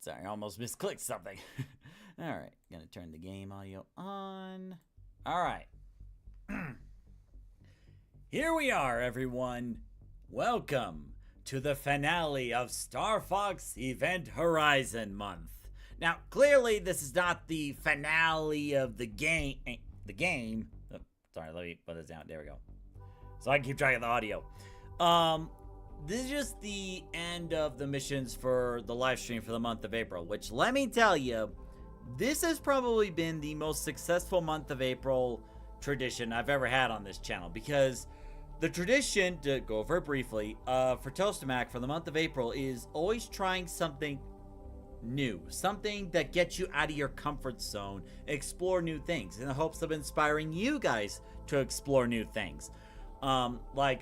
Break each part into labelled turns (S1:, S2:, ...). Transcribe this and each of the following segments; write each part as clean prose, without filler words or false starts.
S1: Sorry, I almost misclicked something. Alright, gonna turn the game audio on. Alright. Here we are, everyone. Welcome to the finale of Star Fox Event Horizon Month. Now, clearly, this is not the finale of the game. Oh, sorry, let me put this down. There we go. So I can keep track of the audio. This is just the end of the missions for the live stream for the month of April, which, let me tell you, this has probably been the most successful month of April tradition I've ever had on this channel, because the tradition, to go over it briefly, for Toastamac for the month of April is always trying something new, something that gets you out of your comfort zone, explore new things in the hopes of inspiring you guys to explore new things. Like,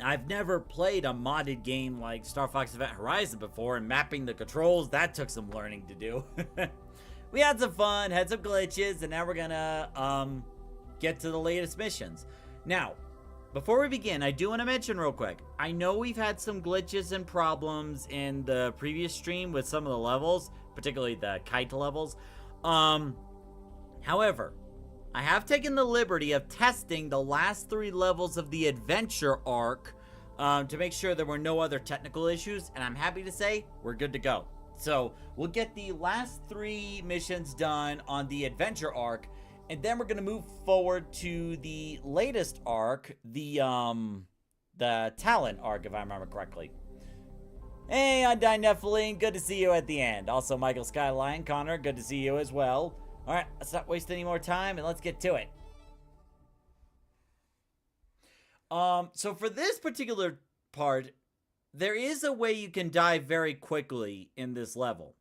S1: I've never played a modded game like Star Fox Event Horizon before, and mapping the controls, that took some learning to do. We had some fun, had some glitches, and now we're gonna get to the latest missions. Now, before we begin, I do want to mention real quick, I know we've had some glitches and problems in the previous stream with some of the levels, particularly the kite levels. However, I have taken the liberty of testing the last 3 levels of the adventure arc to make sure there were no other technical issues, and I'm happy to say we're good to go. So we'll get the last 3 missions done on the adventure arc, and then we're gonna move forward to the latest arc, the Talon arc, if I remember correctly. Hey, Undyne Nephilim, good to see you at the end. Also, Michael Skyline, Connor, good to see you as well. Alright, let's not waste any more time and let's get to it. So for this particular part, there is a way you can die very quickly in this level.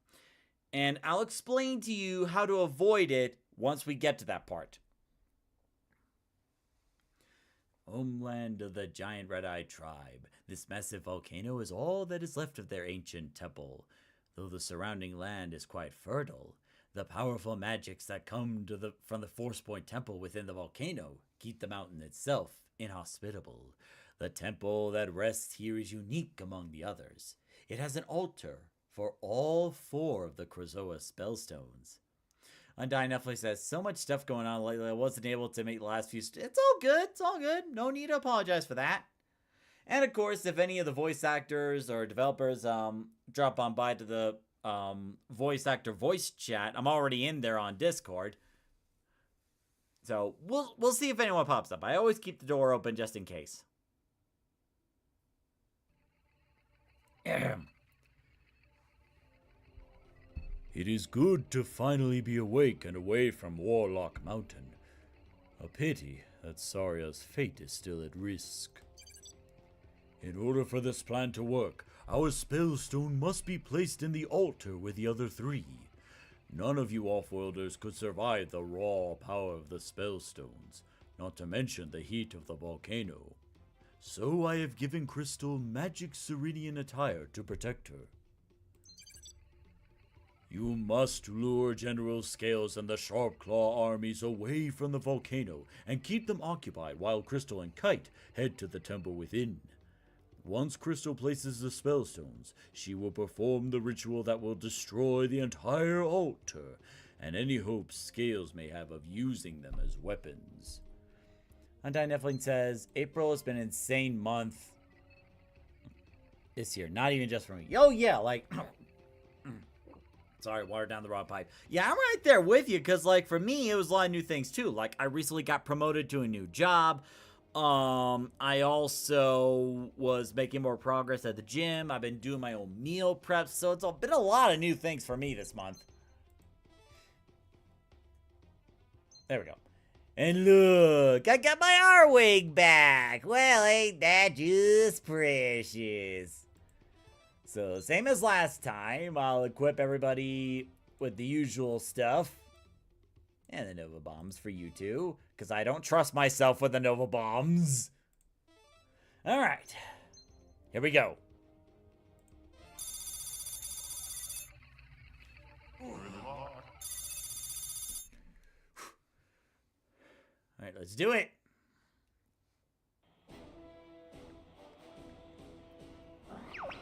S1: And I'll explain to you how to avoid it once we get to that part. Homeland of the giant red-eyed tribe. This massive volcano is all that is left of their ancient temple. Though the surrounding land is quite fertile, the powerful magics that come from the Force Point Temple within the volcano keep the mountain itself inhospitable. The temple that rests here is unique among the others. It has an altar for all 4 of the Krazoa spellstones. Undyne Netflix says, so much stuff going on lately, I wasn't able to make the last few... It's all good, it's all good. No need to apologize for that. And of course, if any of the voice actors or developers drop on by to the voice actor voice chat, I'm already in there on Discord. So we'll see if anyone pops up. I always keep the door open just in case.
S2: It is good to finally be awake and away from Warlock Mountain. A pity that Saria's fate is still at risk. In order for this plan to work, our spellstone must be placed in the altar with the other 3. None of you off-worlders could survive the raw power of the spellstones, not to mention the heat of the volcano. So I have given Crystal magic Ceridian attire to protect her. You must lure General Scales and the Sharp Claw armies away from the volcano and keep them occupied while Crystal and Kite head to the temple within. Once Crystal places the spellstones, she will perform the ritual that will destroy the entire altar and any hopes Scales may have of using them as weapons.
S1: Undyne Nephilim says, April has been an insane month this year. Not even just for me. Oh yeah, like... Sorry, water down the wrong pipe. Yeah, I'm right there with you, because, like, for me, it was a lot of new things, too. Like, I recently got promoted to a new job. I also was making more progress at the gym. I've been doing my own meal prep, so it's been a lot of new things for me this month. There we go. And look, I got my ARWING back. Well, ain't that just precious? So, same as last time, I'll equip everybody with the usual stuff. And the Nova Bombs for you two, because I don't trust myself with the Nova Bombs. Alright, here we go. Alright, let's do it.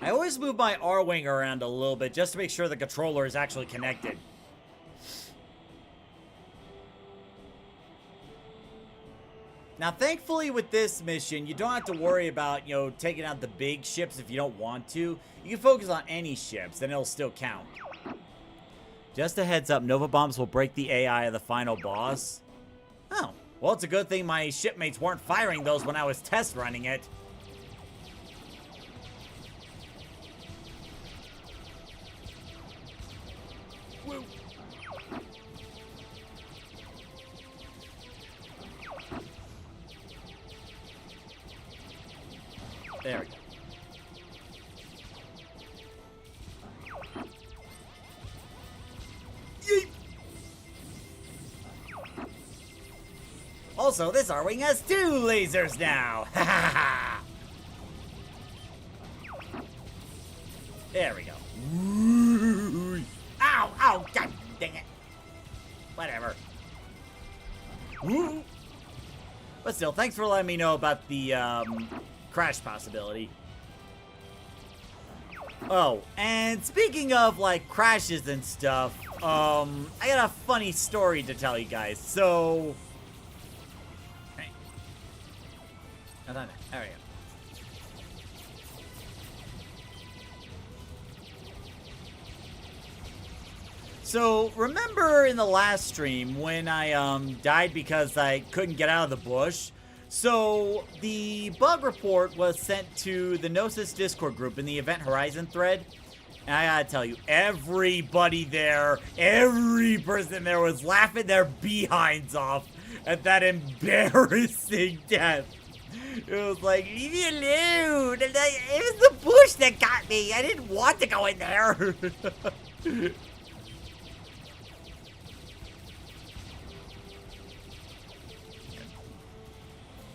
S1: I always move my ARWING around a little bit just to make sure the controller is actually connected. Now, thankfully, with this mission, you don't have to worry about, you know, taking out the big ships if you don't want to. You can focus on any ships, and it'll still count. Just a heads up, Nova Bombs will break the AI of the final boss. Oh, well, it's a good thing my shipmates weren't firing those when I was test running it. Woo. There we go. Yeet. Also, this ARWING has 2 lasers now. There we go. Ooh. Ow! Ow! God dang it! Whatever. Ooh. But still, thanks for letting me know about the crash possibility. Oh, and speaking of like crashes and stuff, I got a funny story to tell you guys. So, hey. There we go. So, remember in the last stream when I died because I couldn't get out of the bush? So, the bug report was sent to the Gnosis Discord group in the Event Horizon thread. And I gotta tell you, everybody there, every person there was laughing their behinds off at that embarrassing death. It was like, leave me alone. It was the bush that got me. I didn't want to go in there.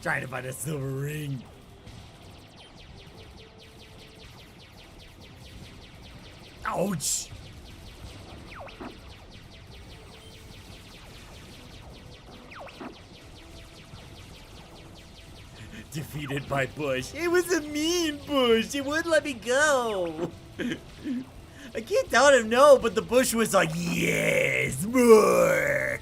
S1: Trying to find a silver ring. Ouch! Defeated by Bush. It was a mean Bush. It wouldn't let me go. I can't tell him no, but the Bush was like, yes, more.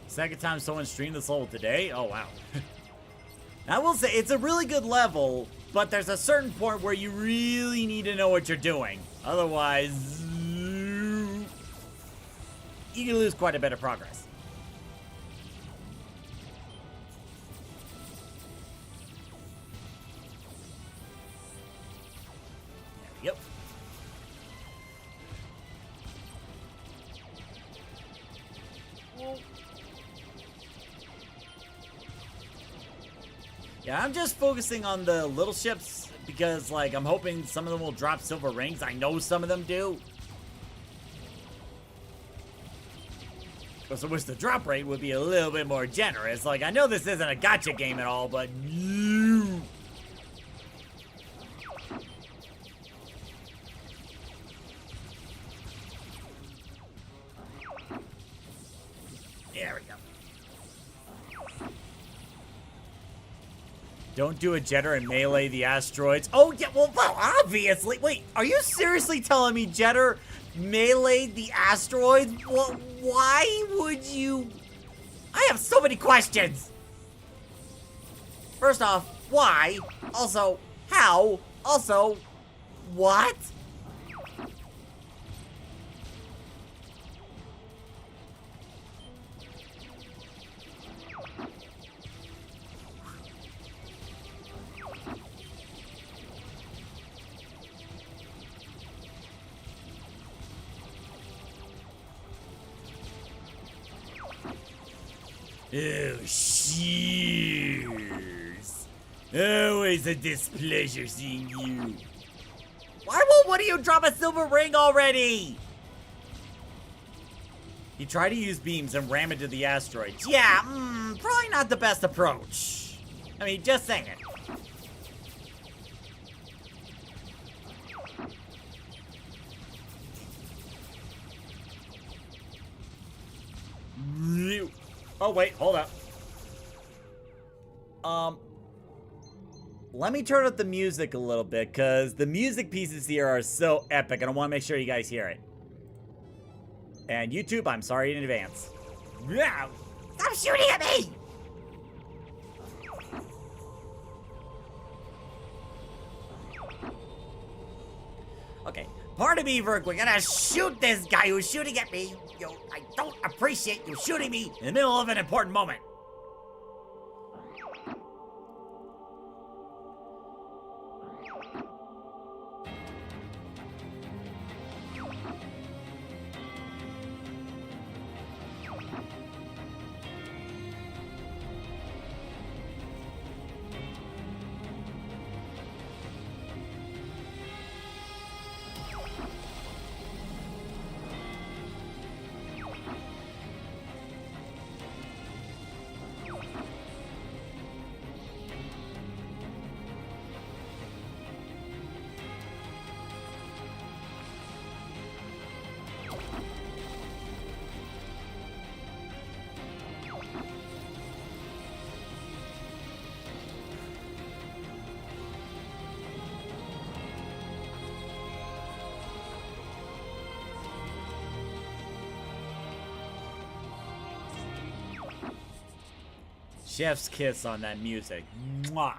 S1: Second time someone streamed this level today? Oh, wow. I will say, it's a really good level, but there's a certain point where you really need to know what you're doing. Otherwise, you can lose quite a bit of progress. There we go. Yeah, I'm just focusing on the little ships because, like, I'm hoping some of them will drop silver rings. I know some of them do. Because I wish the drop rate would be a little bit more generous. Like, I know this isn't a gacha game at all, but you... There we go. Don't do a jetter and melee the asteroids. Oh, yeah, well, obviously. Wait, are you seriously telling me jetter meleeed the asteroids? Well, why would you? I have so many questions. First off, why? Also, how? Also, what? Oh, cheers. Always a displeasure seeing you. Why won't one of you drop a silver ring already? You try to use beams and ram into the asteroids. Yeah, probably not the best approach. I mean, just saying it. Oh, wait, hold up. Let me turn up the music a little bit, because the music pieces here are so epic, and I want to make sure you guys hear it. And YouTube, I'm sorry in advance. Yeah. Stop shooting at me! Okay, pardon me, Verk, we're gonna shoot this guy who's shooting at me. Yo, I don't appreciate you shooting me in the middle of an important moment. Chef's kiss on that music. Mwah.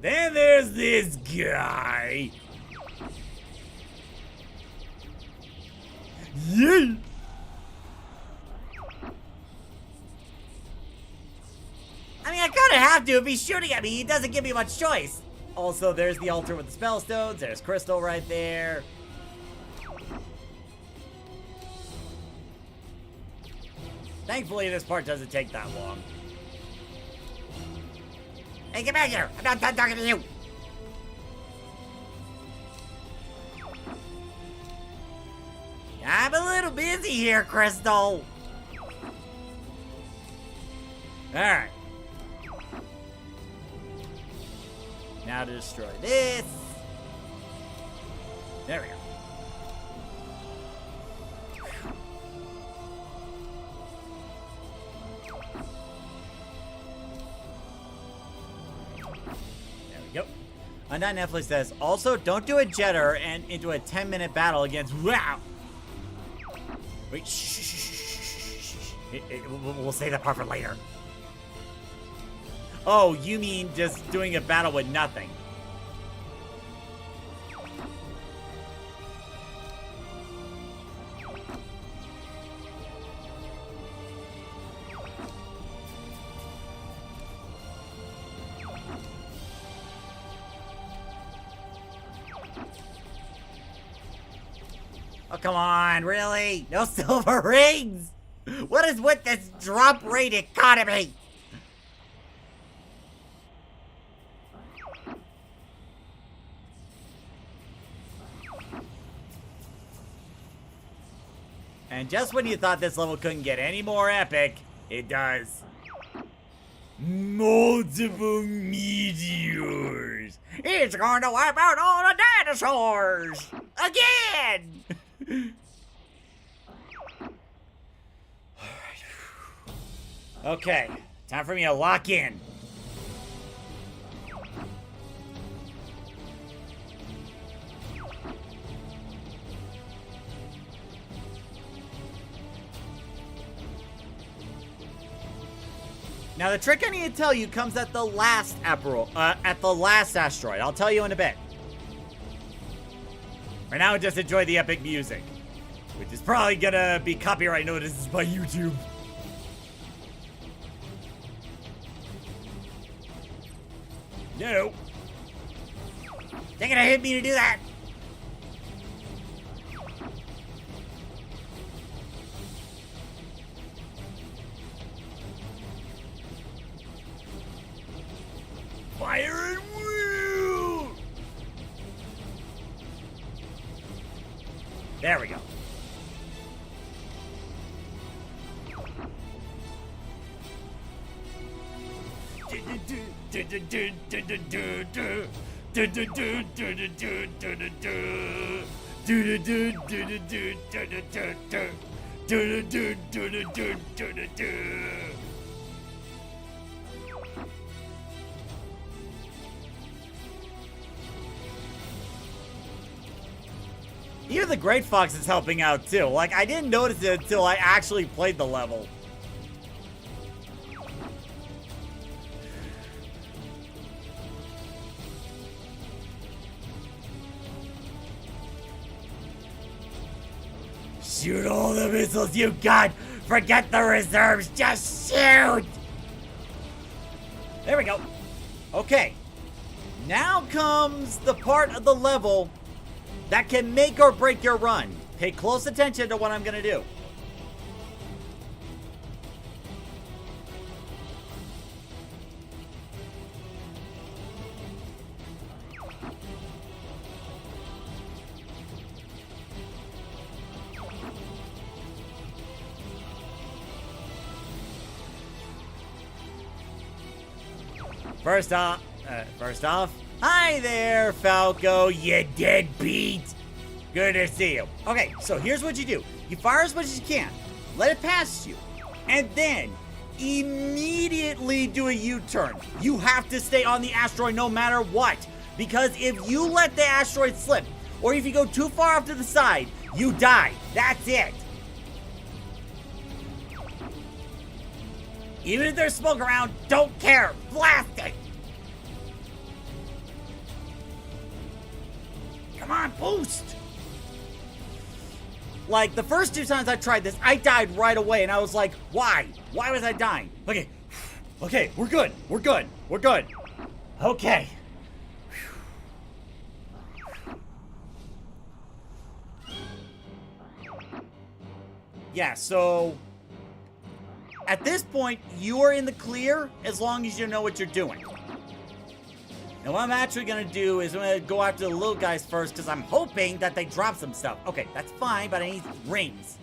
S1: Then there's this guy. Yay! I mean, I kinda have to. If he's shooting at me, he doesn't give me much choice. Also, there's the altar with the spell stones. There's Crystal right there. Thankfully, this part doesn't take that long. Hey, get back here! I'm not done talking to you! I'm a little busy here, Crystal! Alright. Now to destroy this. There we go. Undone Netflix says, also, don't do a jetter and into a 10-minute battle against... Wow! Wait, shh. We'll say that part for later. Oh, you mean just doing a battle with nothing. Oh, come on, really? No silver rings? What is with this drop rate economy? And just when you thought this level couldn't get any more epic, it does. Multiple meteors. It's going to wipe out all the dinosaurs! Again! Okay, time for me to lock in. Now the trick I need to tell you comes at the last asteroid. I'll tell you in a bit. For now, just enjoy the epic music, which is probably gonna be copyright notices by YouTube. No. They're gonna hit me to do that. Fire and wheel! There we go. Even the Great Fox is helping out too. Like, I didn't notice it until I actually played the level. Shoot all the missiles you got! Forget the reserves! Just shoot! There we go. Okay. Now comes the part of the level that can make or break your run. Pay close attention to what I'm gonna do. First off, hi there, Falco, you deadbeat. Good to see you. Okay, so here's what you do. You fire as much as you can, let it pass you, and then immediately do a U-turn. You have to stay on the asteroid no matter what, because if you let the asteroid slip, or if you go too far off to the side, you die. That's it. Even if there's smoke around, don't care. Blast it. Come on, boost. Like, the first 2 times I tried this, I died right away, and I was like, why? Why was I dying? Okay. Okay, we're good. We're good. We're good. Okay. Yeah, so at this point, you are in the clear as long as you know what you're doing. Now, what I'm actually going to do is I'm going to go after the little guys first because I'm hoping that they drop some stuff. Okay, that's fine, but I need rings.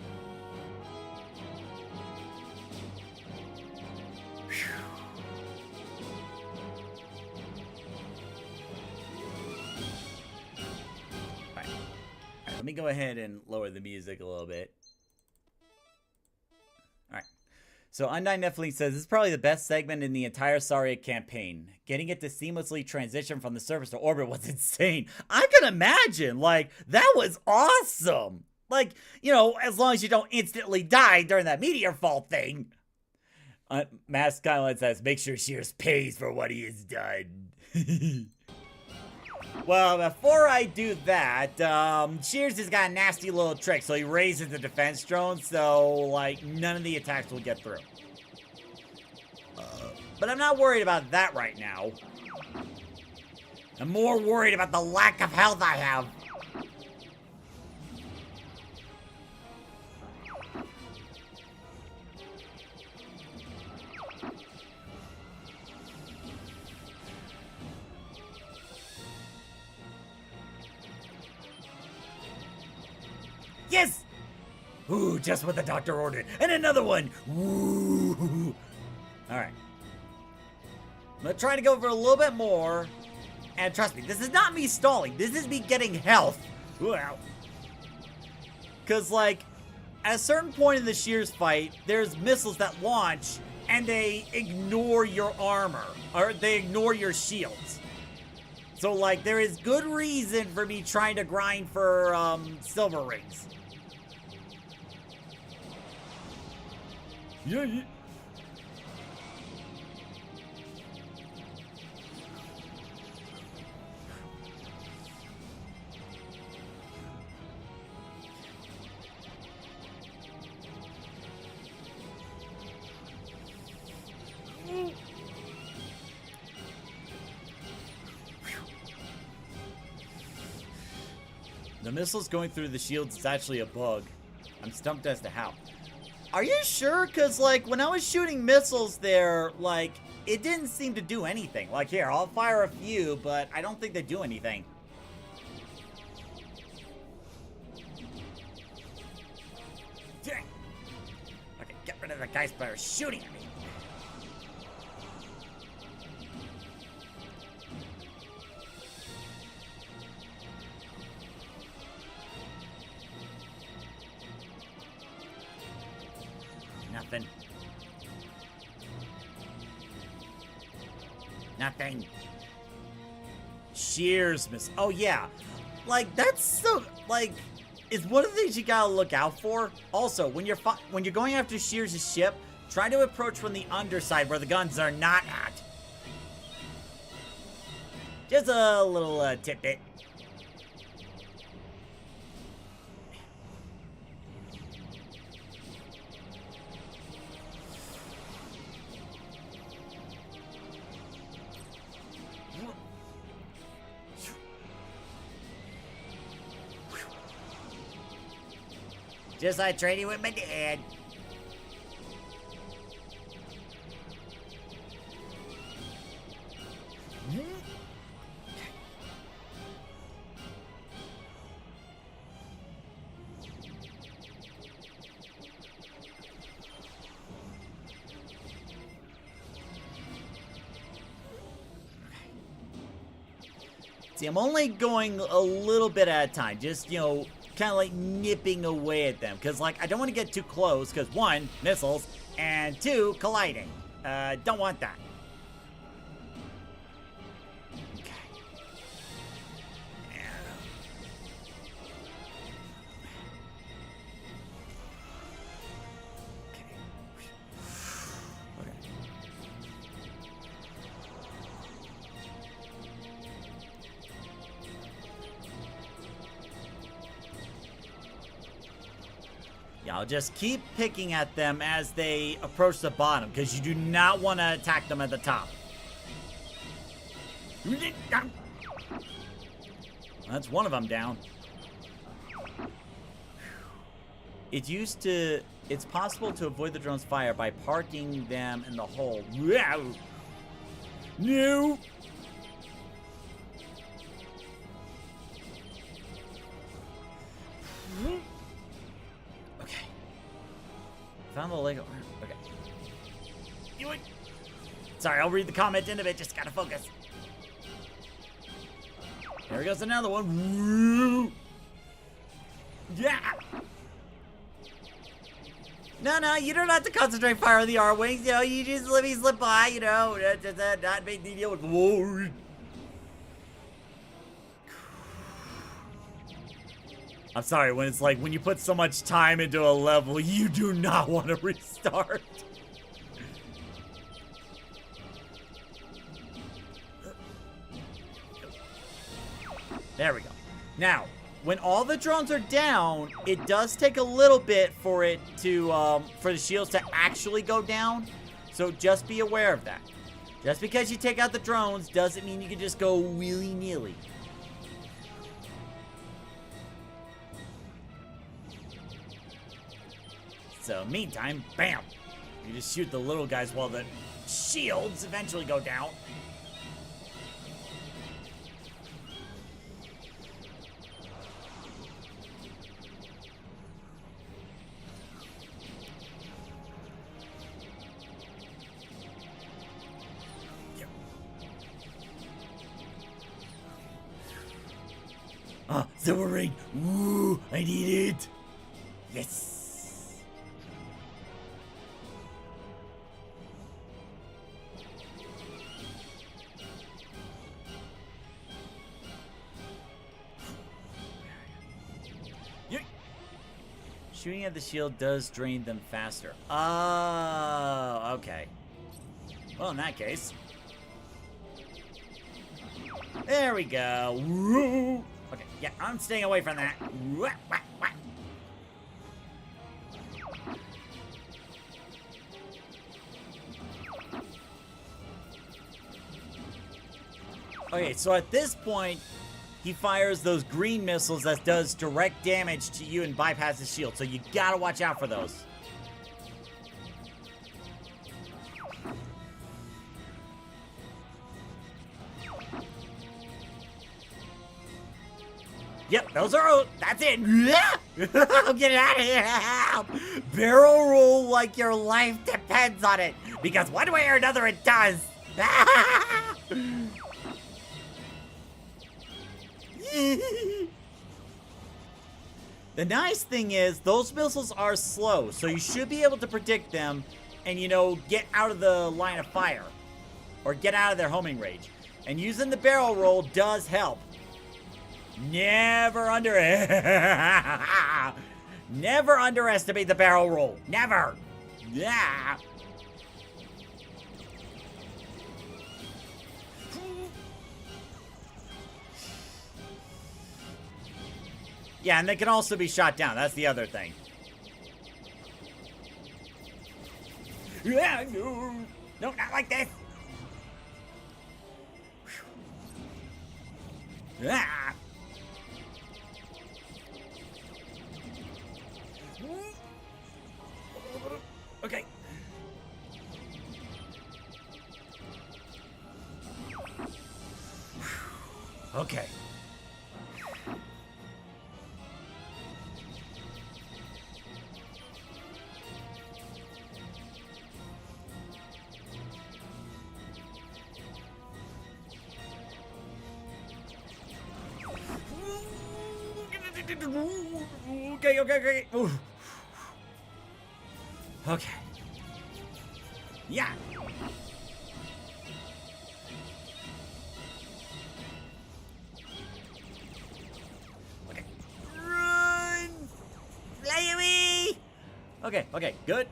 S1: Alright, let me go ahead and lower the music a little bit. Alright. So Undyne Nephilim says, this is probably the best segment in the entire Saria campaign. Getting it to seamlessly transition from the surface to orbit was insane. I can imagine, like, that was awesome. Like, you know, as long as you don't instantly die during that meteor fall thing. Mass Skyline says, make sure Shears pays for what he has done. Well, before I do that, Shears has got a nasty little trick. So he raises the defense drone, so, like, none of the attacks will get through. But I'm not worried about that right now. I'm more worried about the lack of health I have. Yes! Ooh, just what the doctor ordered. And another one! Ooh! Alright. I'm gonna try to go for a little bit more. And trust me, this is not me stalling. This is me getting health. Wow. Because, like, at a certain point in the Shears fight, there's missiles that launch and they ignore your armor. Or they ignore your shields. So, like, there is good reason for me trying to grind for, silver rings. Yeah. The missiles going through the shields is actually a bug. I'm stumped as to how. Are you sure? Because, like, when I was shooting missiles there, like, it didn't seem to do anything. Like, here, I'll fire a few, but I don't think they do anything. Dang. Okay, get rid of the guys by shooting at me. Nothing. Nothing. Shears miss. Oh, yeah. Like, that's so, like, is one of the things you gotta look out for. Also, when you're going after Shears' ship, try to approach from the underside where the guns are not at. Just a little tidbit. Just like training with my dad. See, I'm only going a little bit at a time. Just, you know, kind of like nipping away at them. Because, like, I don't want to get too close. Because, one, missiles. And two, colliding. Don't want that. Okay. Yeah, I'll just keep picking at them as they approach the bottom, because you do not want to attack them at the top. That's one of them down. It's possible to avoid the drone's fire by parking them in the hole. No! Found the Lego. Okay. Sorry, I'll read the comment in a bit. Just gotta focus. There goes another one. Woo! Yeah. No, you don't have to concentrate fire on the ARWINGs. You know, you just let me slip by. You know, not make the deal with. Whoa. I'm sorry, when it's like, when you put so much time into a level, you do not want to restart. There we go. Now, when all the drones are down, it does take a little bit for it to, for the shields to actually go down. So just be aware of that. Just because you take out the drones doesn't mean you can just go willy-nilly. So, meantime, bam! You just shoot the little guys while the shields eventually go down. Silver ring! Ooh, I need it! Yes! Shooting at the shield does drain them faster. Oh, okay. Well, in that case. There we go. Woo! Okay, yeah, I'm staying away from that. Wah, wah, wah. Okay, so at this point, he fires those green missiles that does direct damage to you and bypasses shield, so you gotta watch out for those. Yep, those are. That's it. I'm getting out of here. Help. Barrel roll like your life depends on it, because one way or another it does. The nice thing is, those missiles are slow, so you should be able to predict them and, you know, get out of the line of fire. Or get out of their homing range. And using the barrel roll does help. Never Never underestimate the barrel roll. Never. Yeah. Yeah, and they can also be shot down. That's the other thing. Yeah, no. No, not like this. Ah. Okay. Okay. Okay. Ooh. Okay. Yeah. Okay. Run! Fly away! Okay. Good.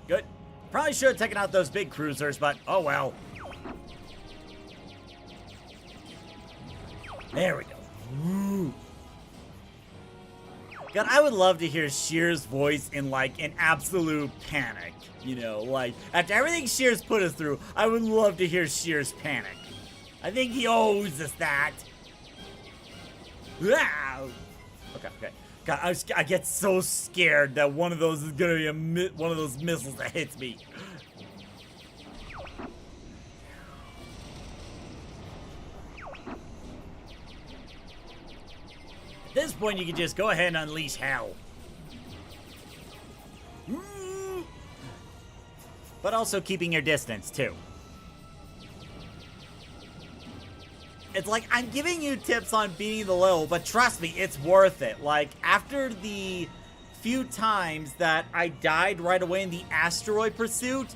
S1: Probably should have taken out those big cruisers, but oh well. There we go. Ooh. God, I would love to hear Shear's voice in, like, an absolute panic. You know, like, after everything Shear's put us through, I would love to hear Shear's panic. I think he owes us that. Okay. God, I get so scared that one of those is gonna be one of those missiles that hits me. At this point, you can just go ahead and unleash hell. But also keeping your distance, too. It's like, I'm giving you tips on beating the level, but trust me, it's worth it. Like, after the few times that I died right away in the asteroid pursuit,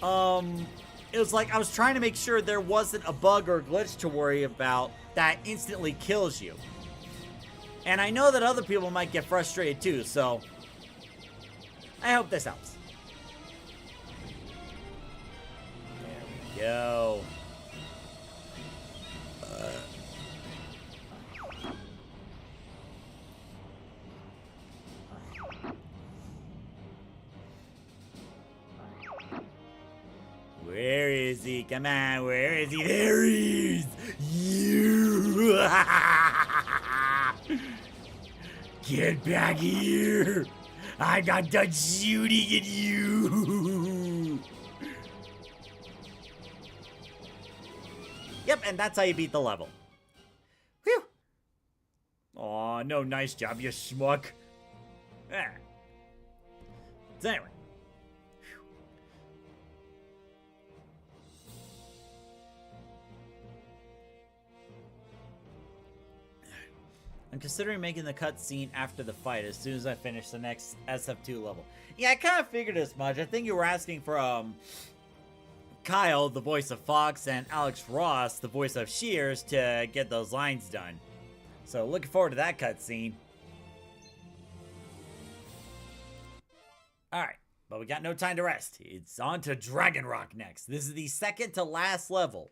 S1: it was like I was trying to make sure there wasn't a bug or a glitch to worry about that instantly kills you. And I know that other people might get frustrated too, so I hope this helps. There we go. Where is he? Come on, where is he? There he is! You! Get back here! I'm not done shooting at you! Yep, and that's how you beat the level. Whew! Aw, no, nice job, you schmuck. Ah. So anyway. I'm considering making the cutscene after the fight as soon as I finish the next SF2 level. Yeah, I kind of figured as much. I think you were asking for Kyle, the voice of Fox, and Alex Ross, the voice of Shears, to get those lines done. So looking forward to that cutscene. Alright, but we got no time to rest. It's on to Dragon Rock next. This is the second to last level.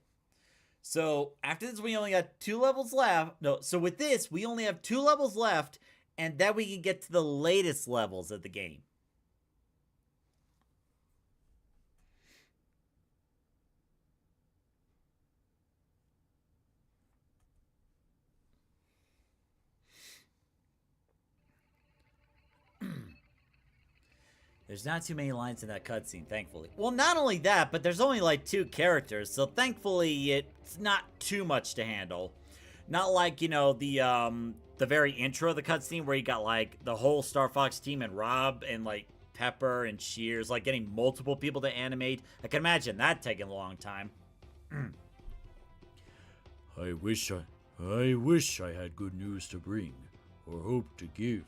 S1: So, after this, we only got 2 levels left. No, so with this, we only have 2 levels left, and then we can get to the latest levels of the game. There's not too many lines in that cutscene, thankfully. Well, not only that, but there's only like 2 characters, so thankfully it's not too much to handle. Not like, you know, the very intro of the cutscene where you got like the whole Star Fox team and Rob and like Pepper and Shears, like getting multiple people to animate. I can imagine that taking a long time.
S2: I wish I had good news to bring, or hope to give.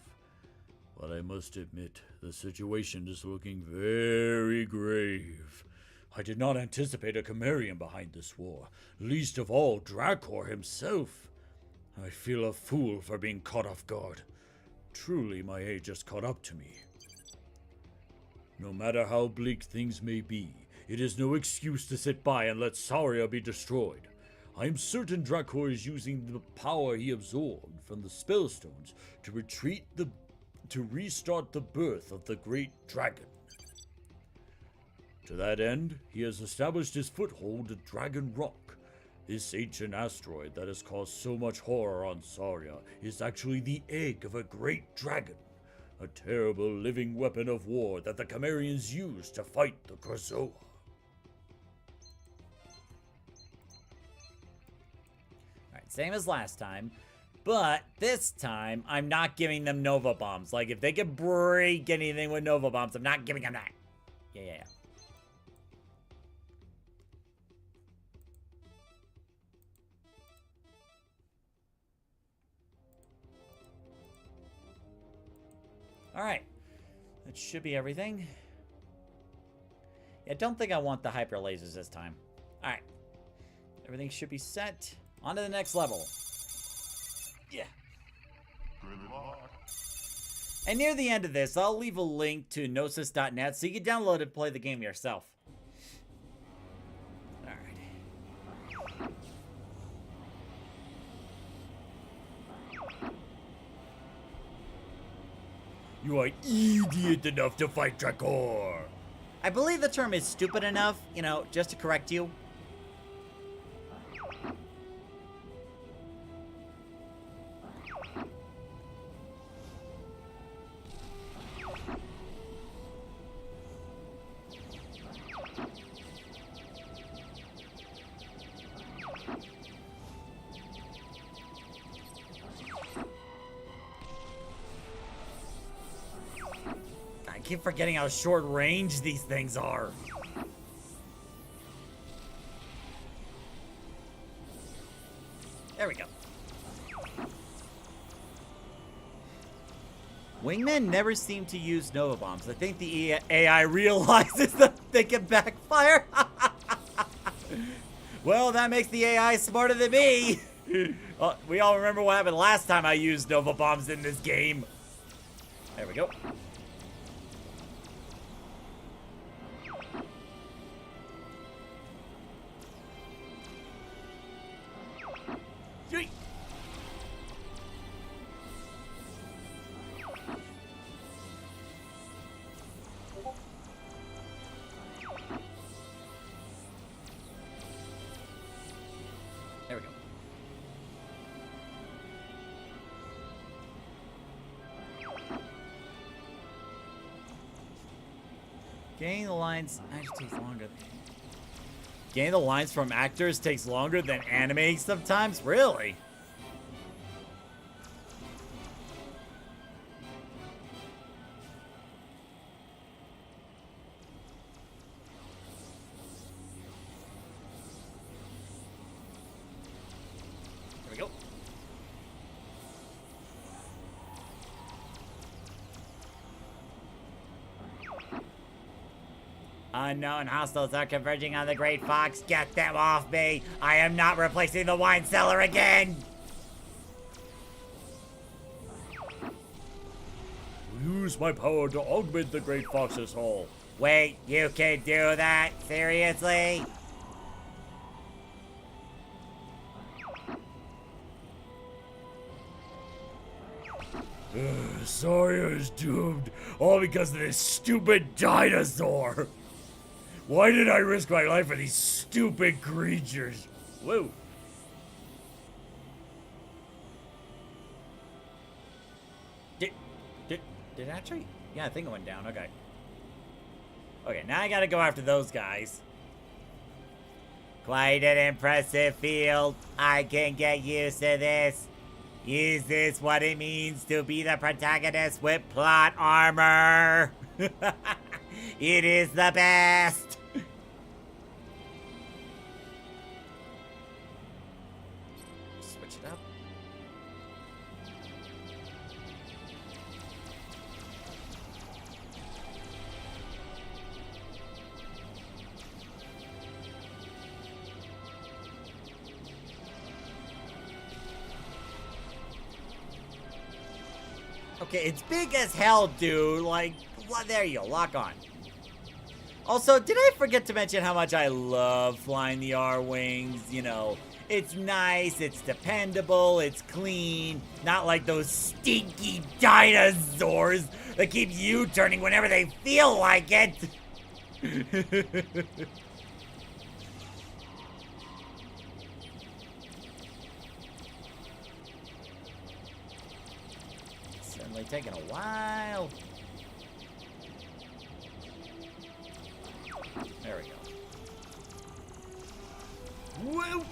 S2: But I must admit, the situation is looking very grave. I did not anticipate a Cimmerian behind this war, least of all Dracor himself. I feel a fool for being caught off guard. Truly, my age has caught up to me. No matter how bleak things may be, it is no excuse to sit by and let Saria be destroyed. I am certain Dracor is using the power he absorbed from the Spellstones to restart the birth of the great dragon. To that end, he has established his foothold at Dragon Rock. This ancient asteroid that has caused so much horror on Saria is actually the egg of a great dragon, a terrible living weapon of war that the Cimmerians use to fight the Krazoa.
S1: Alright, same as last time. But this time, I'm not giving them Nova Bombs. Like, if they can break anything with Nova Bombs, I'm not giving them that. Yeah. Alright. That should be everything. Yeah, I don't think I want the hyper lasers this time. Alright. Everything should be set. On to the next level. Yeah.
S3: Good luck.
S1: And near the end of this, I'll leave a link to gnosis.net so you can download and play the game yourself. Alright.
S2: You are idiot enough to fight Dracor!
S1: I believe the term is stupid enough, you know, just to correct you. I keep forgetting how short range these things are. There we go. Wingmen never seem to use Nova Bombs. I think the AI realizes that they can backfire. Well, that makes the AI smarter than me. We all remember what happened last time I used Nova Bombs in this game. There we go. There we go. Getting the lines actually takes longer. Getting the lines from actors takes longer than animating sometimes? Really? There we go. Unknown hostiles are converging on the Great Fox. Get them off me! I am not replacing the wine cellar again!
S2: Use my power to augment the Great Fox's Hall.
S1: Wait, you can do that? Seriously?
S2: Saria is doomed, all because of this stupid dinosaur. Why did I risk my life for these stupid creatures? Whoa.
S1: Did it actually? Yeah, I think it went down. Okay. Okay, now I gotta go after those guys. Quite an impressive field. I can get used to this. Is this what it means to be the protagonist with plot armor? It is the best. Switch it up. Okay, it's big as hell, dude. Like, there you go. Lock on. Also, did I forget to mention how much I love flying the ARWINGs? You know, it's nice, it's dependable, it's clean. Not like those stinky dinosaurs that keep U-turning whenever they feel like it. Certainly taking a while. There we go. Woo!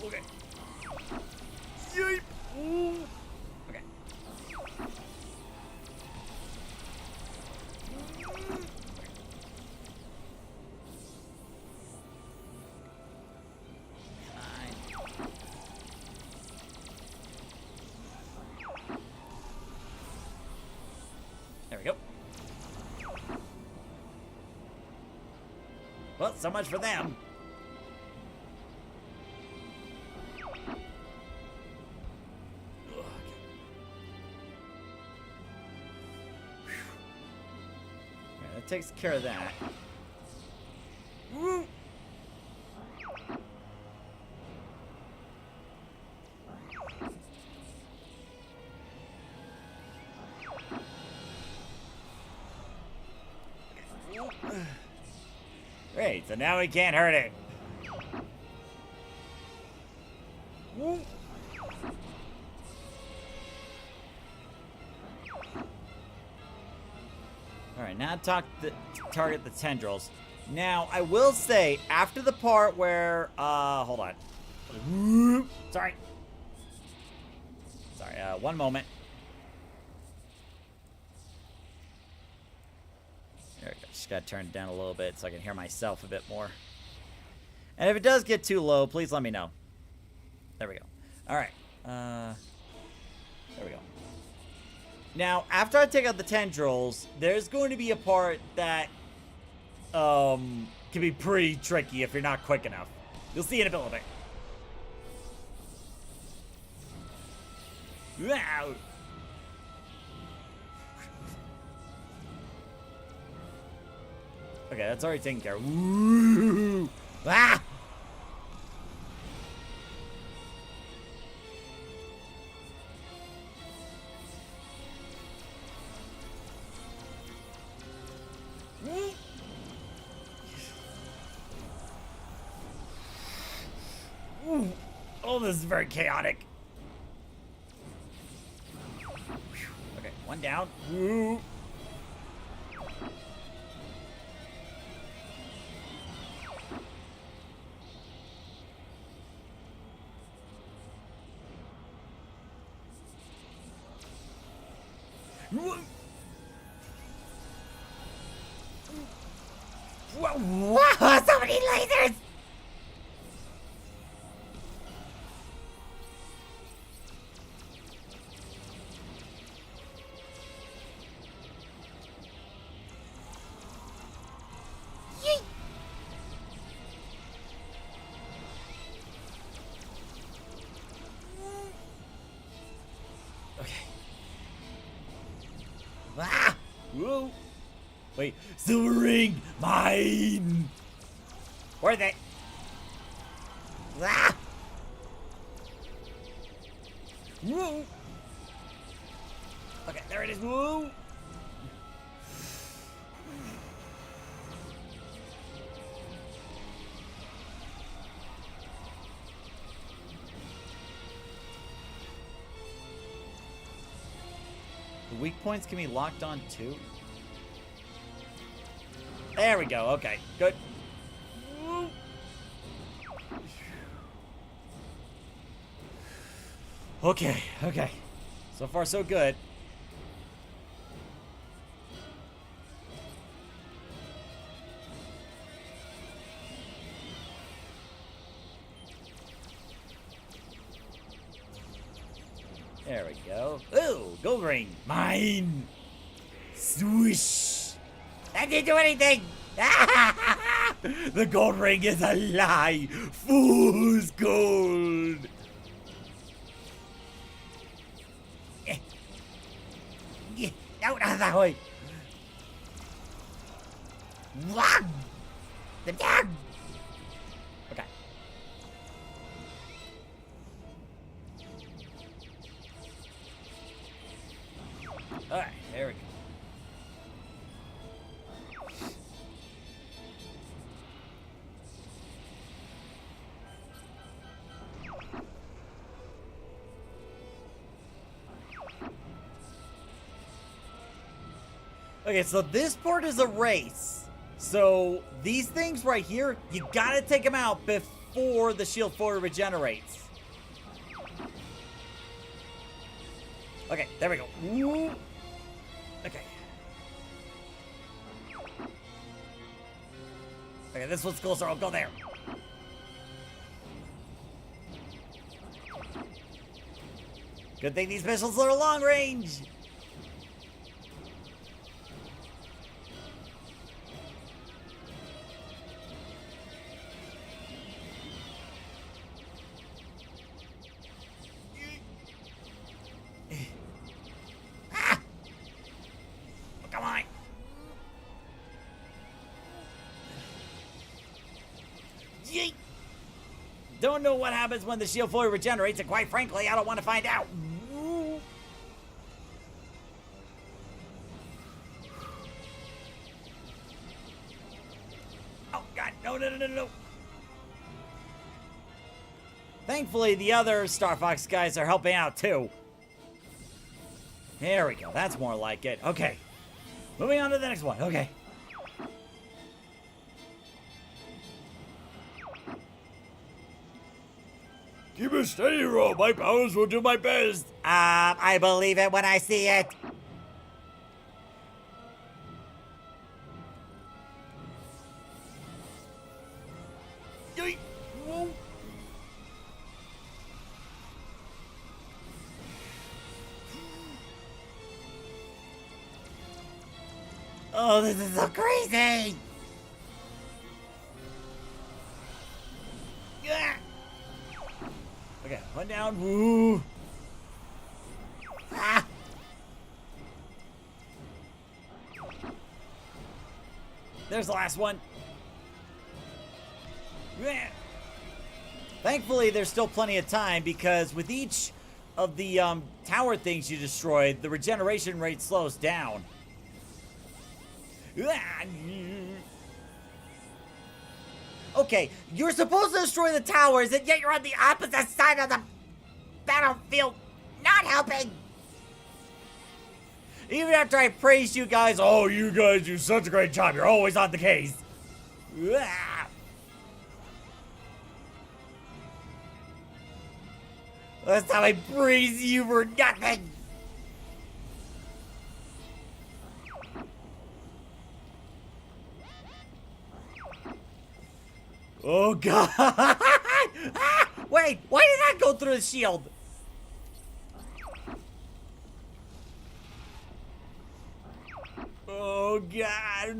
S1: Okay. Yeep. Ooh. Okay. There we go. Well, so much for them. That takes care of that. Woo! Great, so now we can't hurt it. Woo! Alright, now target the tendrils. Now, I will say, after the part where, hold on. Sorry. Sorry, one moment. There we go. Just gotta turn it down a little bit so I can hear myself a bit more. And if it does get too low, please let me know. There we go. Alright. There we go. Now, after I take out the tendrils, there's going to be a part that can be pretty tricky if you're not quick enough. You'll see in a little bit. Wow. Okay, that's already taken care of. Woo! Ah! Ooh. Oh, this is very chaotic. Okay, one down. Ooh. Whoa, so many lasers! Yeet. Okay. Ah! Whoa! Wait, silver ring, mine. Worth it. Ah! Whoa! Okay, there it is. Whoa! The weak points can be locked on too. There we go. Okay, good. Okay, okay. So far, so good. There we go. Ooh, gold ring. Mine. Swoosh. That didn't do anything. The gold ring is a lie. Fool's gold. No, not that way. Wag. The dog. Okay. All right, there we go. Okay, so this part is a race. So these things right here, you gotta take them out before the shield fully regenerates. Okay, there we go. Ooh. Okay. Okay, this one's closer. I'll go there. Good thing these missiles are long range. Come on. Yeet. Don't know what happens when the shield fully regenerates, and quite frankly, I don't want to find out. Oh, God. No, no, no, no, no. Thankfully, the other Star Fox guys are helping out, too. There we go. That's more like it. Okay. Moving on to the next one. Okay.
S2: Keep it steady, Ro. My powers will do my best.
S1: I believe it when I see it. Yoink. Whoa. Oh, this is so crazy! Yeah. Okay, one down. Woo! Ah! There's the last one. Yeah. Thankfully, there's still plenty of time because with each of the tower things you destroyed, the regeneration rate slows down. Okay, you're supposed to destroy the towers, and yet you're on the opposite side of the battlefield, not helping. Even after I praised you guys, oh, you guys do such a great job. You're always on the case. Last time I praised you for nothing. Oh, God. Wait, why did that go through the shield? Oh, God.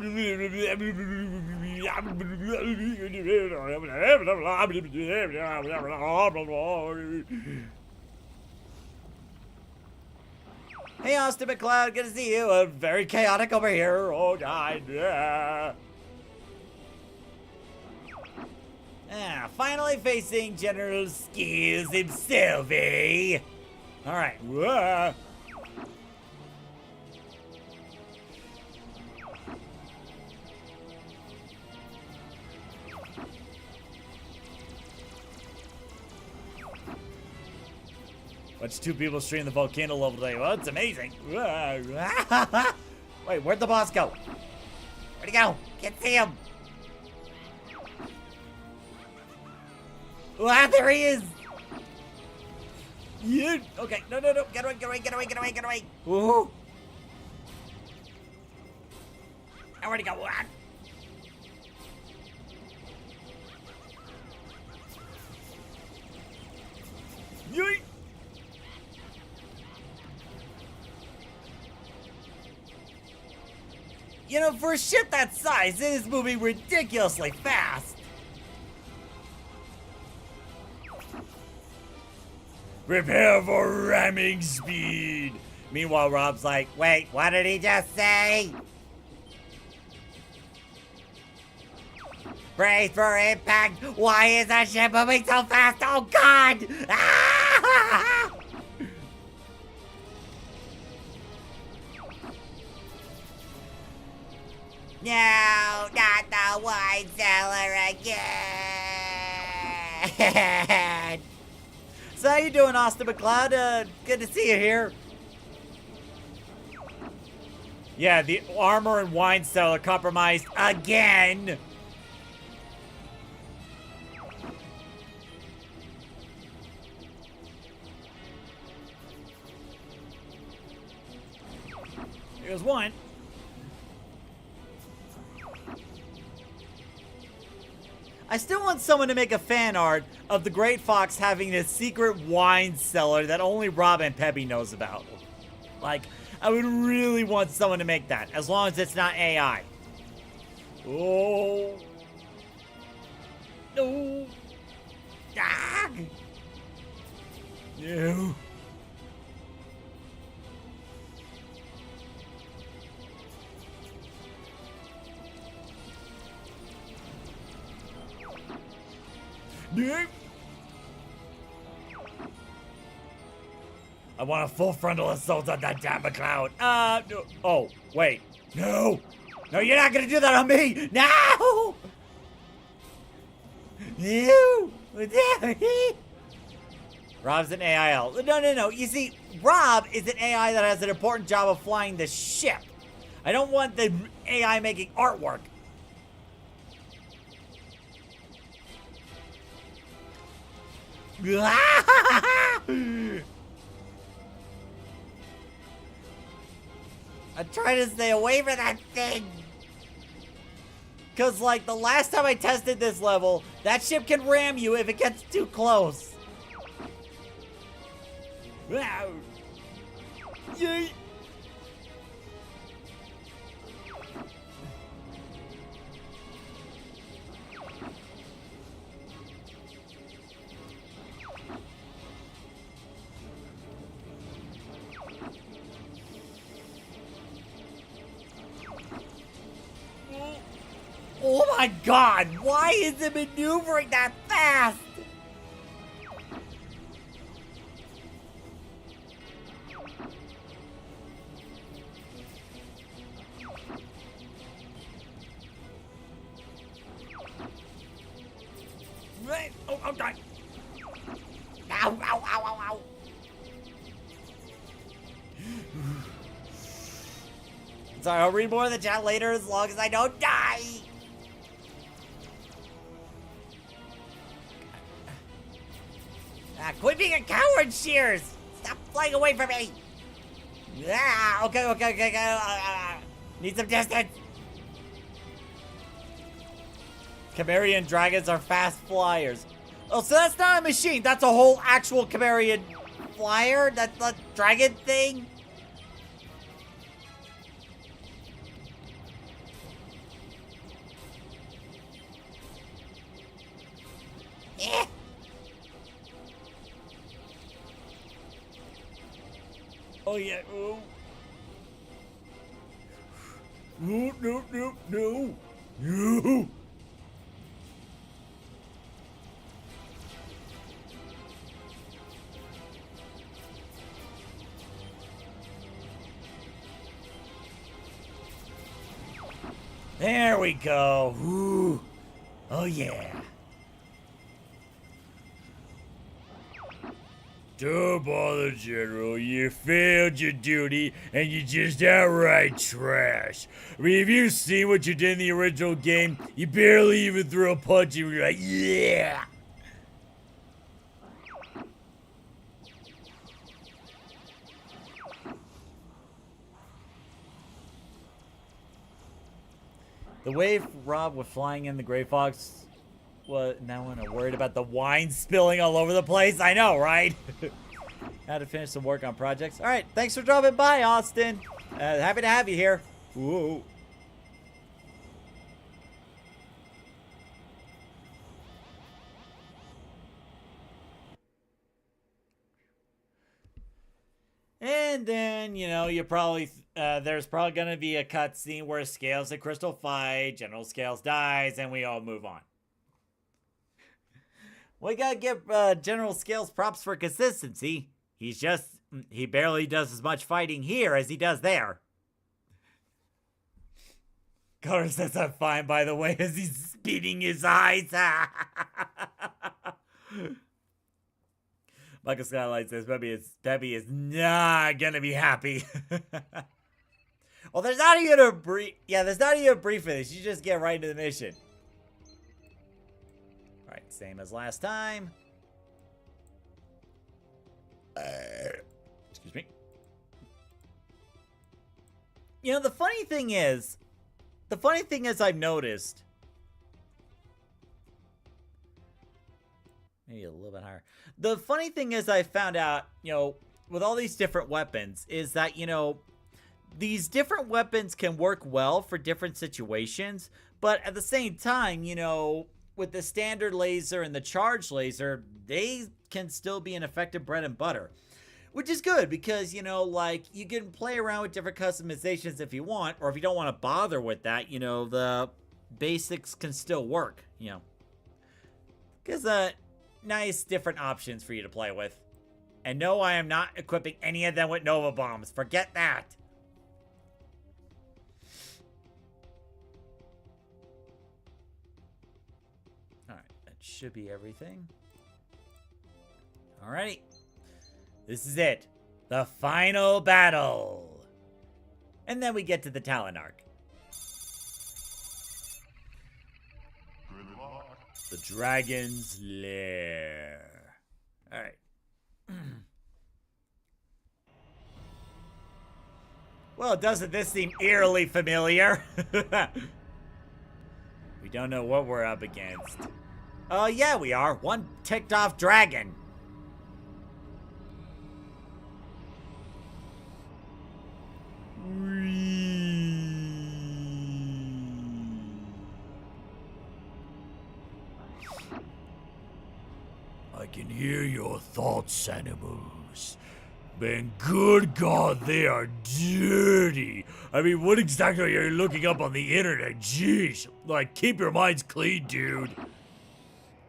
S1: Hey, Austin McCloud, good to see you. Very chaotic over here. Oh, God. Yeah. Finally facing General Skills himself, eh? Alright. Watch two people stream the volcano level today. Well, it's amazing. Wait, where'd the boss go? Where'd he go? Can't see him. Ah, there he is! Yeah. Okay, no, no, no. Get away, get away, get away, get away, get away. Woohoo! Now where'd he go? Ah. Yeet! You know, for a ship that size, it is moving ridiculously fast.
S2: Prepare for ramming speed.
S1: Meanwhile, Rob's like, wait, what did he just say? Brace for impact. Why is that ship moving so fast? Oh, God! Ah! No, not the wine cellar again. So how you doing, Austin McCloud? Good to see you here. Yeah, the armor and wine cellar compromised again. Here's one. I still want someone to make a fan art of the Great Fox having this secret wine cellar that only Rob and Peppy knows about. Like, I would really want someone to make that, as long as it's not AI. Oh. No. Ah. No. No. I want a full frontal assault on that damn McCloud. No. Oh, wait. No. No, you're not gonna do that on me. No. No. Rob's an AIL. No. You see, Rob is an AI that has an important job of flying the ship. I don't want the AI making artwork. I try to stay away from that thing. Cause like the last time I tested this level, that ship can ram you if it gets too close. Wow. Yay. Oh my God, why is it maneuvering that fast? Oh, I'm dying. Ow, ow, ow, ow, ow. Sorry, I'll read more of the chat later as long as I don't die. Quit being a coward, Shears! Stop flying away from me! Okay. Need some distance. Chimerian dragons are fast flyers. Oh, so that's not a machine. That's a whole actual Chimerian flyer? That's the dragon thing? Eh. Oh yeah. Oh. No. There we go. Ooh. Oh yeah.
S2: Don't bother, General. You failed your duty, and you're just outright trash. I mean, have you seen what you did in the original game? You barely even threw a punch, and you're like, yeah!
S1: The way Rob was flying in the Gray Fox... Well, now I'm worried about the wine spilling all over the place. I know, right? Had to finish some work on projects. All right, thanks for dropping by, Austin. Happy to have you here. Whoa. And then, you know, you probably, there's probably going to be a cutscene where Scales and Crystal fight, General Scales dies, and we all move on. We gotta give General Scales props for consistency. He barely does as much fighting here as he does there. Carter says I'm fine, by the way, as he's speeding his eyes. Michael Skylight says Peppy is not gonna be happy. Well, there's not even a brief. Yeah, there's not even a brief for this. You just get right into the mission. All right, same as last time. Excuse me. You know, the funny thing is I've noticed. Maybe a little bit higher. The funny thing is I found out, you know, with all these different weapons is that, you know, these different weapons can work well for different situations, but at the same time, you know, with the standard laser and the charged laser, they can still be an effective bread and butter. Which is good because, you know, like, you can play around with different customizations if you want, or if you don't want to bother with that, you know, the basics can still work, you know. Because, nice different options for you to play with. And no, I am not equipping any of them with Nova Bombs. Forget that. Alright, that should be everything. Alrighty. This is it. The final battle. And then we get to the Talon arc.
S3: Good luck.
S1: The Dragon's Lair. Alright. Well, doesn't this seem eerily familiar? We don't know what we're up against. Oh, yeah, we are. One ticked off dragon.
S2: I can hear your thoughts, animals. Man, good God, they are dirty. I mean, what exactly are you looking up on the internet? Jeez. Like, keep your minds clean, dude.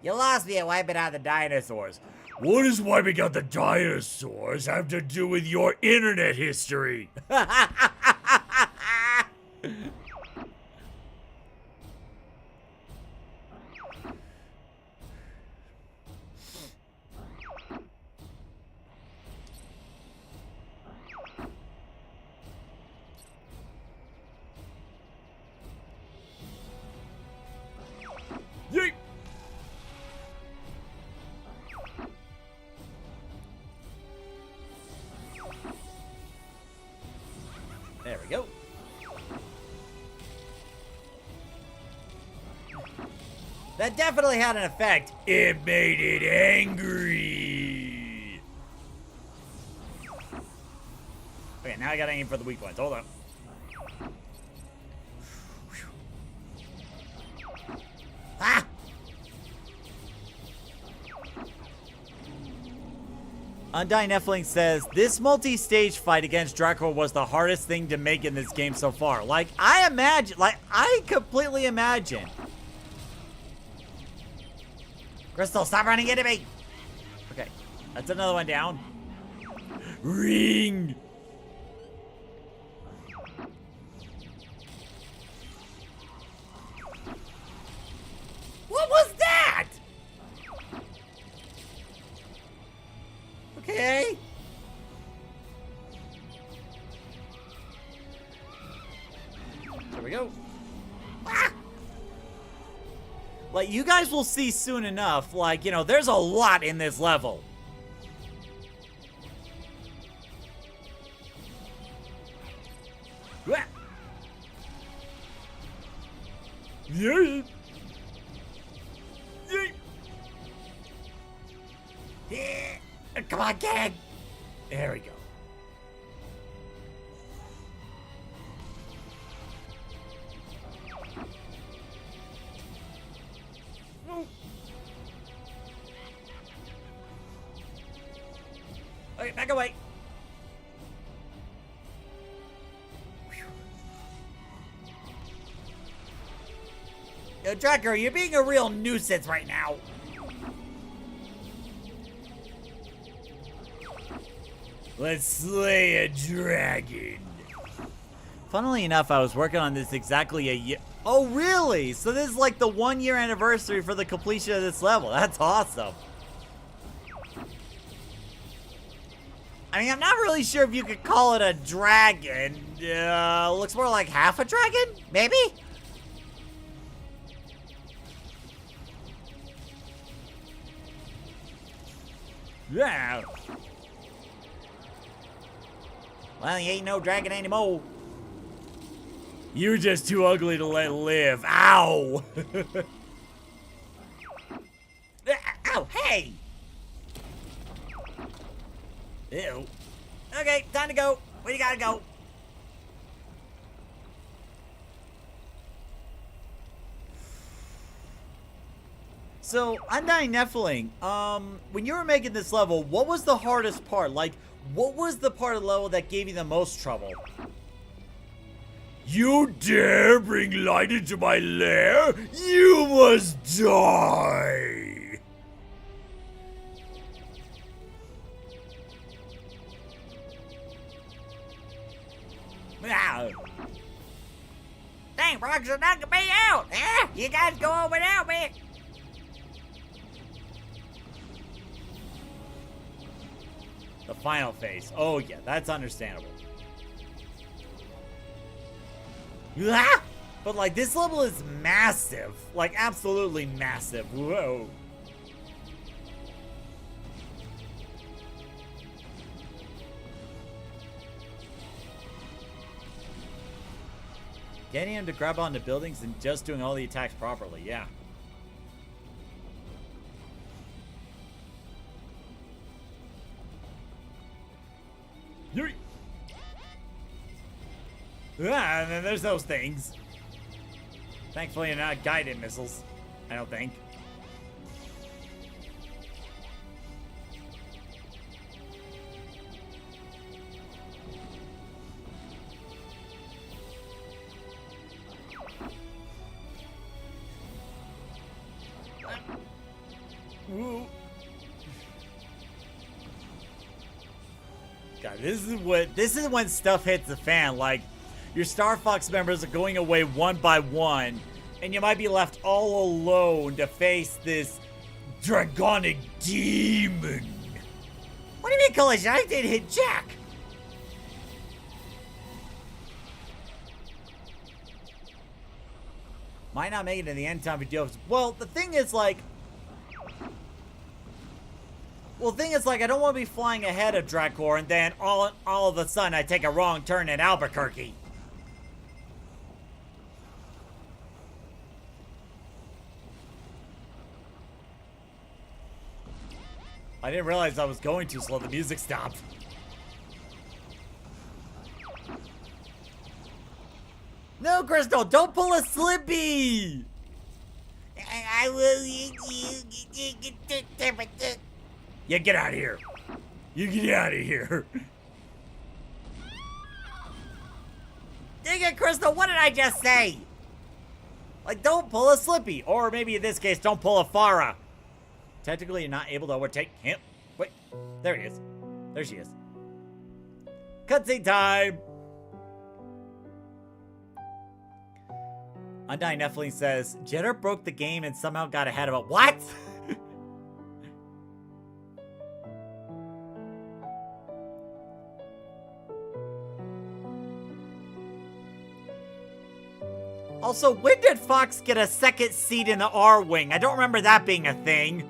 S1: You lost me at wiping out the dinosaurs.
S2: What does wiping out the dinosaurs have to do with your internet history? Yeet!
S1: There we go. That definitely had an effect.
S2: It made it angry.
S1: Okay, now I gotta aim for the weak points. Hold on. Ah! Undying Effling says, this multi-stage fight against Dracula was the hardest thing to make in this game so far. Like, I completely imagine. Crystal, stop running into me! Okay, that's another one down.
S2: Ring!
S1: What was that? Okay. There we go. Ah! Like, you guys will see soon enough, like, you know, there's a lot in this level. Wah!
S2: Yeah.
S1: Yeah. Come on, kid. There we go. Okay, back away. Draco, you're being a real nuisance right now. Let's slay a dragon. Funnily enough, I was working on this exactly a year. Oh, really? So this is like the 1-year anniversary for the completion of this level. That's awesome. I mean, I'm not really sure if you could call it a dragon. Looks more like half a dragon, maybe? Yeah. Well, he ain't no dragon anymore. You're just too ugly to let live. Ow! Ow, hey! Ew. Okay, time to go. Where you gotta go? So, Undying Nephilim, when you were making this level, what was the hardest part? Like, what was the part of the level that gave you the most trouble? You dare bring light into my lair? You must die! Ah. Dang, Brock's knocking me out! Eh? You guys go on without me! The final phase. Oh yeah, that's understandable. Ah! But like, this level is massive. Like, absolutely massive. Whoa. Getting him to grab onto buildings and just doing all the attacks properly, yeah. Yuri. Ah, and then there's those things. Thankfully, they're not guided missiles, I don't think. Woo. God, this is when stuff hits the fan. Like, your Star Fox members are going away one by one, and you might be left all alone to face this dragonic demon. What do you mean, Collision? I did hit Jack. Might not make it in the end time videos. Well, the thing is, like, I don't want to be flying ahead of Dracor and then all of a sudden I take a wrong turn in Albuquerque. I didn't realize I was going too slow. The music stopped. No, Crystal, don't pull a Slippy! I will. Yeah, get out of here. You get out of here. Dang it, Crystal, what did I just say? Like, don't pull a Slippy. Or maybe in this case, don't pull a Farah. Technically, you're not able to overtake him. Wait, there he is. There she is. Cutscene time. Undying Nephilim says, Jetter broke the game and somehow got ahead of it. What? Also, when did Fox get a second seat in the ARWING? I don't remember that being a thing.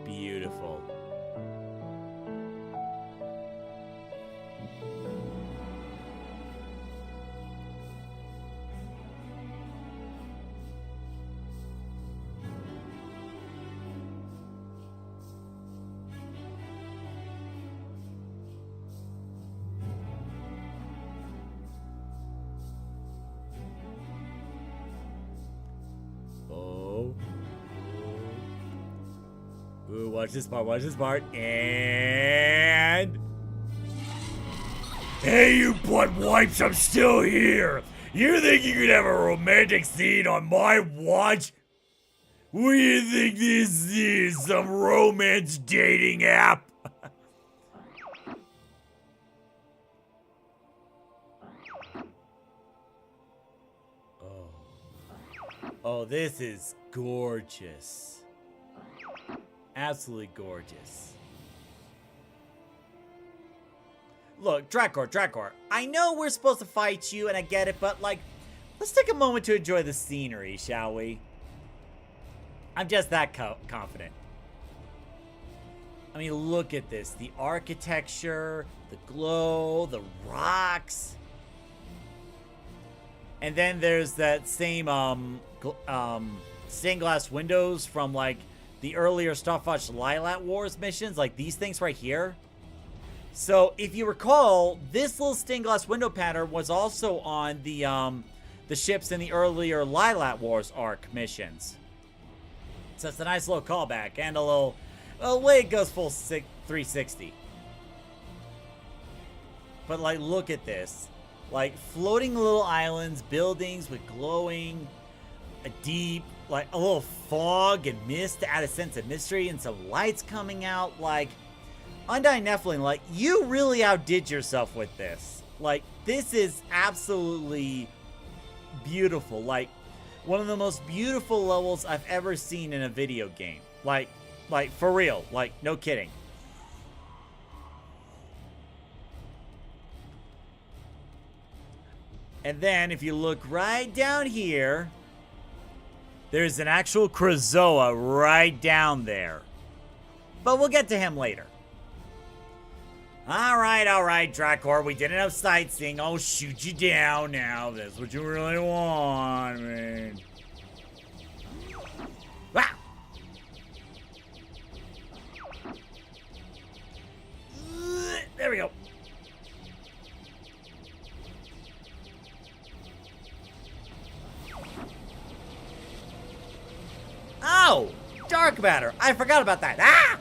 S1: Beautiful. Ooh, watch this part, and...
S2: Hey, you butt wipes, I'm still here. You think you could have a romantic scene on my watch? What do you think this is? Some romance dating app?
S1: Oh, this is gorgeous. Absolutely gorgeous. Look, Drakor, I know we're supposed to fight you, and I get it, but, like, let's take a moment to enjoy the scenery, shall we? I'm just that confident. I mean, look at this. The architecture, the glow, the rocks. And then there's that same, stained glass windows from, like, the earlier Star Fox Lilac Wars missions, like these things right here. So, if you recall, this little stained glass window pattern was also on the ships in the earlier Lilac Wars arc missions. So it's a nice little callback, and a little, well, way it goes full 360. But, like, look at this. Like, floating little islands, buildings with glowing, a deep, like, a little fog and mist to add a sense of mystery, and some lights coming out. Like, Undying Nephilim, like, you really outdid yourself with this. Like, this is absolutely beautiful. Like, one of the most beautiful levels I've ever seen in a video game. Like, for real. Like, no kidding. And then, if you look right down here, there's an actual Krazoa right down there. But we'll get to him later. Alright, Drakor. We did enough sightseeing. I'll shoot you down now. That's what you really want, man. Wow! There we go. Oh! Dark matter. I forgot about that. Ah!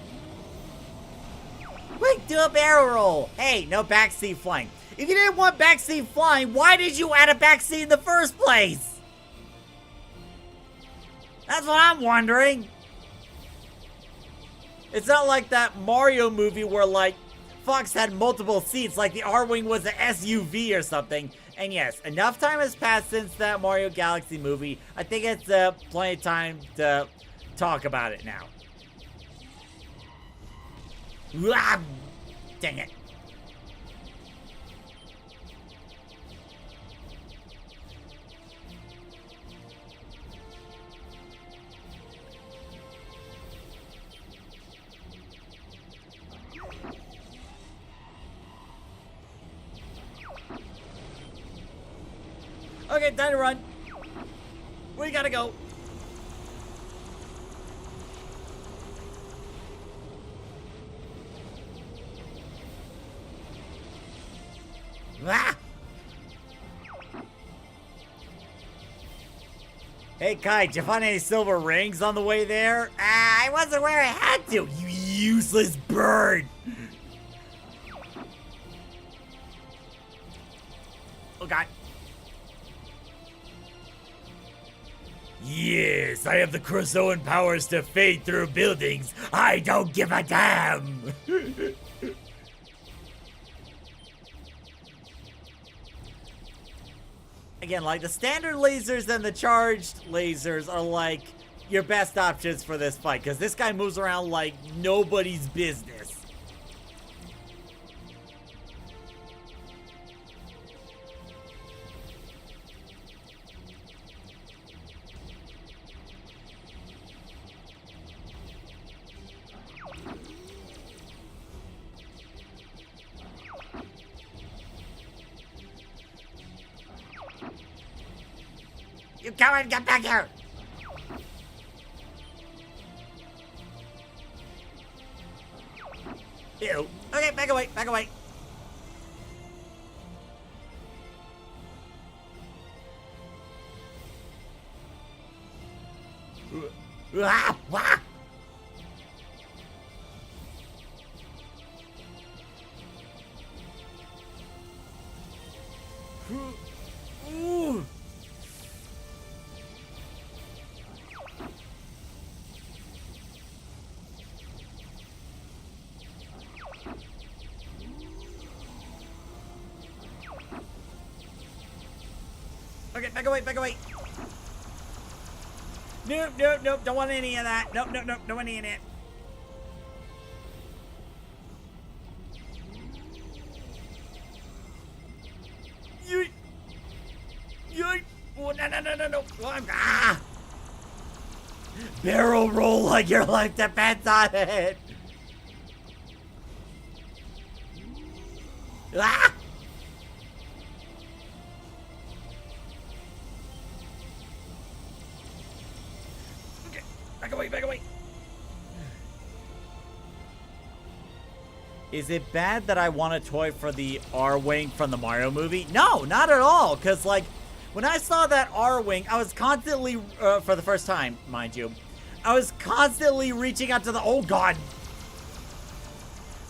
S1: Quick, do a barrel roll. Hey, no backseat flying. If you didn't want backseat flying, why did you add a backseat in the first place? That's what I'm wondering. It's not like that Mario movie where, like, Fox had multiple seats, like the ARWING was an SUV or something. And yes, enough time has passed since that Mario Galaxy movie. I think it's plenty of time to talk about it now. Ah, dang it. Okay, time to run. We gotta go. Ah! Hey, Kai, did you find any silver rings on the way there? I wasn't where I had to, you useless bird! Oh, God. Yes, I have the Krazoan powers to fade through buildings. I don't give a damn! Again, like, the standard lasers and the charged lasers are, like, your best options for this fight, because this guy moves around like nobody's business. You coward, get back here! Ew. Okay, back away, back away. Ah, ah. Ooh. Okay, back away, back away. Nope, nope, nope, don't want any of that. Nope, nope, nope, don't want any of it. Yeet. Yeet. Oh, no, no, no, no, no. Ah! Barrel roll like your life depends on it. Ah! Okay, back away, back away. Is it bad that I want a toy for the ARWING from the Mario movie? No, not at all. Because, like, when I saw that ARWING, I was constantly, for the first time, mind you, I was constantly reaching out to the, oh god.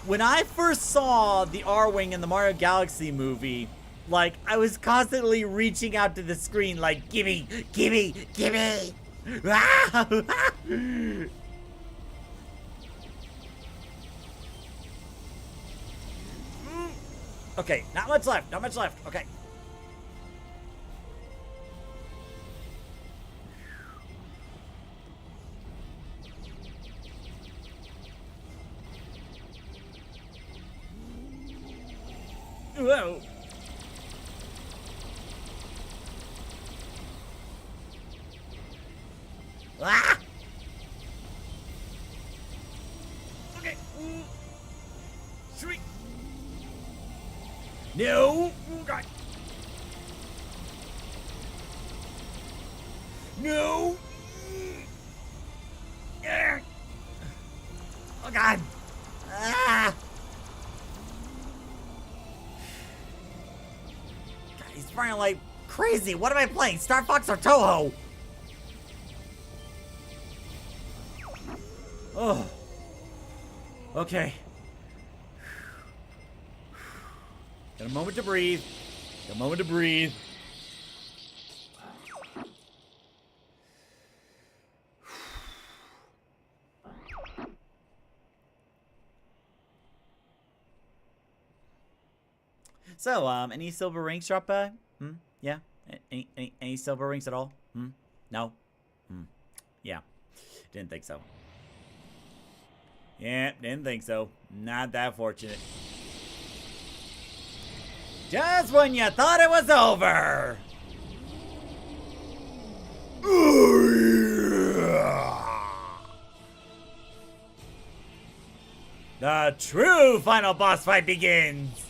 S1: When I first saw the ARWING in the Mario Galaxy movie, like, I was constantly reaching out to the screen, like, gimme, gimme, gimme. Okay, not much left, not much left. Okay. Whoa. Ah! Okay. Sweet. No. Oh, God. No. Oh, God. Ah. God, he's running like crazy. What am I playing? Star Fox or Toho? Oh. Okay. Got a moment to breathe. Got a moment to breathe. So, any silver rings drop by? Yeah? Any silver rings at all? No? Yeah. Didn't think so. Yeah, didn't think so. Not that fortunate. Just when you thought it was over! The true final boss fight begins!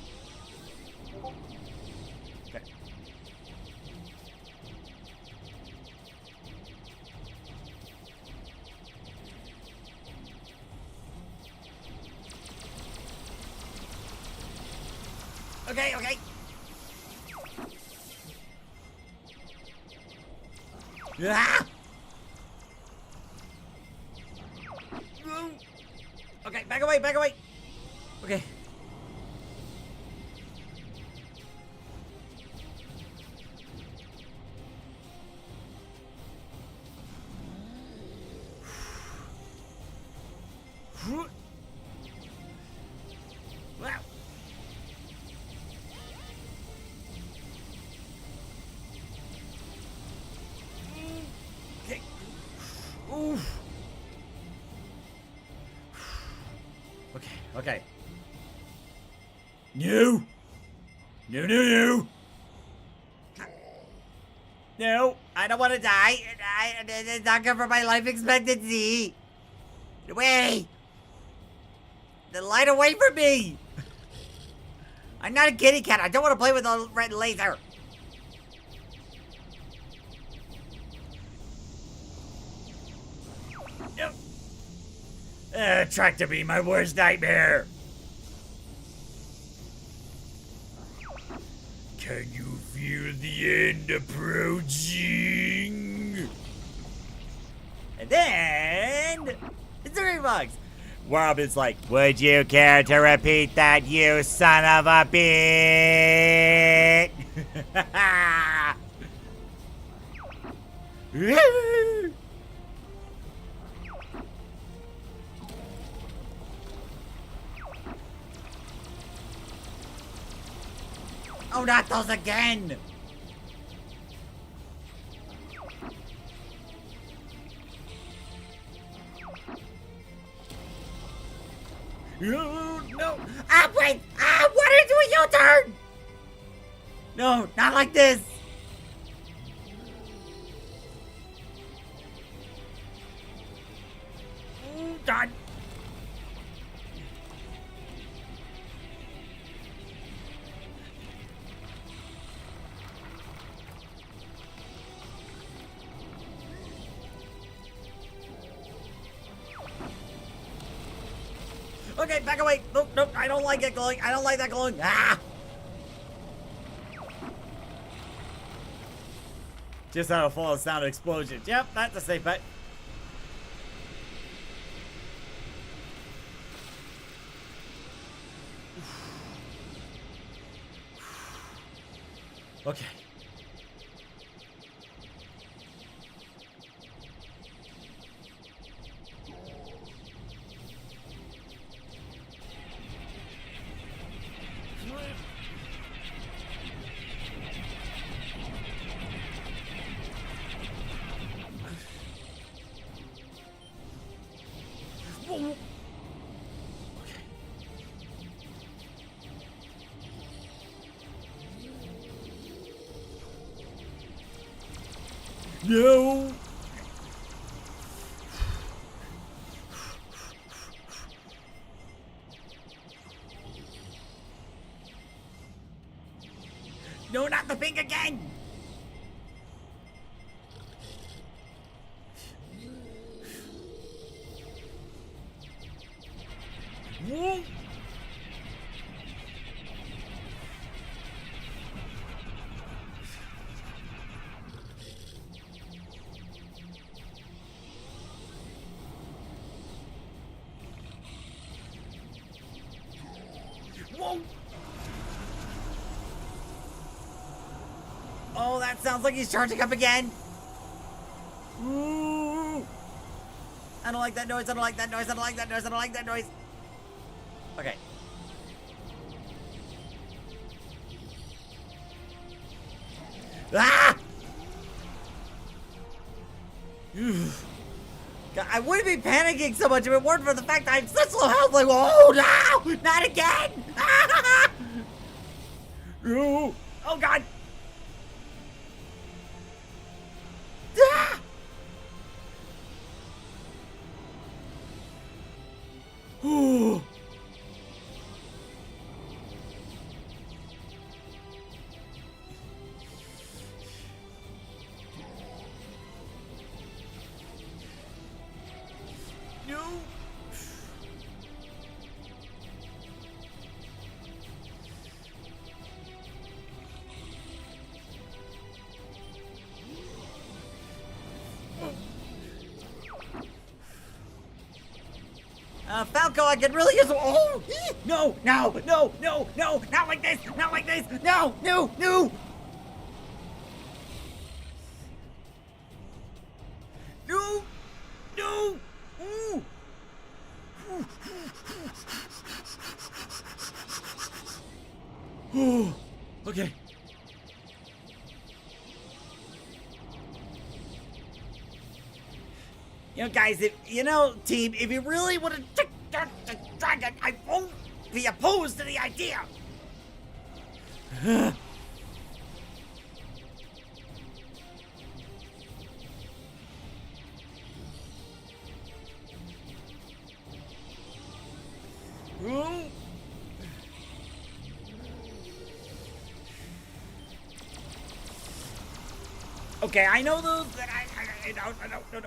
S1: Okay, okay. Ah! Okay, back away, back away. Okay. Wow. Okay. Oof. Okay, okay. No! No, no, no! No, I don't want to die. It's not good for my life expectancy. Away! The light away from me! I'm not a kitty cat. I don't want to play with a red laser. No. Tractor beam, my worst nightmare. Can you feel the end approaching? And then it's a box. Robin's like, would you care to repeat that, you son of a bitch? Oh, not those again! No! Ah, wait! Ah, what are you doing? U-turn! No, not like this! God! Okay, back away. Nope, nope, I don't like it glowing. I don't like that glowing. Ah! Just out of fall of sound explosions. Yep, that's a safe bet. Okay. No! No, not the pink again! Whoa! Whoa! Oh, that sounds like he's charging up again. Ooh. I don't like that noise. I don't like that noise. I don't like that noise. I don't like that noise. Okay. Ah! God, I wouldn't be panicking so much if it weren't for the fact that I'm such low health. Like, oh no! Not again! Ah! Oh God! Ah! Ooh. No. Falco, I could really use. Oh no, no, no, no, no! Not like this! Not like this! No, no, no! No, no! Ooh. Ooh. Okay. You know, guys, team, if you really want to take down the dragon, I won't be opposed to the idea. Okay, I know those that I don't.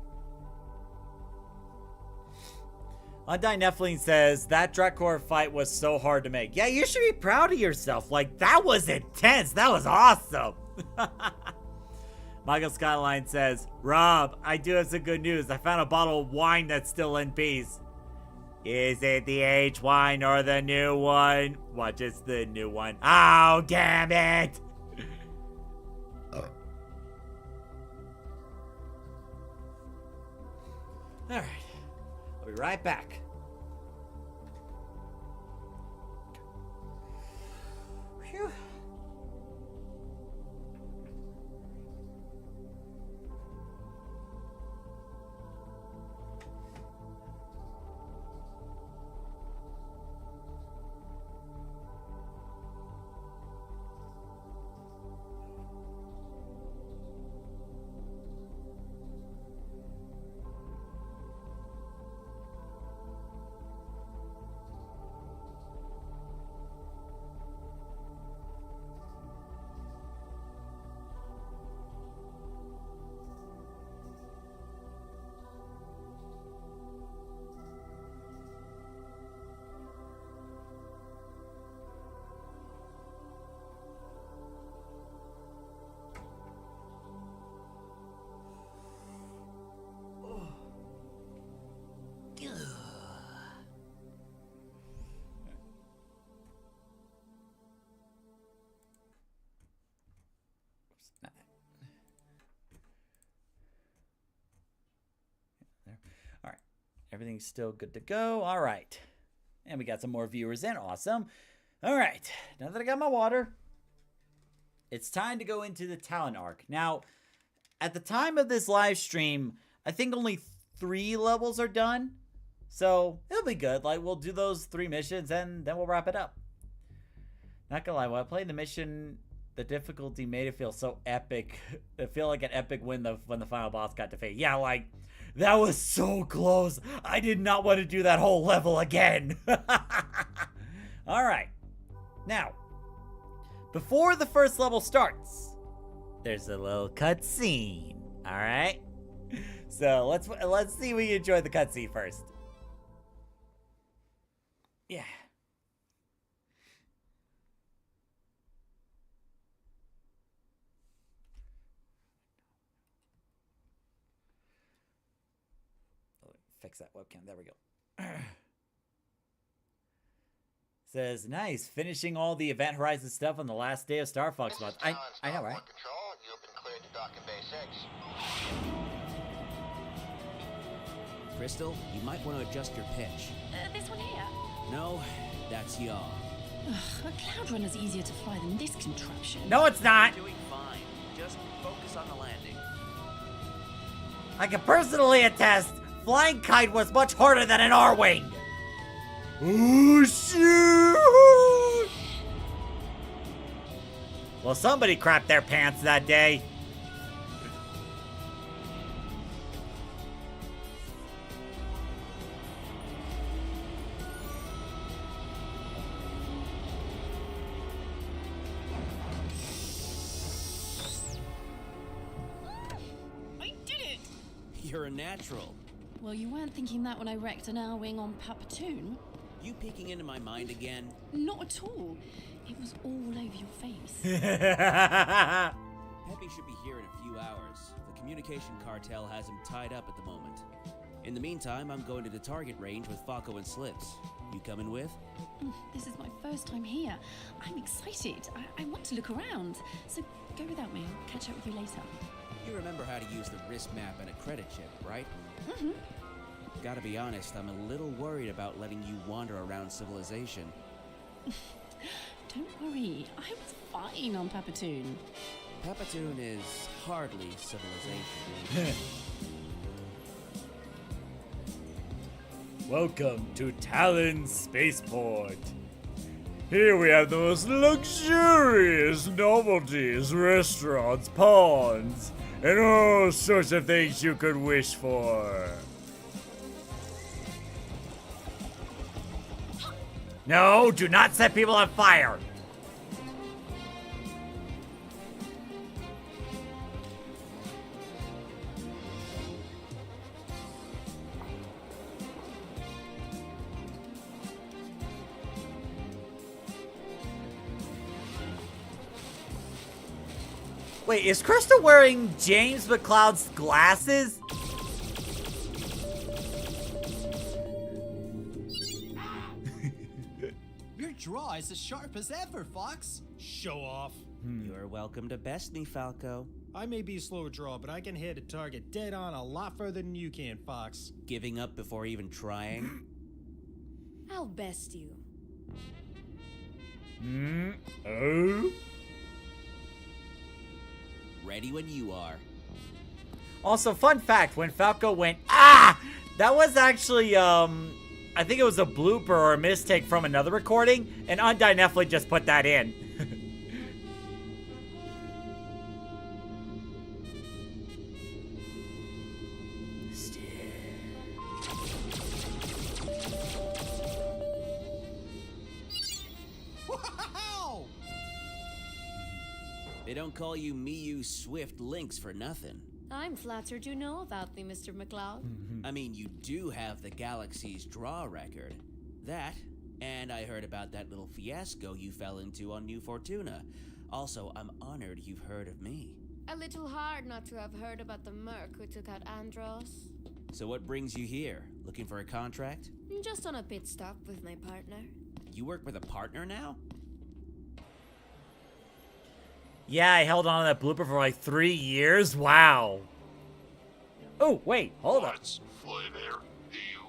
S1: Undyne Nephilim says, that Drekor fight was so hard to make. Yeah, you should be proud of yourself. Like, that was intense. That was awesome. Michael Skyline says, Rob, I do have some good news. I found a bottle of wine that's still in peace. Is it the aged wine or the new one? What is the new one? Oh, damn it! Alright. I'll be right back. Phew. All right, everything's still good to go. All right, and we got some more viewers in. Awesome. All right, now that I got my water, it's time to go into the talent arc. Now, at the time of this live stream, I think only 3 levels are done, so it'll be good. Like, we'll do those 3 missions, and then we'll wrap it up. Not gonna lie, when I played the mission, the difficulty made it feel so epic. It felt like an epic win when the final boss got defeated. Yeah, like, that was so close. I did not want to do that whole level again. All right. Now, before the first level starts, there's a little cutscene. All right. So let's see if we enjoy the cutscene first. Yeah. Fix that webcam. There we go. Says, nice. Finishing all the Event Horizon stuff on the last day of Star Fox month. I know, right?
S4: Control, you've been cleared to dock in Bay 6.
S5: Crystal, you might want to adjust your pitch.
S6: This one here?
S5: No, that's yaw.
S6: A Cloud Runner's easier to fly than this contraption.
S1: No, it's not.
S5: You're doing fine. Just focus on the landing.
S1: I can personally attest, Flying Kite was much harder than an ARWING. Oh, shoot! Well, somebody crapped their pants that day.
S6: I did it!
S5: You're a natural.
S6: Well, you weren't thinking that when I wrecked an ARWING on Papatoon.
S5: You peeking into my mind again?
S6: Not at all. It was all over your face.
S5: Peppy should be here in a few hours. The communication cartel has him tied up at the moment. In the meantime, I'm going to the target range with Falco and Slips. You coming with?
S6: This is my first time here. I'm excited. I want to look around. So go without me. I'll catch up with you later.
S5: You remember how to use the wrist map and a credit chip, right?
S6: Mm-hmm.
S5: Gotta be honest, I'm a little worried about letting you wander around civilization.
S6: Don't worry. I was fine on Papatoon.
S5: Papatoon is hardly civilization.
S2: Welcome to Talon Spaceport. Here we have the most luxurious novelties, restaurants, ponds, and all sorts of things you could wish for.
S1: No, do not set people on fire. Wait, is Krista wearing James McCloud's glasses?
S7: Your draw is as sharp as ever, Fox. Show off.
S5: You're welcome to best me, Falco.
S7: I may be a slower draw, but I can hit a target dead on a lot further than you can, Fox.
S5: Giving up before even trying?
S8: I'll best you.
S2: Oh?
S5: Ready when you are.
S1: Also, fun fact, when Falco went, ah! That was actually, I think it was a blooper or a mistake from another recording, and Undyne Nephilim just put that in.
S7: Wow!
S5: They don't call you Miyu Swift Lynx for nothing.
S8: I'm flattered you know about me, Mr. McCloud.
S5: I mean, you do have the galaxy's draw record. That, and I heard about that little fiasco you fell into on New Fortuna. Also, I'm honored you've heard of me.
S8: A little hard not to have heard about the merc who took out Andros.
S5: So what brings you here? Looking for a contract?
S8: Just on a pit stop with my partner.
S5: You work with a partner now?
S1: Yeah, I held on to that blooper for like 3 years. Wow. Oh, wait, hold up.
S3: What's flavor do you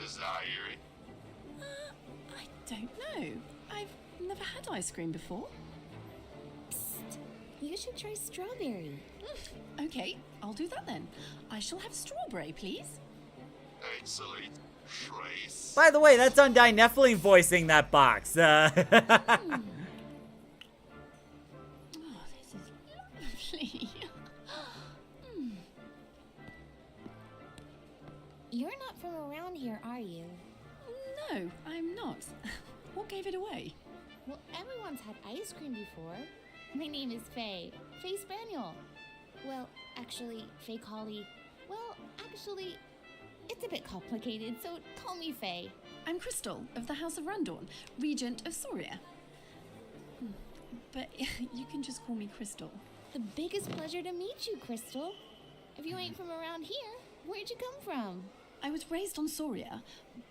S3: desire?
S6: I don't know. I've never had ice cream before.
S9: You should try strawberry.
S6: Okay, I'll do that then. I shall have strawberry, please.
S3: Excellent. Trace.
S1: By the way, that's Undyne Nephilim voicing that box.
S6: Oh, this is lovely.
S9: You're not from around here, are you?
S6: No, I'm not. What gave it away?
S9: Well, everyone's had ice cream before. My name is Faye. Faye Spaniel. Well, actually, Faye Collie. Well, actually, it's a bit complicated, so call me Faye.
S6: I'm Crystal of the House of Randorn, Regent of Soria. But you can just call me Crystal.
S9: The biggest pleasure to meet you, Crystal. If you ain't from around here, where'd you come from?
S6: I was raised on Soria,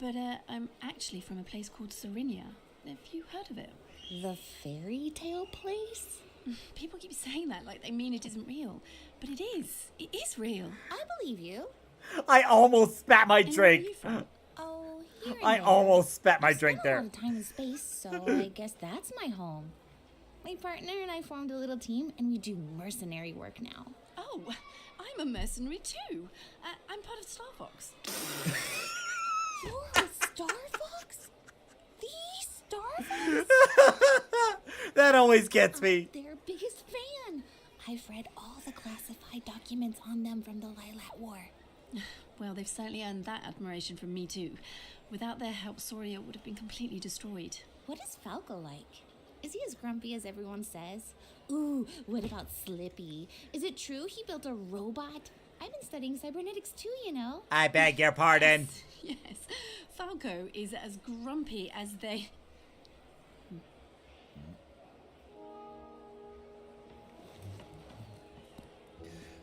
S6: but I'm actually from a place called Sorinia. Have you heard of it?
S9: The fairy tale place?
S6: People keep saying that like they mean it isn't real, but it is. It is real.
S9: I believe you.
S1: I almost spat my
S6: And where are
S1: drink.
S6: you from?
S9: Oh, here and
S1: I
S9: there.
S1: almost spat my
S9: I've
S1: drink
S9: spent a
S1: there.
S9: lot of time and space, so I guess that's my home. My partner and I formed a little team, and we do mercenary work now.
S6: Oh, I'm a mercenary too. I'm part of Star Fox.
S9: You're a Star Fox? The Star Fox?
S1: That always gets me.
S9: Their biggest fan. I've read all the classified documents on them from the Lilat War.
S6: Well, they've certainly earned that admiration from me too. Without their help, Soria would have been completely destroyed.
S9: What is Falco like? Is he as grumpy as everyone says? Ooh, what about Slippy? Is it true he built a robot? I've been studying cybernetics too, you know.
S1: I beg your pardon.
S6: Yes, Falco is as grumpy as they...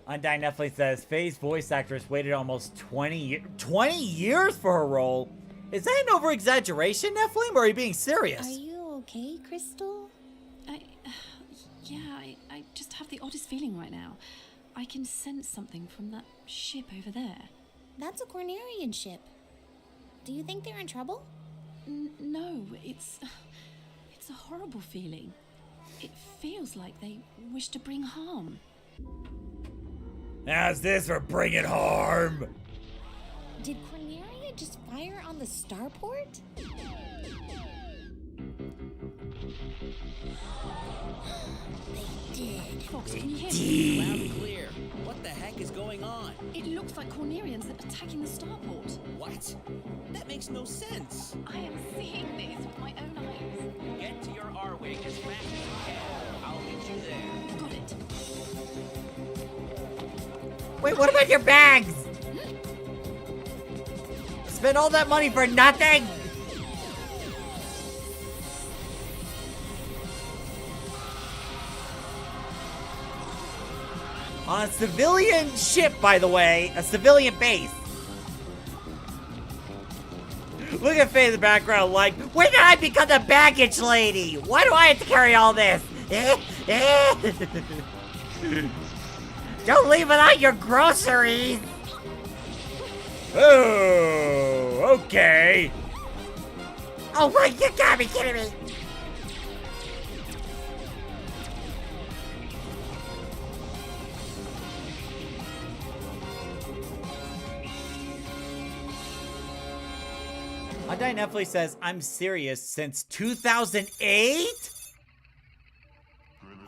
S1: Undyne Nephilim says Faye's voice actress waited almost 20 years for her role. Is that an over-exaggeration, Nephilim, or are you being serious?
S9: Are you okay, Crystal?
S6: I just have the oddest feeling right now. I can sense something from that ship over there.
S9: That's a Cornerian ship. Do you think they're in trouble?
S6: No, it's a horrible feeling. It feels like they wish to bring harm.
S1: How's this for bringing harm?
S9: Did Corneria just fire on the starport? They did.
S6: Fox, can you hear me?
S5: Loud and clear. What the heck is going on?
S6: It looks like Cornerians are attacking the starport.
S5: What? That makes no sense.
S6: I am seeing this with my own eyes.
S5: Get to your ARWING as fast as you can. I'll meet you there.
S6: Got it.
S1: Wait, what about your bags? Spend all that money for nothing? On a civilian ship, by the way. A civilian base. Look at Faye in the background like, when did I become the baggage lady? Why do I have to carry all this? Don't leave without your groceries.
S2: Oh, okay.
S1: Oh my, you gotta be kidding me. Undyne Netflix says, I'm serious since 2008?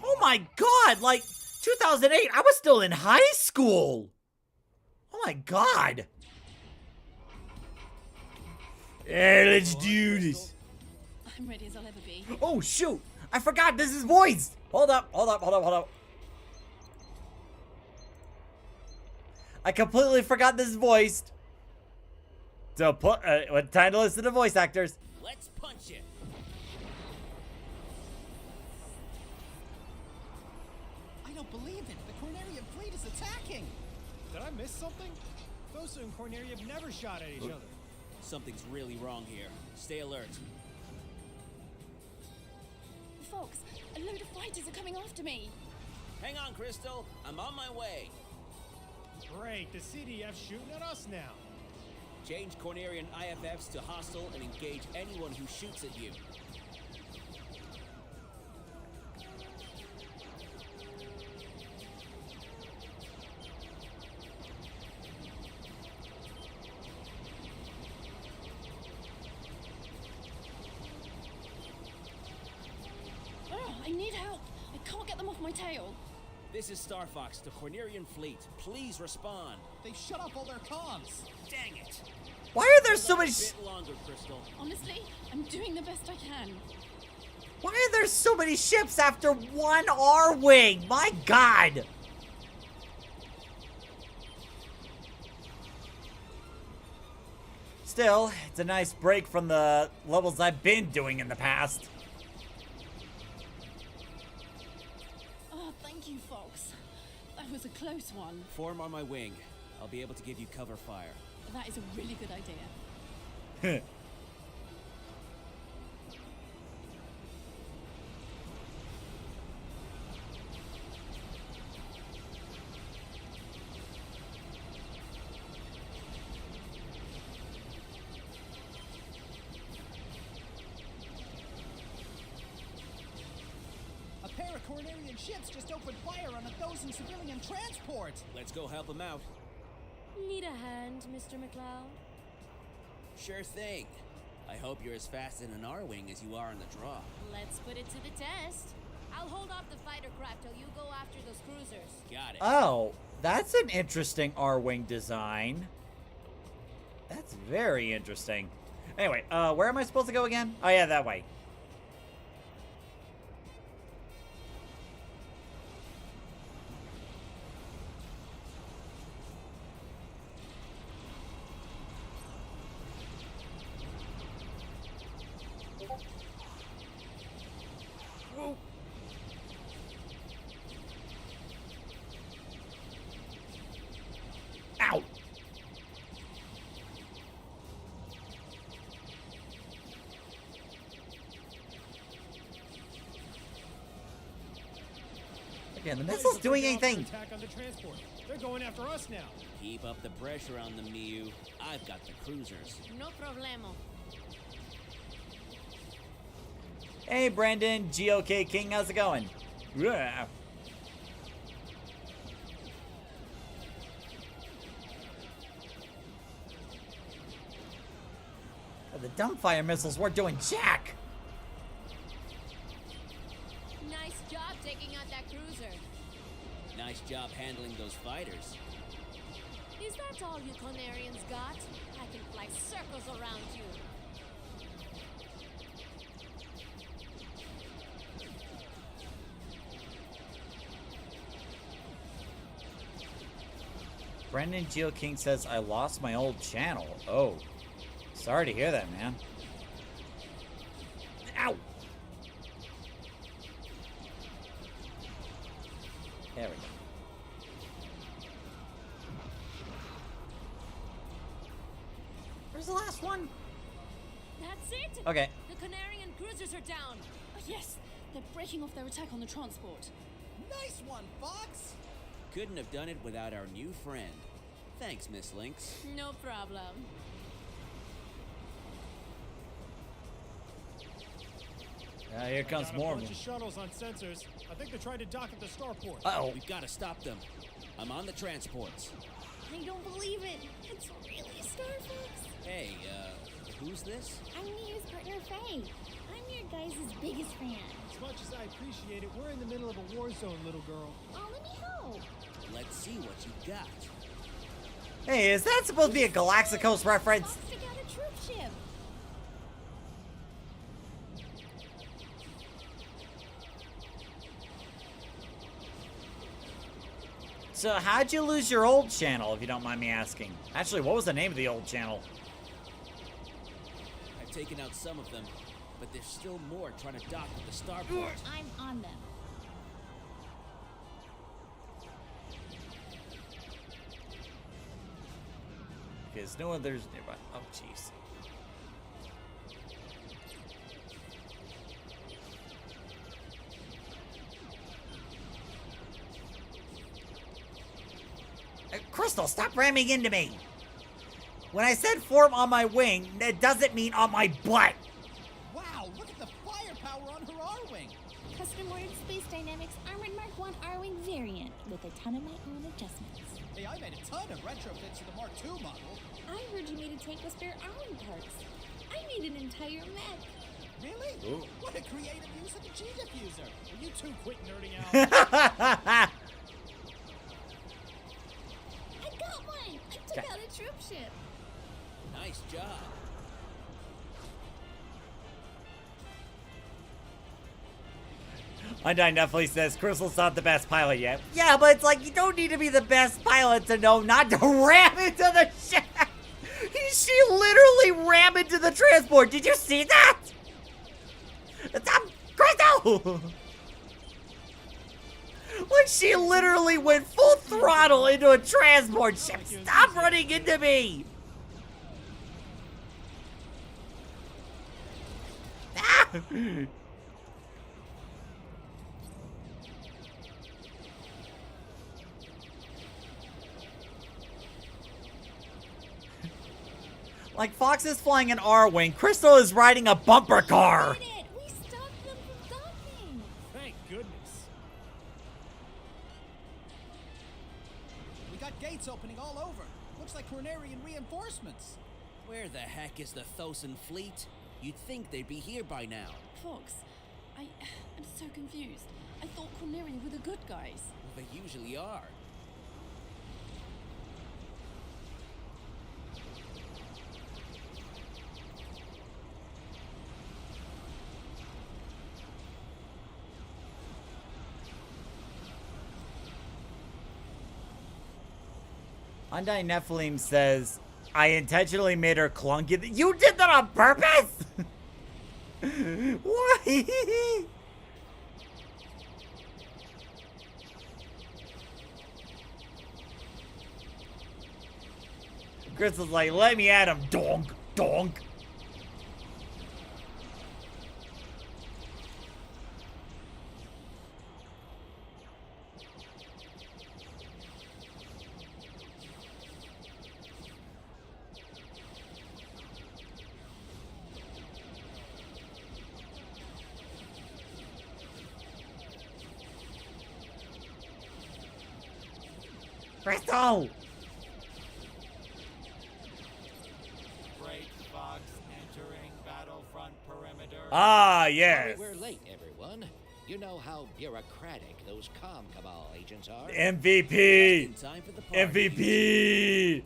S1: Oh my god, like 2008, I was still in high school. Oh my god.
S2: Hey, let's do this.
S6: I'm ready as I'll ever be.
S1: Oh shoot, I forgot this is voiced. Hold up. I completely forgot this is voiced. So what time to listen to voice actors.
S5: Let's punch it.
S7: I don't believe it. The Cornerian fleet is attacking. Did I miss something? Those and Corneria have never shot at each other.
S5: Something's really wrong here. Stay alert.
S6: Fox, a load of fighters are coming after me.
S5: Hang on, Crystal. I'm on my way.
S7: Great, the CDF's shooting at us now.
S5: Change Cornerian IFFs to hostile and engage anyone who shoots at you.
S6: Oh, I need help. I can't get them off my tail.
S5: This is Star Fox, the Cornerian fleet. Please respond.
S7: They've shut off all their comms.
S5: Dang it!
S1: Why are there so many?
S5: A bit longer, Crystal.
S6: Honestly, I'm doing the best I can.
S1: Why are there so many ships after one ARWING? My god. Still, it's a nice break from the levels I've been doing in the past.
S6: Oh, thank you, Fox. That was a close one.
S5: Form on my wing. I'll be able to give you cover fire.
S6: That is a really good idea.
S7: A pair of Cornerian ships just opened fire on a dozen civilian transports.
S5: Let's go help them out.
S8: Need a hand, Mr. McLeod?
S5: Sure thing. I hope you're as fast in an ARWING as you are in the draw.
S8: Let's put it to the test. I'll hold off the fighter craft till you go after those cruisers.
S5: Got it.
S1: Oh, that's an interesting ARWING design. That's very interesting. Anyway, where am I supposed to go again? Oh yeah, that way. Ow! Again, the missile's doing anything.
S7: Attack on the transport. They're going after us now.
S5: Keep up the pressure on them, Miu. I've got the cruisers.
S8: No problemo.
S1: Hey, Brandon, GOK King, how's it going? Yeah. The dumbfire missiles weren't doing jack.
S8: Nice job taking out that cruiser.
S5: Nice job handling those fighters.
S8: Is that all you Conarians got? I can fly circles around you.
S1: Brendan Geo King says, I lost my old channel. Oh, sorry to hear that, man. Ow! There we go. the last one?
S8: That's it!
S1: Okay.
S8: The Canarian cruisers are down!
S6: Yes, they're breaking off their attack on the transport.
S7: Nice one, Fox!
S5: Couldn't have done it without our new friend. Thanks, Miss Lynx.
S8: No problem.
S1: Here comes
S7: Got a
S1: more.
S7: bunch of shuttles on sensors. I think they're trying to dock at the starport.
S1: Uh-oh.
S5: We've got to stop them. I'm on the transports.
S9: I don't believe it. It's really Star Fox.
S5: Hey, who's this?
S9: I'm Mia's partner, Faye. I'm your guys' biggest fan.
S7: As much as I appreciate it, we're in the middle of a war zone, little girl.
S9: Oh, let me help.
S5: Let's see what you got.
S1: Hey, is that supposed to be a Galaxicos reference?
S9: Fox took out a troop ship.
S1: So how'd you lose your old channel, if you don't mind me asking? Actually, what was the name of the old channel?
S5: I've taken out some of them, but there's still more trying to dock with the starport.
S9: I'm on them.
S1: Because no others nearby. Oh, jeez. Crystal, stop ramming into me! When I said form on my wing, that doesn't mean on my butt!
S7: Wow, look at the firepower on her ARWIng!
S9: Custom-ordered Space Dynamics Armored Mark 1 ARWIng variant with a ton of my own adjustments.
S7: Hey, I made a ton of retrofits to the Mark II model.
S9: I heard you made a tank with spare ARWIng parts. I made an entire mech.
S7: Really?
S1: Ooh.
S7: What a creative use of the G diffuser! Will you two quit nerding out?
S9: I got one! I took out a troop ship.
S5: Nice job.
S1: Undyne definitely says Crystal's not the best pilot yet. Yeah, but it's like you don't need to be the best pilot to know not to ram into the ship. She literally rammed into the transport. Did you see that? Crystal! Like she literally went full throttle into a transport ship. Stop running into me! Ah! Like Fox is flying an R-Wing, Crystal is riding a bumper car!
S9: We did it! We stopped them from docking!
S7: Thank goodness. We got gates opening all over. Looks like Cornerian reinforcements.
S5: Where the heck is the Thosan fleet? You'd think they'd be here by now.
S6: Fox, I'm so confused. I thought Corneria were the good guys.
S5: Well, they usually are.
S1: Undyne Nephilim says, I intentionally made her clunky. You did that on purpose? Why? Crystal's like, let me at him, donk, donk. Crystal!
S10: Great Fox entering battlefront perimeter.
S1: Ah, yes.
S11: Sorry we're late, everyone. You know how bureaucratic those comm cabal agents are.
S1: MVP!
S5: In time for the party.
S1: MVP!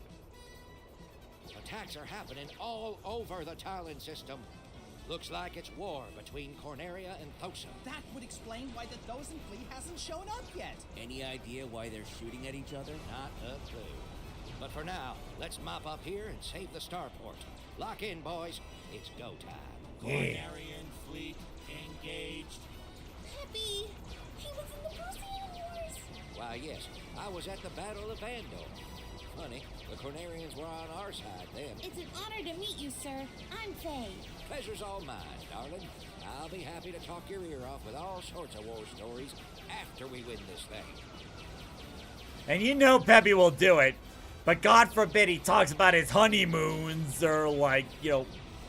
S11: Attacks are happening all over the Talon system. Looks like it's war between Corneria and Thosa.
S7: That would explain why the Thosan fleet hasn't shown up yet.
S5: Any idea why they're shooting at each other?
S11: Not a clue. But for now, let's mop up here and save the starport. Lock in, boys. It's go time.
S10: Cornerian fleet engaged.
S9: Peppy! He was in the Procyon Wars!
S11: Why, yes, I was at the Battle of Vandor. funny. The Cornerians were on our side then.
S9: It's an honor to meet you, sir. I'm Faye.
S11: Pleasure's all mine, darling. I'll be happy to talk your ear off with all sorts of war stories after we win this thing.
S1: And you know Peppy will do it. But God forbid he talks about his honeymoons or, like, you know,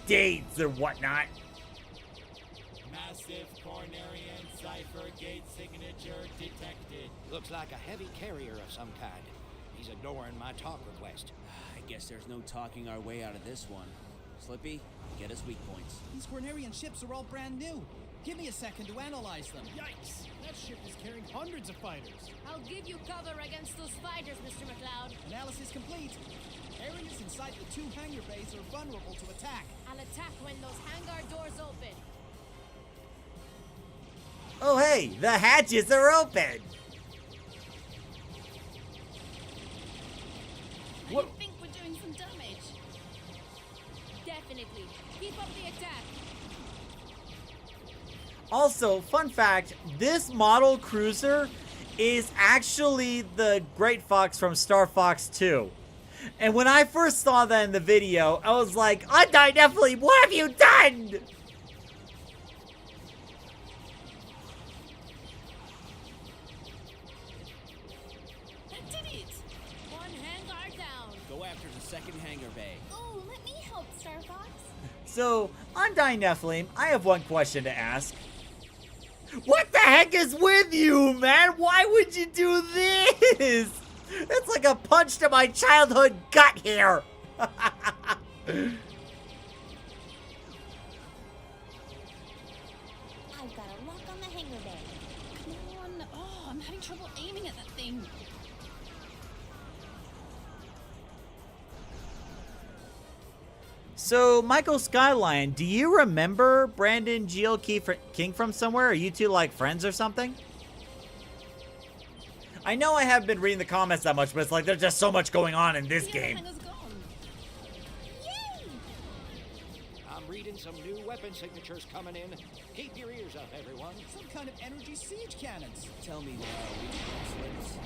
S1: dates or whatnot.
S10: Massive Cornerian cipher gate signature detected.
S11: Looks like a heavy carrier of some kind. He's ignoring my talk request.
S5: I guess there's no talking our way out of this one. Slippy, get us weak points.
S7: These Cornerian ships are all brand new. Give me a second to analyze them.
S12: Yikes! That ship is carrying hundreds of fighters.
S8: I'll give you cover against those fighters, Mr. McLeod.
S7: Analysis complete. Areas inside the two hangar bays are vulnerable to attack.
S8: I'll attack when those hangar doors open.
S1: Oh, hey, the hatches are open.
S6: I think we're doing some damage.
S8: Definitely. Keep up the attack.
S1: Also, fun fact, this model cruiser is actually the Great Fox from Star Fox 2. And when I first saw that in the video, I was like, Definitely, what have you done?
S6: That did it!
S8: One hangar down.
S5: Go after the second hangar bay.
S9: Oh, let me help, Star Fox.
S1: So, Undying Nephilim, I have one question to ask. What the heck is with you, man? Why would you do this? It's like a punch to my childhood gut here.
S9: I've got a lock on the hangar bay.
S6: Come on. Oh, I'm having trouble aiming at that thing.
S1: So, Michael Skyline, do you remember Brandon Geo King from somewhere? Are you two like friends or something? I know I haven't been reading the comments that much, but it's like there's just so much going on in this game.
S9: Yay!
S11: I'm reading some new weapon signatures coming in. Keep your ears up, everyone.
S7: Some kind of energy siege cannons.
S5: Tell me there, Slips.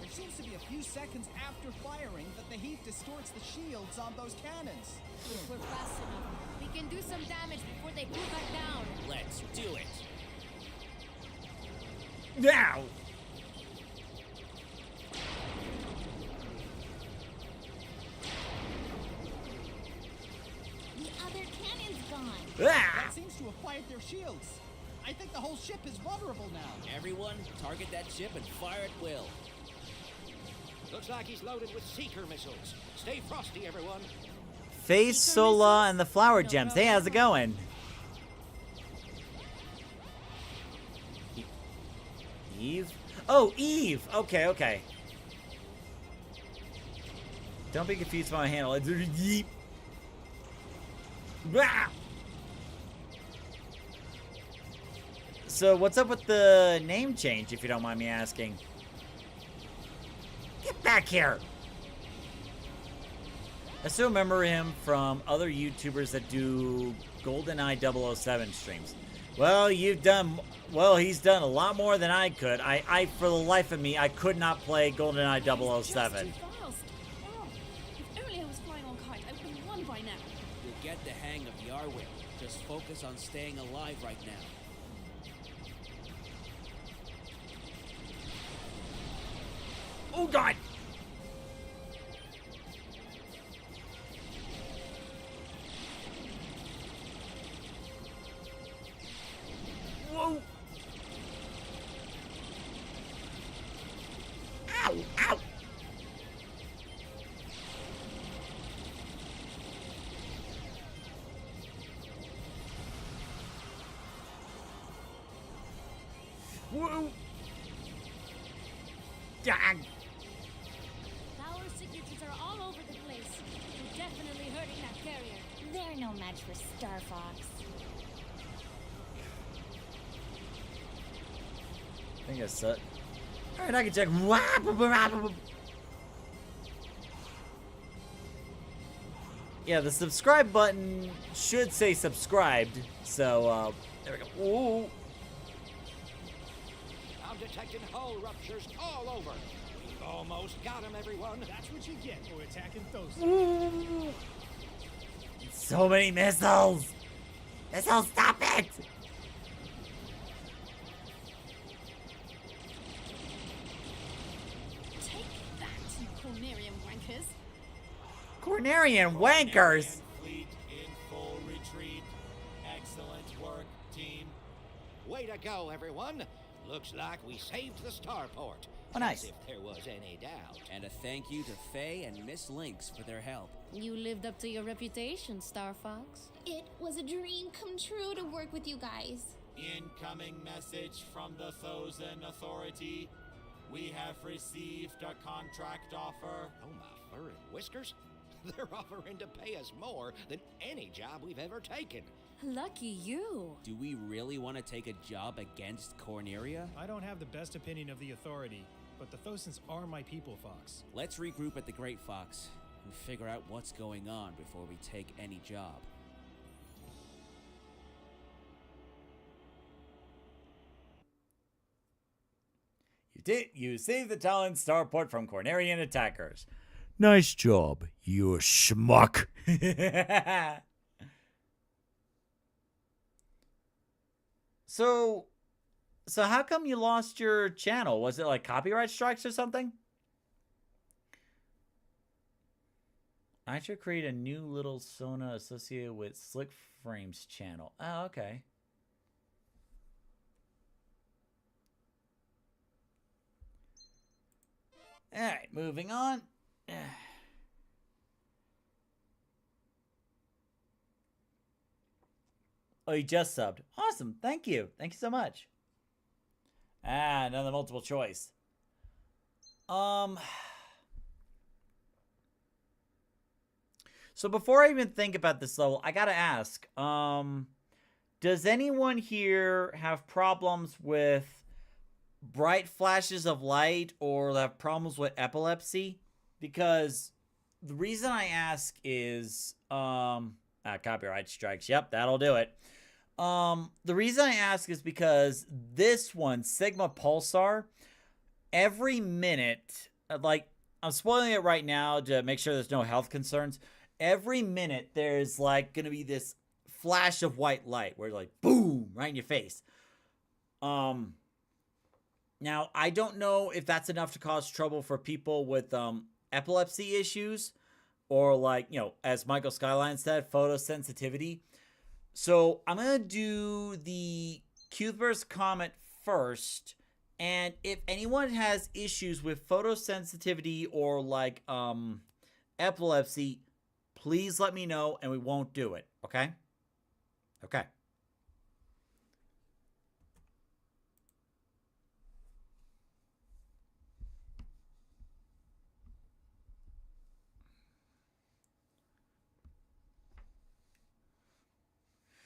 S7: There seems to be a few seconds after firing that the heat distorts the shields on those cannons.
S8: If we're fast enough, we can do some damage before they pull back down.
S5: Let's do it.
S1: Now!
S9: The other cannon's gone.
S1: Ah!
S7: That seems to have fired their shields. I think the whole ship is vulnerable now.
S5: Everyone, target that ship and fire at will.
S11: Looks like he's loaded with Seeker missiles. Stay frosty, everyone.
S1: Face Sola and the Flower Gems. Hey, how's it going? Eve? Oh, Eve! Okay, okay. Don't be confused by my handle. It's Yeep. Ah! So, what's up with the name change, if you don't mind me asking? Get back here! I still remember him from other YouTubers that do GoldenEye 007 streams. Well, he's done a lot more than I could. I for the life of me, I could not play GoldenEye 007.
S6: Oh, if only I was flying on kite, I would have won by now.
S5: You'll get the hang of the ARWING. Just focus on staying alive right now.
S1: Oh, God! Whoa! Ow! Ow! Whoa! Dang!
S8: Power signatures are all over the place. You're definitely hurting that carrier.
S9: They're no match for Star Fox.
S1: I think I suck. Alright, I can check. Yeah, the subscribe button should say subscribed. So, there we go. Ooh.
S11: I'm detecting hull ruptures all over. Almost got him, everyone.
S12: That's what you get for attacking Thos.
S1: So many missiles! Missiles, stop it!
S6: Take that, you Cornerian wankers.
S1: Cornerian wankers!
S10: Fleet in full retreat. Excellent work, team.
S11: Way to go, everyone. Looks like we saved the starport.
S1: Oh, nice.
S11: As if there was any doubt.
S5: And a thank you to Faye and Miss Lynx for their help.
S8: You lived up to your reputation, Star Fox.
S9: It was a dream come true to work with you guys.
S10: Incoming message from the Thousand Authority. We have received a contract offer.
S11: Oh, my fur and whiskers. They're offering to pay us more than any job we've ever taken.
S8: Lucky you.
S5: Do we really want to take a job against Corneria?
S12: I don't have the best opinion of the Authority, but the Thosons are my people, Fox.
S5: Let's regroup at the Great Fox and figure out what's going on before we take any job.
S1: You saved the Talon starport from Cornerian attackers.
S2: Nice job, you schmuck.
S1: So how come you lost your channel? Was it like copyright strikes or something? I should create a new little Sona associated with Slick Frames channel. Oh, okay. Alright, moving on. Oh, you just subbed. Awesome. Thank you. Thank you so much. Ah, another multiple choice. So before I even think about this level, I gotta ask, does anyone here have problems with bright flashes of light or have problems with epilepsy? Because the reason I ask is, copyright strikes. Yep, that'll do it. The reason I ask is because this one, Sigma Pulsar, every minute, like, I'm spoiling it right now to make sure there's no health concerns. Every minute, there's, like, going to be this flash of white light where, like, boom, right in your face. Now, I don't know if that's enough to cause trouble for people with, epilepsy issues or, like, you know, as Michael Skyline said, photosensitivity. So I'm going to do the Cuthbert's Comet first. And if anyone has issues with photosensitivity or like epilepsy, please let me know and we won't do it. Okay? Okay.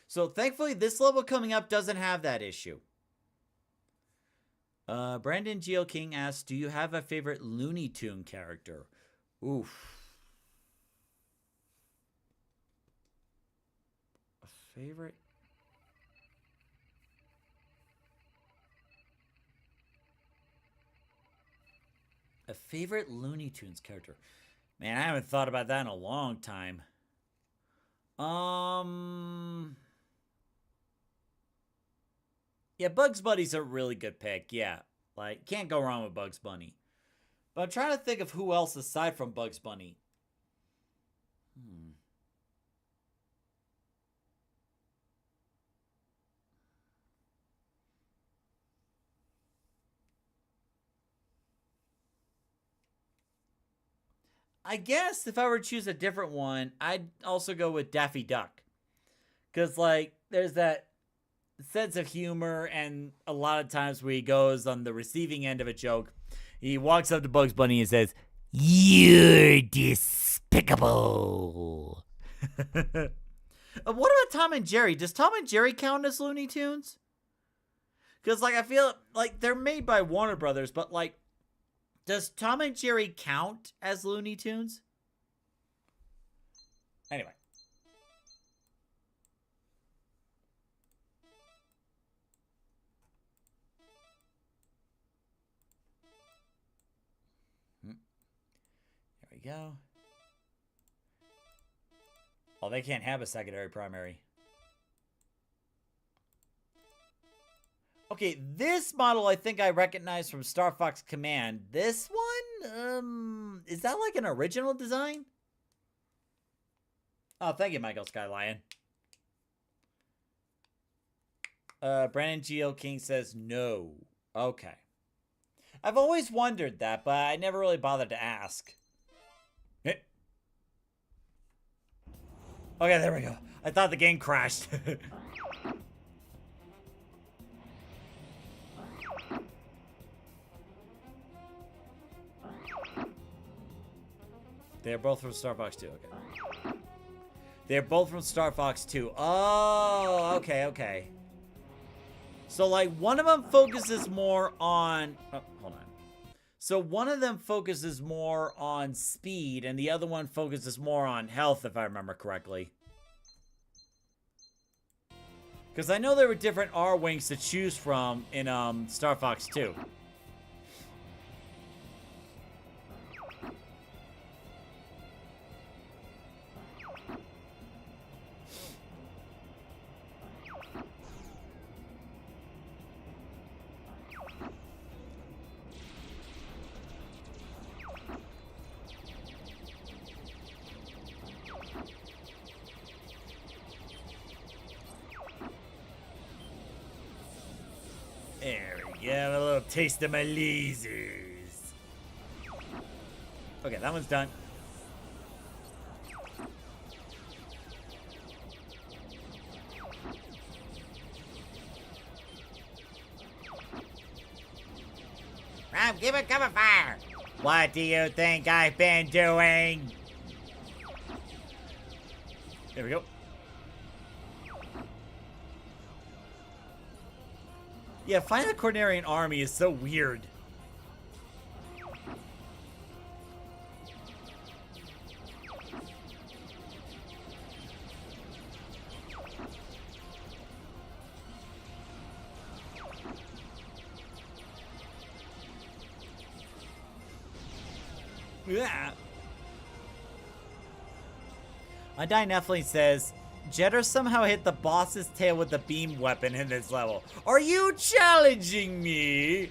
S1: So thankfully, this level coming up doesn't have that issue. Brandon Geo King asks, do you have a favorite Looney Tune character? Oof. A favorite? A favorite Looney Tunes character? Man, I haven't thought about that in a long time. Yeah, Bugs Bunny's a really good pick. Yeah, like, can't go wrong with Bugs Bunny. But I'm trying to think of who else aside from Bugs Bunny. I guess if I were to choose a different one, I'd also go with Daffy Duck. Because, like, there's that sense of humor, and a lot of times where he goes on the receiving end of a joke, he walks up to Bugs Bunny and says, "You're despicable." What about Tom and Jerry? Does Tom and Jerry count as Looney Tunes? Because, like, I feel like they're made by Warner Brothers, but, like, does Tom and Jerry count as Looney Tunes? Anyway. go. Oh, they can't have a secondary primary. Okay, this model I think I recognize from Star Fox Command. This one? Is that like an original design? Oh, thank you, Michael Skylion. Brandon G.L. King says no. Okay. I've always wondered that, but I never really bothered to ask. Okay, there we go. I thought the game crashed. They're both from Star Fox 2, okay. They're both from Star Fox 2. Oh, okay, okay. So, like, one of them focuses more on... Oh, hold on. So, one of them focuses more on speed, and the other one focuses more on health, if I remember correctly. Because I know there were different ARWINGs to choose from in Star Fox 2. There we go, a little taste of my lasers. Okay, that one's done. Rob, give it cover fire. What do you think I've been doing? There we go. Yeah, finding a Cornerian army is so weird. Yeah. Undyne Nephilim says, Jetter somehow hit the boss's tail with the beam weapon in this level. Are you challenging me?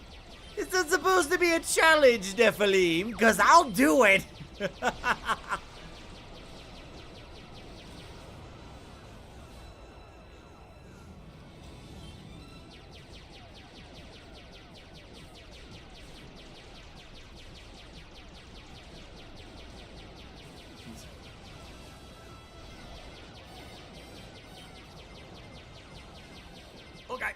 S1: Is that supposed to be a challenge, Nephilim? Because I'll do it. Okay.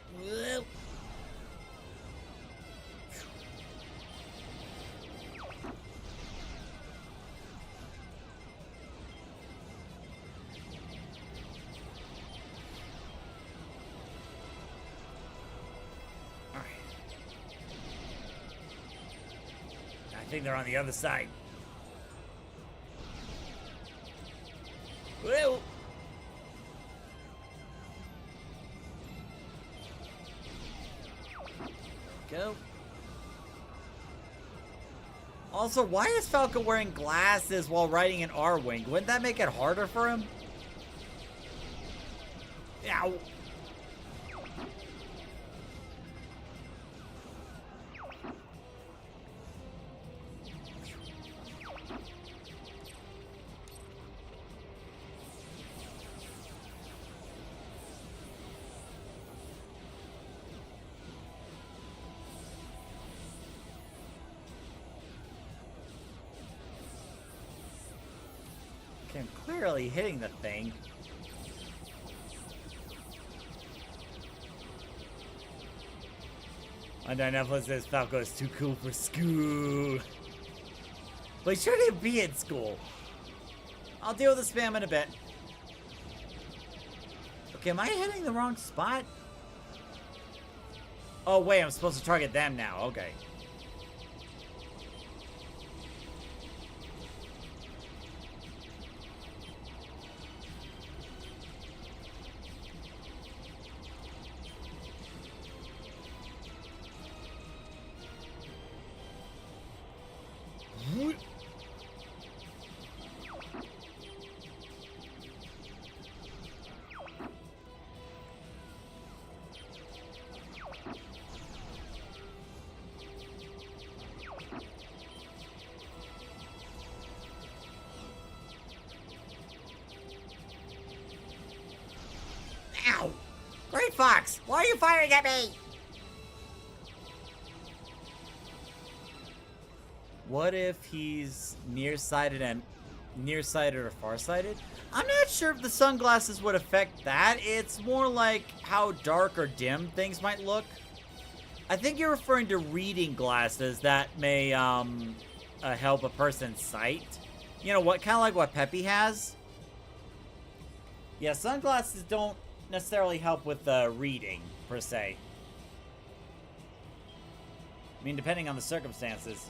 S1: All right. I think they're on the other side. Whoa. Go. Also, why is Falco wearing glasses while riding an ARWING? Wouldn't that make it harder for him? Ow. Okay, I'm clearly hitting the thing. Undyne Nephilim says Falco is too cool for school. But he shouldn't be in school. I'll deal with the spam in a bit. Okay, am I hitting the wrong spot? Oh, wait, I'm supposed to target them now. Okay. Fox, why are you firing at me? What if he's nearsighted or farsighted? I'm not sure if the sunglasses would affect that. It's more like how dark or dim things might look. I think you're referring to reading glasses that may help a person's sight. You know what, kind of like what Peppy has. Yeah, sunglasses don't necessarily help with reading per se. I mean, depending on the circumstances.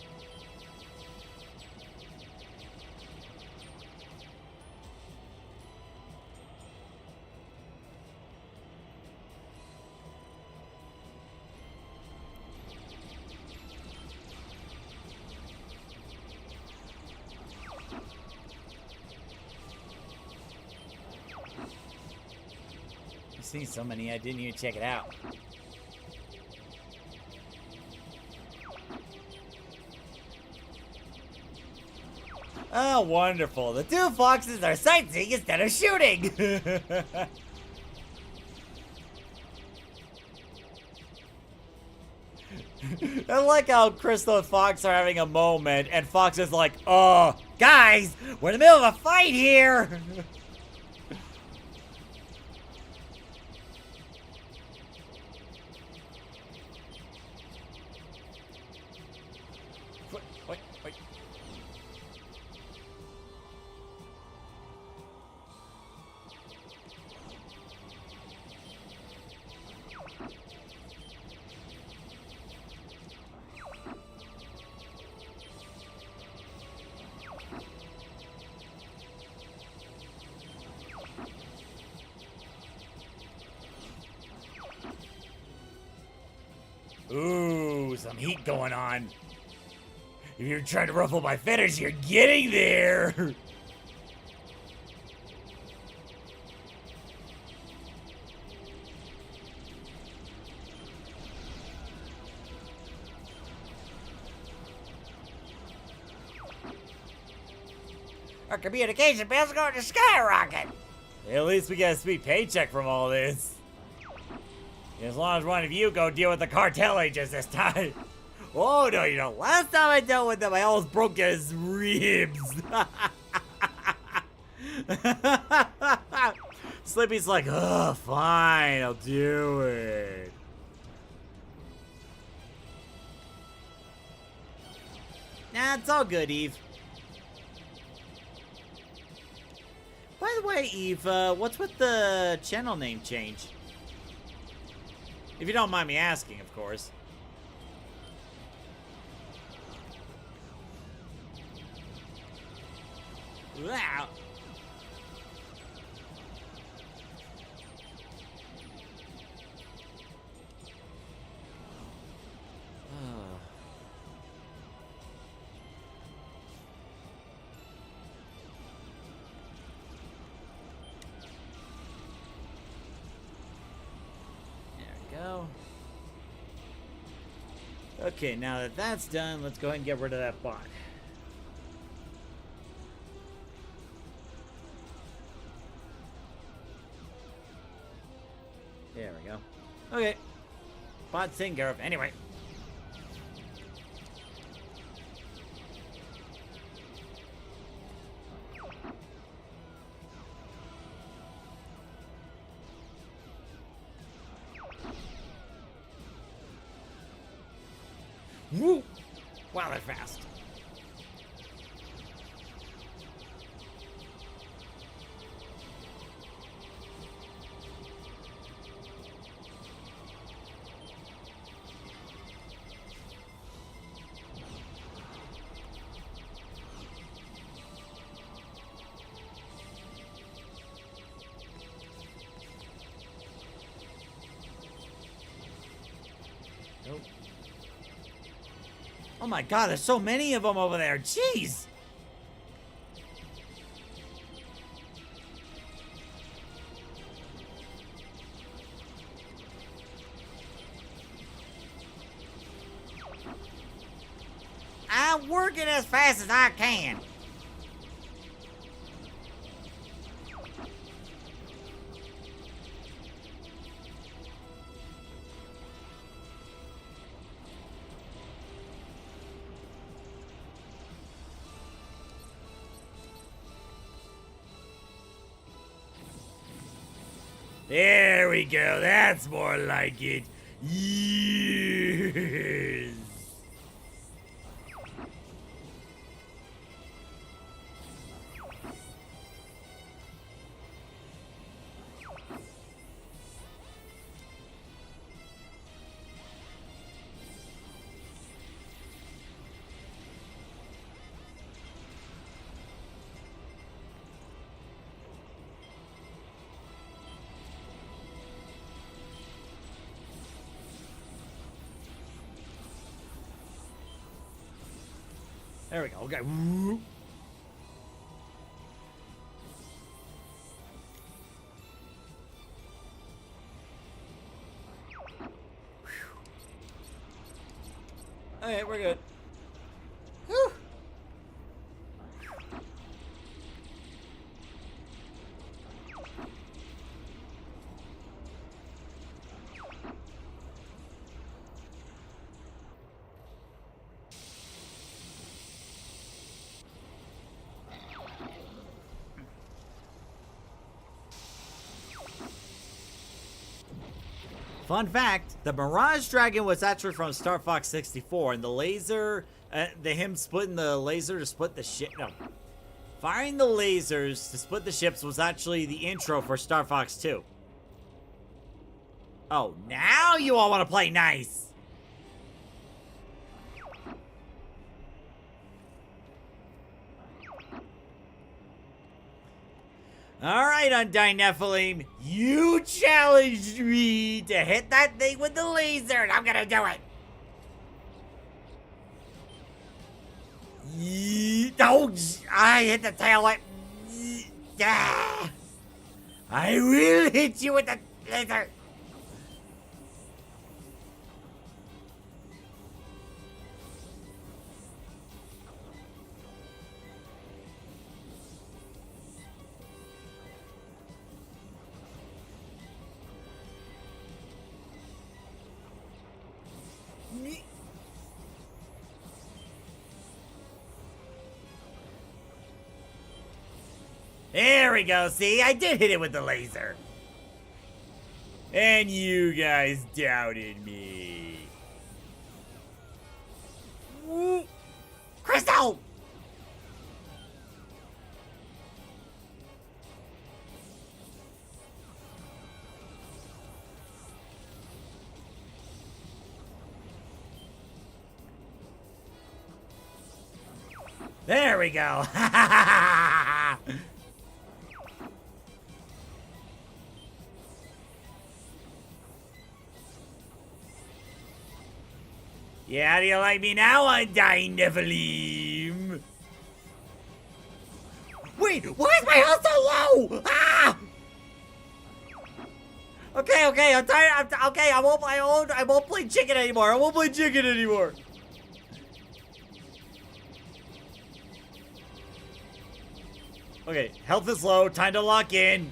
S1: I've seen so many I didn't even check it out. Oh, wonderful. The two foxes are sightseeing instead of shooting. I like how Crystal and Fox are having a moment, and Fox is like, "Oh, guys, we're in the middle of a fight here." Wait. Ooh, some heat going on. If you're trying to ruffle my feathers, you're getting there. Our communication bill's going to skyrocket. At least we get a sweet paycheck from all this. As long as one of you go deal with the cartel agents this time. Oh, no, you know, last time I dealt with them, I almost broke his ribs. Slippy's like, oh, fine, I'll do it. Nah, it's all good, Eve. By the way, Eve, what's with the channel name change? If you don't mind me asking, of course. Wow. Okay, now that that's done, let's go ahead and get rid of that bot. There we go. Okay. Bot's taken care of. Anyway. Woo! Wow, they're fast. Nope. Oh my god, there's so many of them over there. Jeez! I'm working as fast as I can. There we go. That's more like it. Yes. There we go. Okay. Woo. Okay, we're good. Whew. Fun fact, the Mirage Dragon was actually from Star Fox 64, and the laser, him splitting the laser to split the ship, no. Firing the lasers to split the ships was actually the intro for Star Fox 2. Oh, now you all want to play nice. Alright, Undying Nephilim, you challenged me to hit that thing with the laser, and I'm gonna do it! Oh, I hit the tail whip. I will hit you with the laser. There we go, see? I did hit it with the laser. And you guys doubted me. Crystal! There we go. Yeah, how do you like me now, Undying Nephilim? Wait, why is my health so low? Ah! Okay, I'm tired. Okay, I won't play chicken anymore. I won't play chicken anymore. Okay, health is low. Time to lock in.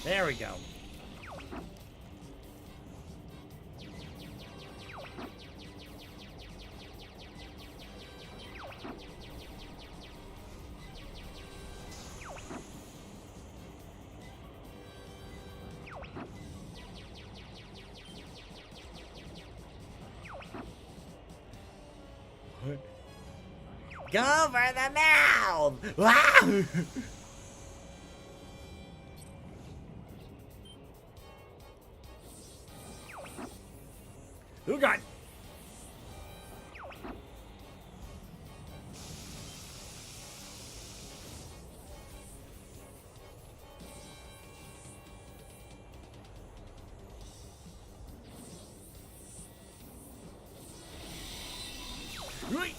S1: There we go. Cover the mouth! Ah! Who got? Right.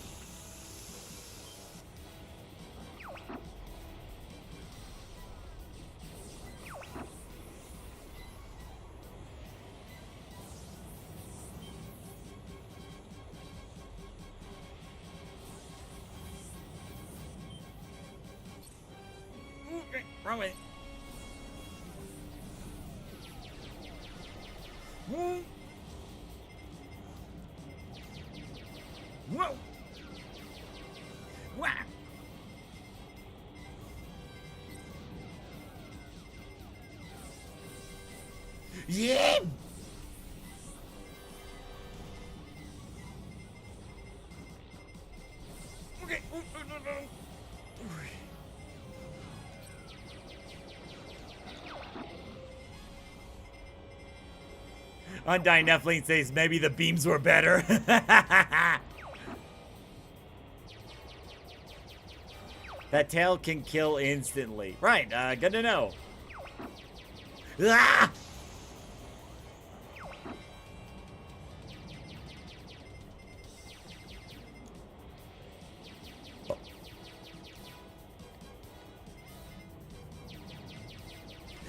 S1: Wrong way. Whoa! Wow! Yeah! Okay. Undying Nephilim says maybe the beams were better. That tail can kill instantly. Right, good to know. Ah!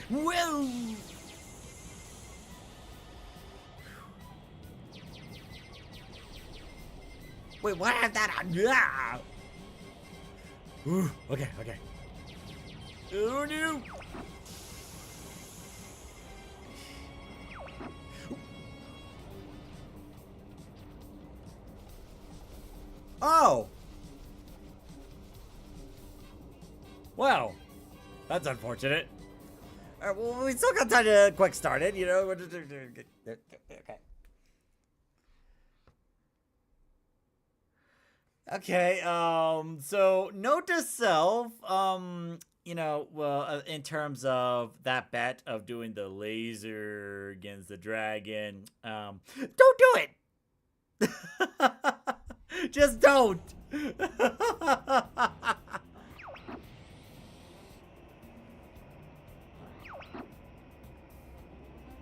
S1: Whoa! Wait, what had that on? Ah! Ooh, okay, okay. Oh no! Oh! Wow. That's unfortunate. Alright, well, we still got time to quick start it, you know? Okay. Okay, so note to self, you know, well, in terms of that bet of doing the laser against the dragon, don't do it! Just don't!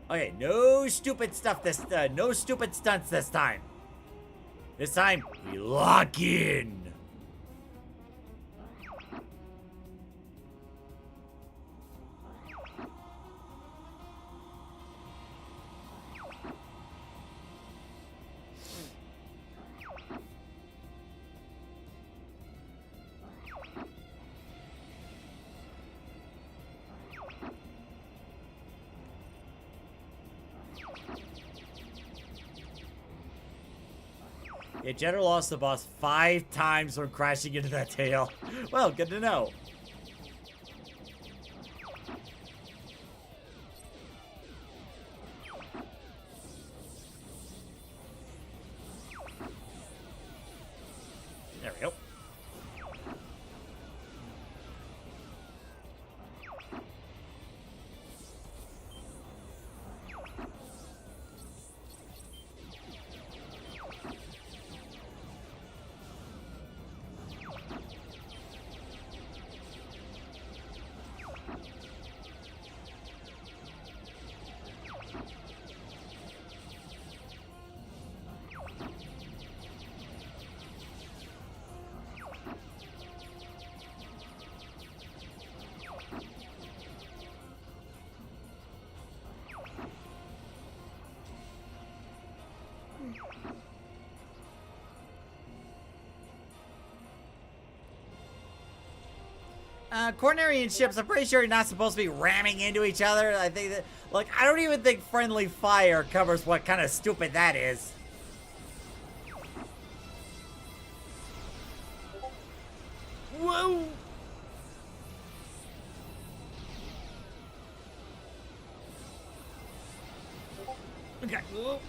S1: Okay, no stupid stuff no stupid stunts this time. This time, we lock in. Yeah, Jenner lost the boss 5 times from crashing into that tail. Well, good to know. There we go. Cornerian ships, I'm pretty sure you're not supposed to be ramming into each other. I think that, like, I don't even think friendly fire covers what kind of stupid that is. Whoa! Okay. Whoa.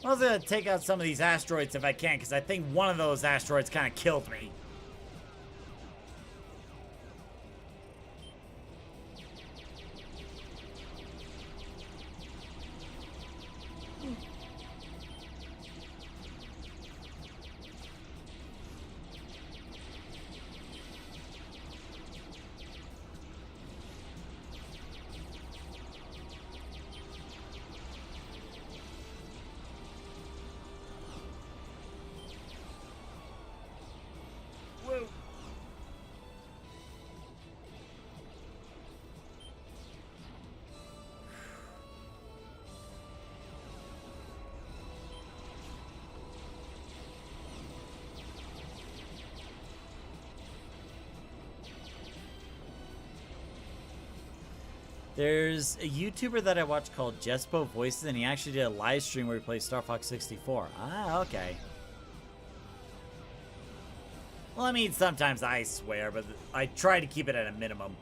S1: I was gonna take out some of these asteroids if I can, because I think one of those asteroids kind of killed me. There's a YouTuber that I watch called Jespo Voices, and he actually did a live stream where he plays Star Fox 64. Ah, okay. Well, I mean, sometimes I swear, but I try to keep it at a minimum.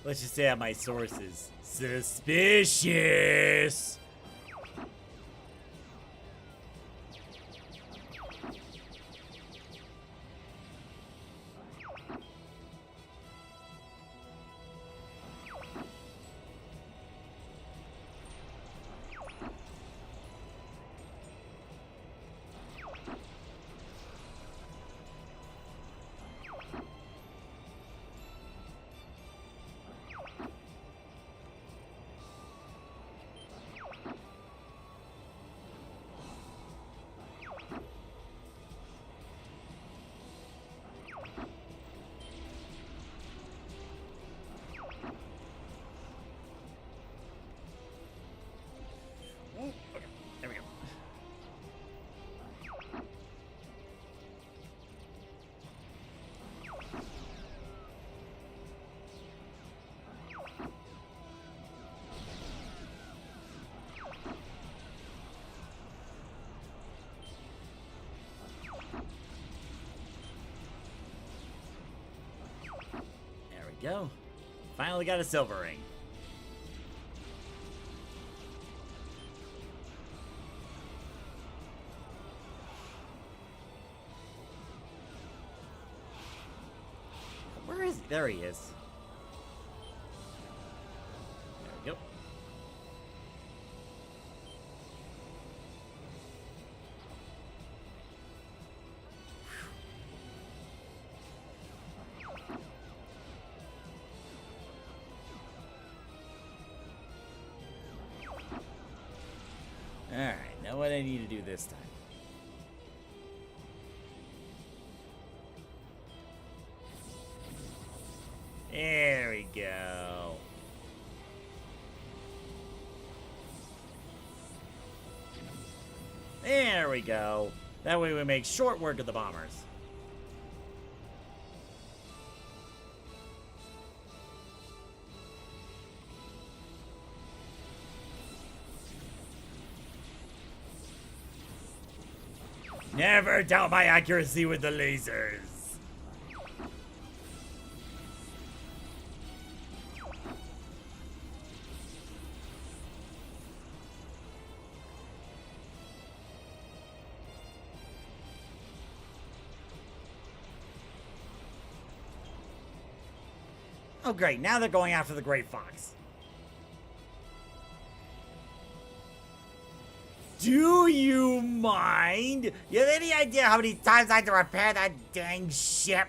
S1: Let's just say at my sources. Suspicious! Go. Finally got a silver ring. Where is he? There he is. There we go. Alright, now what I need to do this time. There we go. There we go. That way we make short work of the bombers. Never doubt my accuracy with the lasers. Oh great, now they're going after the Great Fox. Do you mind? You have any idea how many times I had to repair that dang ship?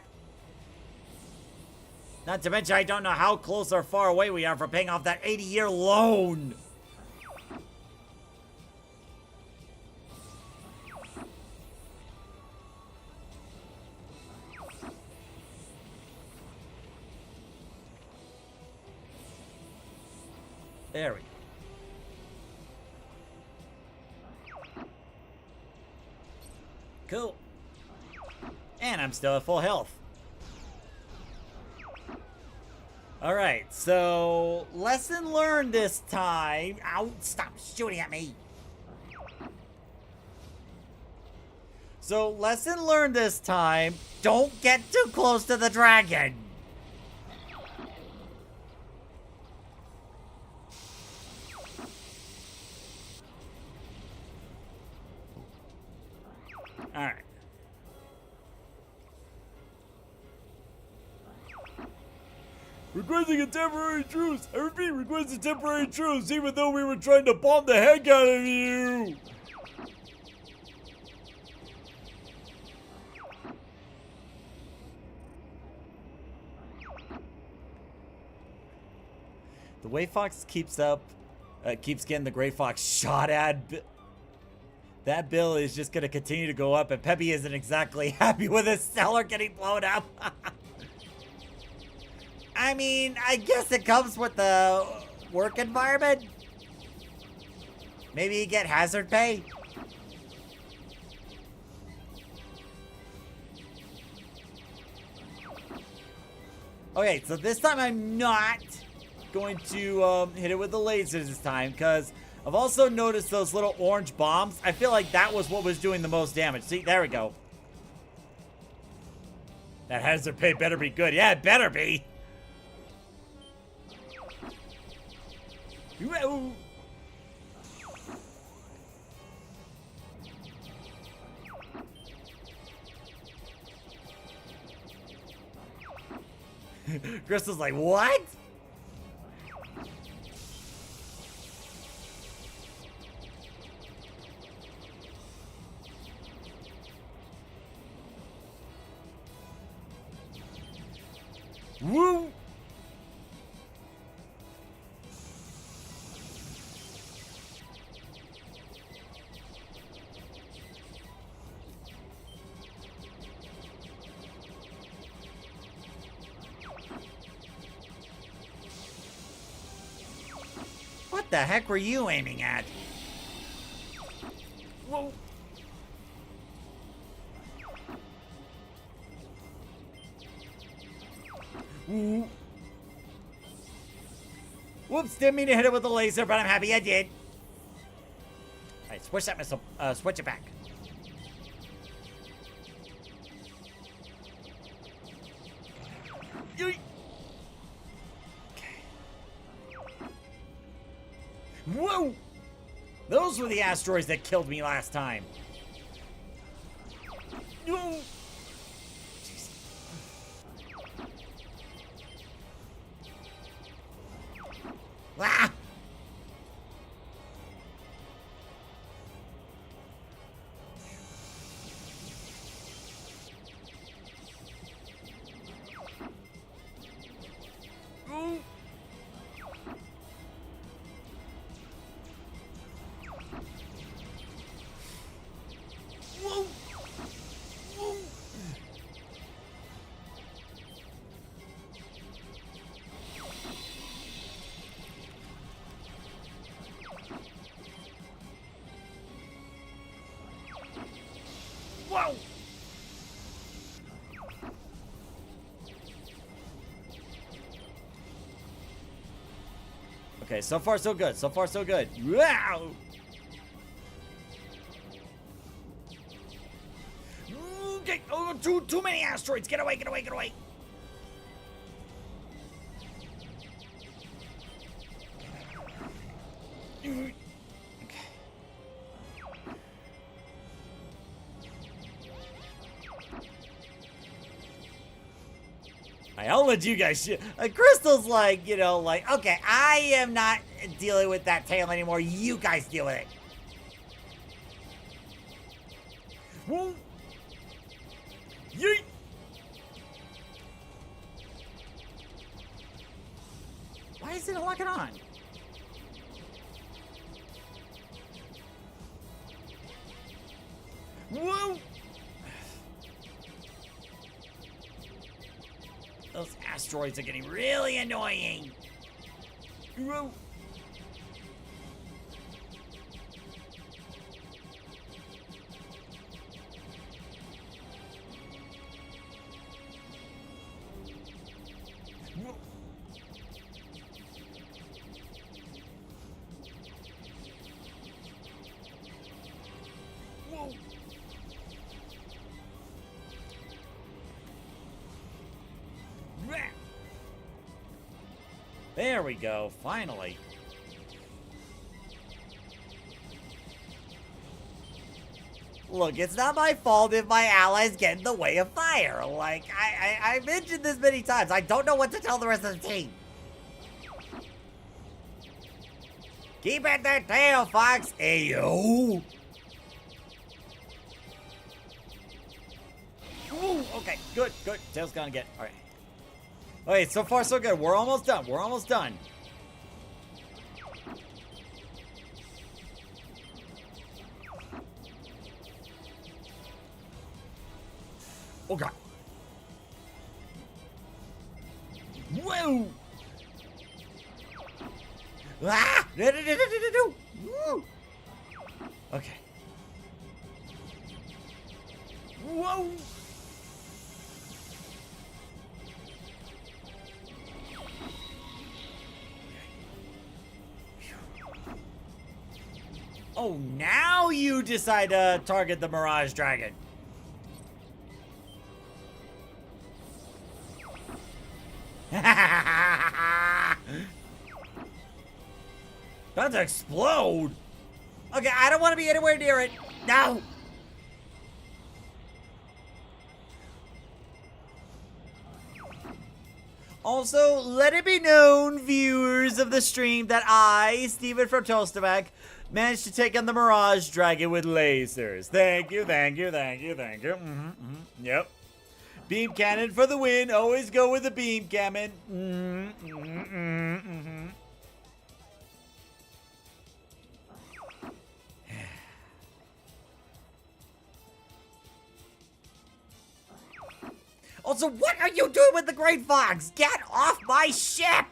S1: Not to mention, I don't know how close or far away we are from paying off that 80-year loan. There we go. Cool. And I'm still at full health. Alright, so lesson learned this time. Ow, stop shooting at me. So lesson learned this time. Don't get too close to the dragon. Alright.
S2: Requesting a temporary truce. I repeat, request a temporary truce, even though we were trying to bomb the heck out of you.
S1: The way Fox keeps getting the Gray Fox shot at. That bill is just gonna continue to go up, and Peppy isn't exactly happy with his cellar getting blown up. I mean, I guess it comes with the work environment. Maybe you get hazard pay. Okay, so this time I'm not going to hit it with the lasers this time, because I've also noticed those little orange bombs. I feel like that was what was doing the most damage. See, there we go. That hazard pay better be good. Yeah, it better be. Crystal's like, what? Woo! What the heck were you aiming at? Whoa. Ooh. Whoops, didn't mean to hit it with a laser, but I'm happy I did. Alright, switch that missile. Switch it back. Okay. Whoa! Those were the asteroids that killed me last time. No! Ah! Ooh. Whoa. Whoa. Whoa! Okay, so far so good. So far so good. Wow! Okay, oh, too many asteroids. Get away, get away, get away. Okay. I'll let you guys shoot. Crystal's like, you know, like, okay, I am not dealing with that tail anymore. You guys deal with it. Whoa. Yeet. Why is it locking on? Whoa. Those asteroids are getting really annoying. Whoa. Whoa. There we go, finally. Look, it's not my fault if my allies get in the way of fire. Like, I mentioned this many times. I don't know what to tell the rest of the team. Keep at their tail, Fox. Ayo. Ooh, okay, good, good. Tail's gonna get, all right. Okay, so far so good. We're almost done. We're almost done. Oh god. Whoa! Ah! Woo! Okay. Whoa! Oh, now you decide to target the Mirage Dragon. About to explode. Okay, I don't want to be anywhere near it. No. Also, let it be known, viewers of the stream, that I, Steven from Toastaback, managed to take on the Mirage Dragon with lasers. Thank you, thank you, thank you, thank you. Yep. Beam cannon for the win. Always go with the beam cannon. Also, what are you doing with the Great Fox? Get off my ship!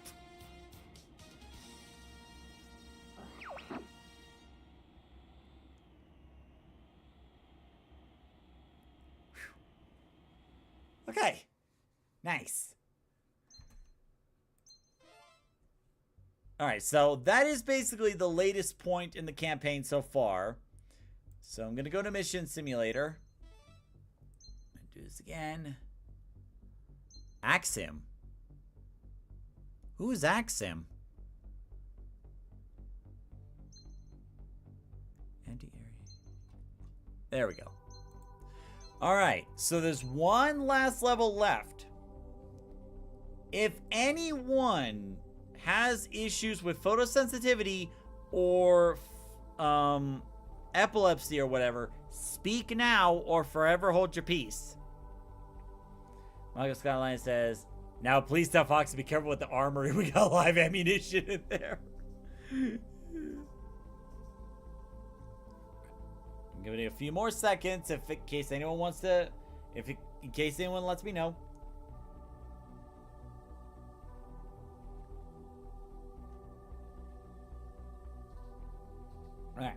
S1: Okay. Nice. Alright, so that is basically the latest point in the campaign so far. So I'm going to go to Mission Simulator. Do this again. Axim. Who is Axim? Anti-area. There we go. Alright, so there's one last level left. If anyone has issues with photosensitivity or epilepsy or whatever, speak now or forever hold your peace. Michael Skyline says, now please tell Fox to be careful with the armory. We got live ammunition in there. I'm giving it a few more seconds in case anyone wants to, in case anyone lets me know. All right.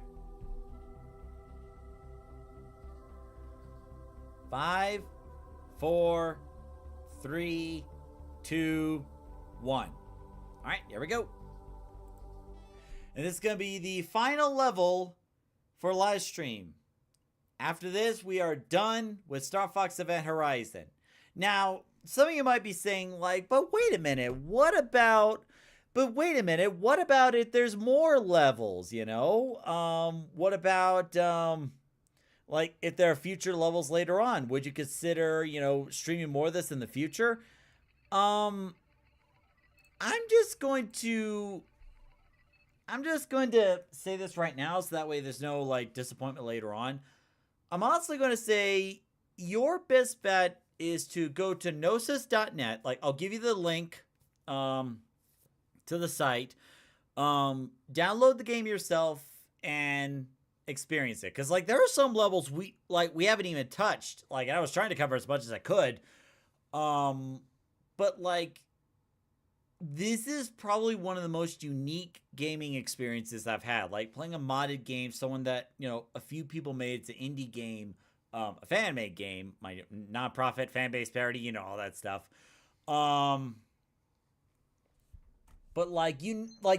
S1: 5, 4, 3, 2, 1. All right, here we go. And this is going to be the final level for live stream. After this, we are done with Star Fox Event Horizon. Now, some of you might be saying, like, but wait a minute, what about if there's more levels, you know? What about, like, if there are future levels later on? Would you consider, you know, streaming more of this in the future? I'm just going to say this right now so that way there's no, like, disappointment later on. I'm honestly going to say your best bet is to go to gnosis.net. Like, I'll give you the link to the site. Download the game yourself and experience it. Because, like, there are some levels we haven't even touched. Like, I was trying to cover as much as I could. But, like, this is probably one of the most unique gaming experiences I've had. Like, playing a modded game, someone that, you know, a few people made. It's an indie game, a fan-made game, my non-profit fan-based parody, you know, all that stuff. But, like,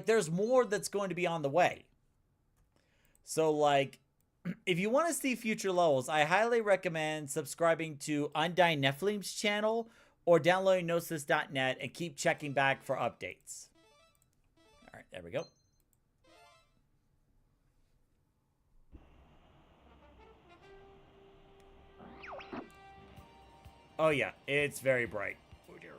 S1: there's more that's going to be on the way. So, like, if you want to see future levels, I highly recommend subscribing to Undying Nephilim's channel or downloading Gnosis.net and keep checking back for updates. All right, there we go. Oh yeah, it's very bright. Oh dear.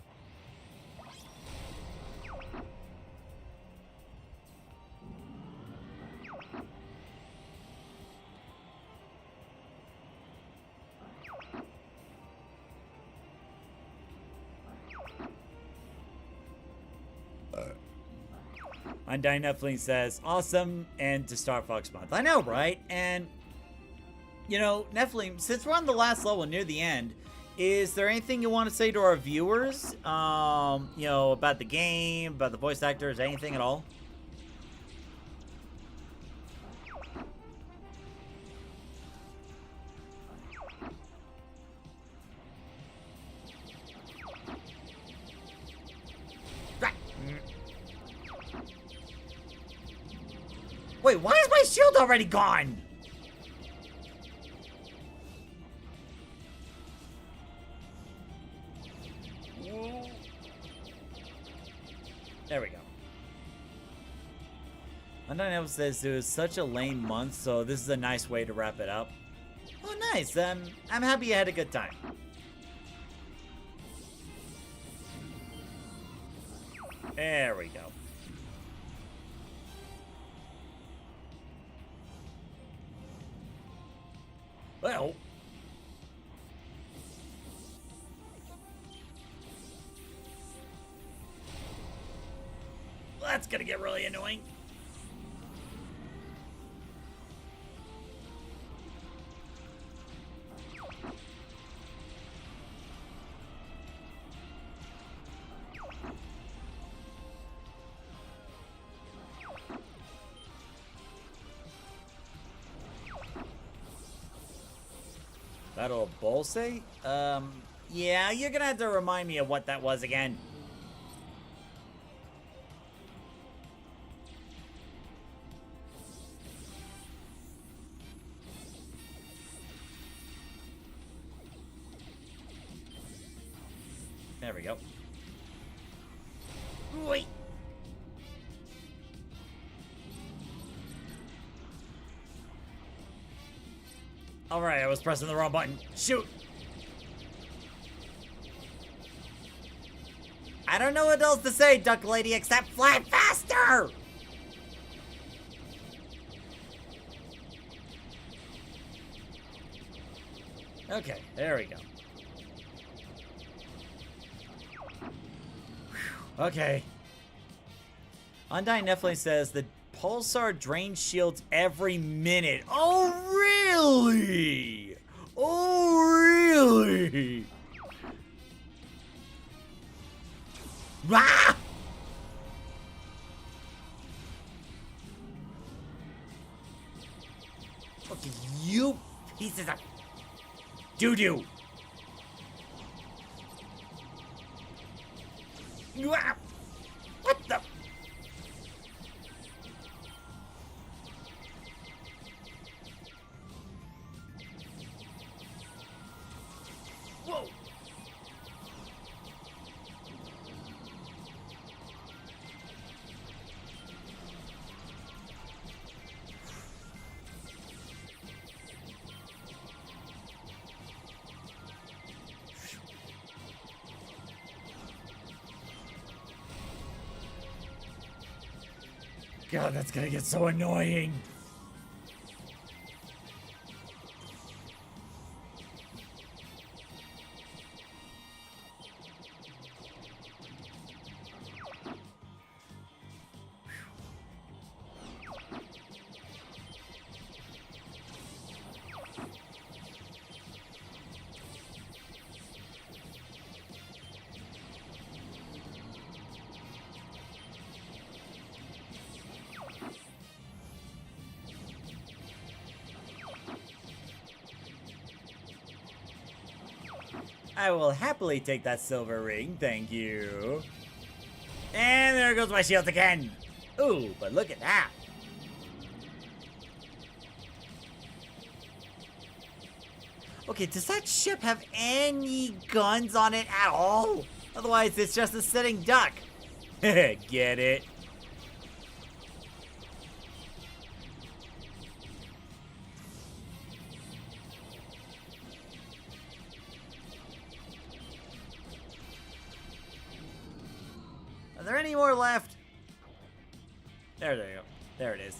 S1: Undying Nephilim says, awesome end to Star Fox month. I know, right? And, you know, Nephilim, since we're on the last level near the end, is there anything you want to say to our viewers? You know, about the game, about the voice actors, anything at all? Wait, why is my shield already gone? There we go. Undying says it was such a lame month, so this is a nice way to wrap it up. Oh, nice. I'm happy you had a good time. There we go. Well, that's gonna get really annoying. Battle of Bolse? Yeah, you're gonna have to remind me of what that was again. There we go. Wait. Alright, I was pressing the wrong button. Shoot! I don't know what else to say, Duck Lady, except fly faster! Okay, there we go. Whew, okay. Undying Nephilim says the Pulsar drains shields every minute. Oh, really? Oh, really? Ah! Okay, you pieces of doo-doo. Ah! What the? Whoa! God, that's gonna get so annoying. I will happily take that silver ring, thank you. And there goes my shield again. Ooh, but look at that. Okay, does that ship have any guns on it at all? Otherwise, it's just a sitting duck. Get it? Are there any more left? There they go. There it is.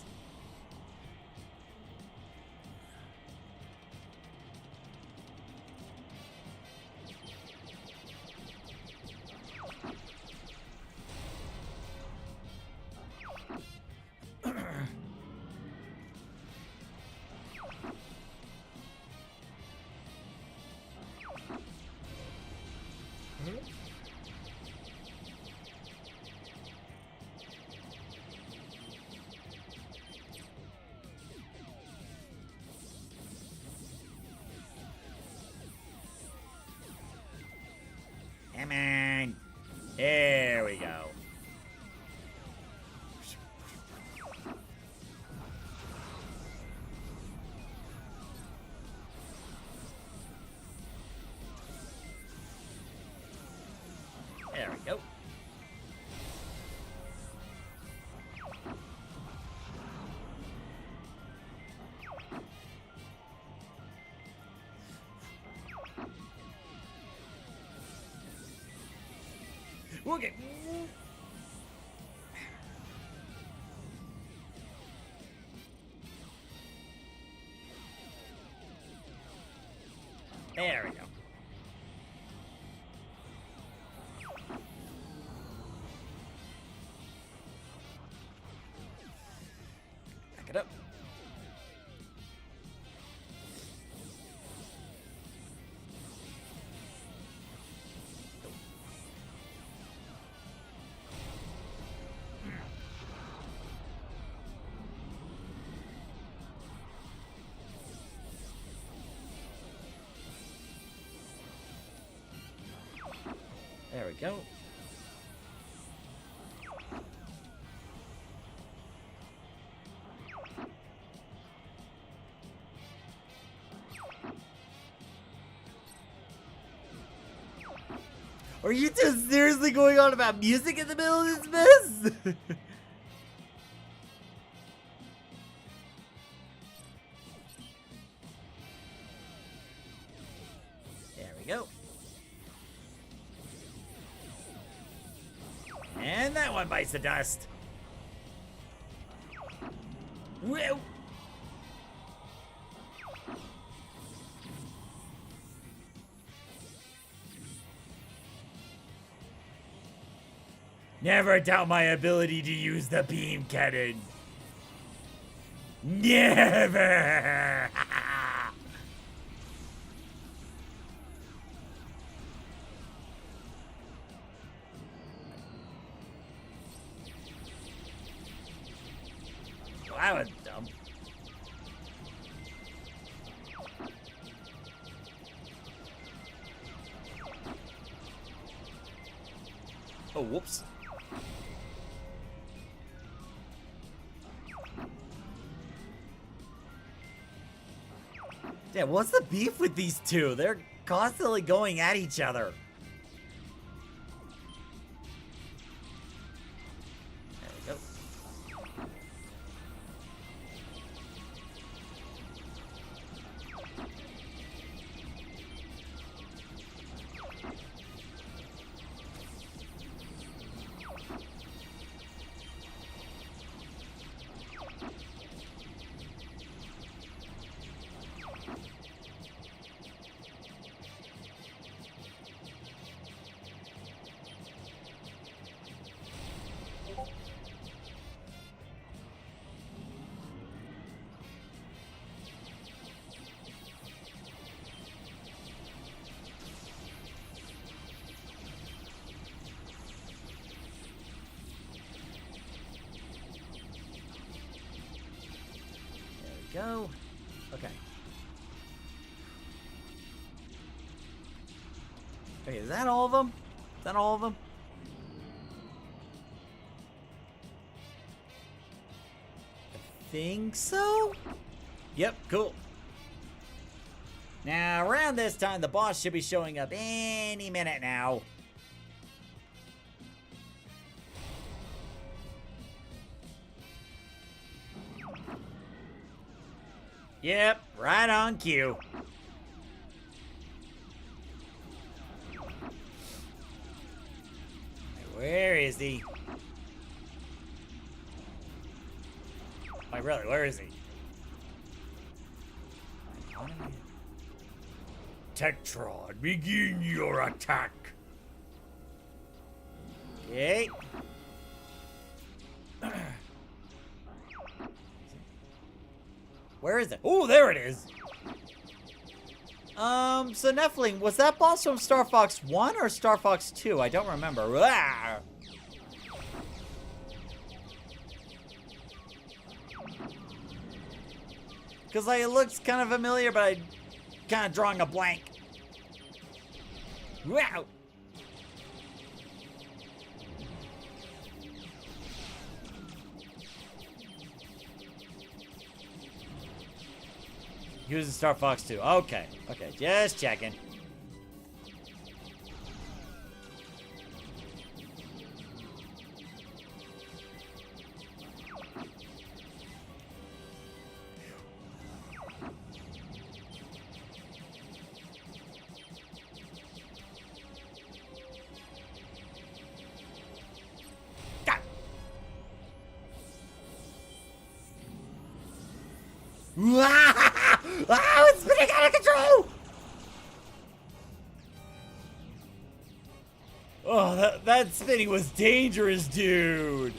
S1: Come on. There we go. There we go. Okay. There we go. Back it up. There we go. Are you two seriously going on about music in the middle of this mess? There we go. And that one bites the dust. Whoa. Never doubt my ability to use the beam cannon. Never! Well, that was dumb. Oh, whoops. Yeah, what's the beef with these two? They're constantly going at each other. There we go. Go. Okay. Okay, is that all of them? Is that all of them? I think so? Yep, cool. Now, around this time, the boss should be showing up any minute now. Yep, right on cue. Where is he? Like, really, where is he? Tectron, begin your attack. Okay. Where is it? Oh, there it is. So Nephilim, was that boss from Star Fox 1 or Star Fox 2? I don't remember. Ah! Because, like, it looks kind of familiar, but I'm kind of drawing a blank. Wow! He was in Star Fox 2. Okay. Okay, just checking. Ah, it's spinning out of control! Oh, that spinning was dangerous, dude.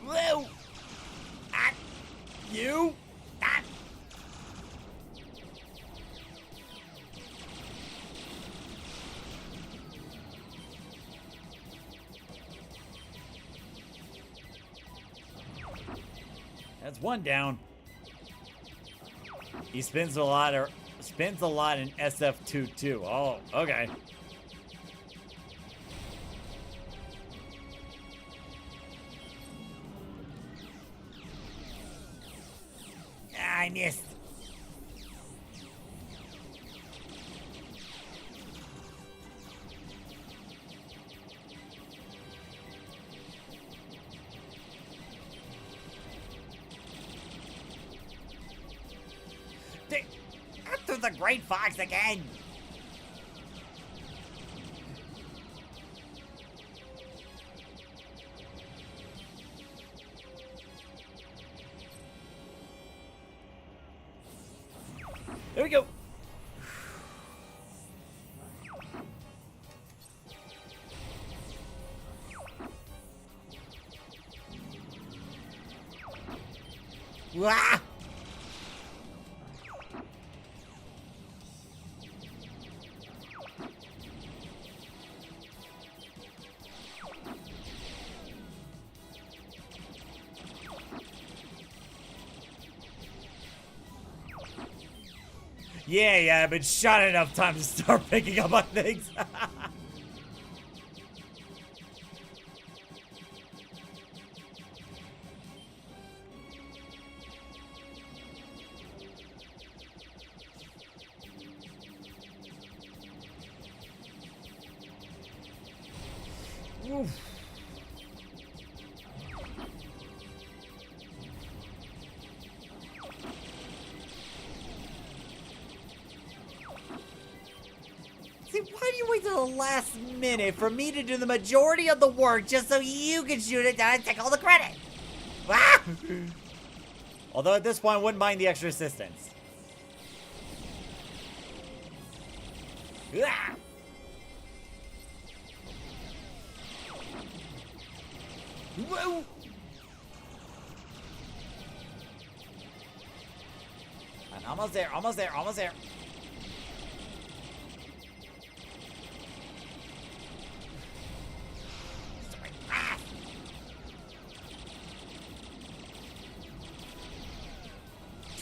S1: Whoa! Ah, you! Ah. That's one down. He spins a lot in SF2 too. Oh, okay. I missed. After the Great Fox again. There we go. Wah! Yeah, I've been shot enough time to start picking up on things. Oof. See, why do you wait till the last minute for me to do the majority of the work just so you can shoot it down and take all the credit? Ah! Although at this point, I wouldn't mind the extra assistance. Ah! Whoa! I'm almost there, almost there, almost there.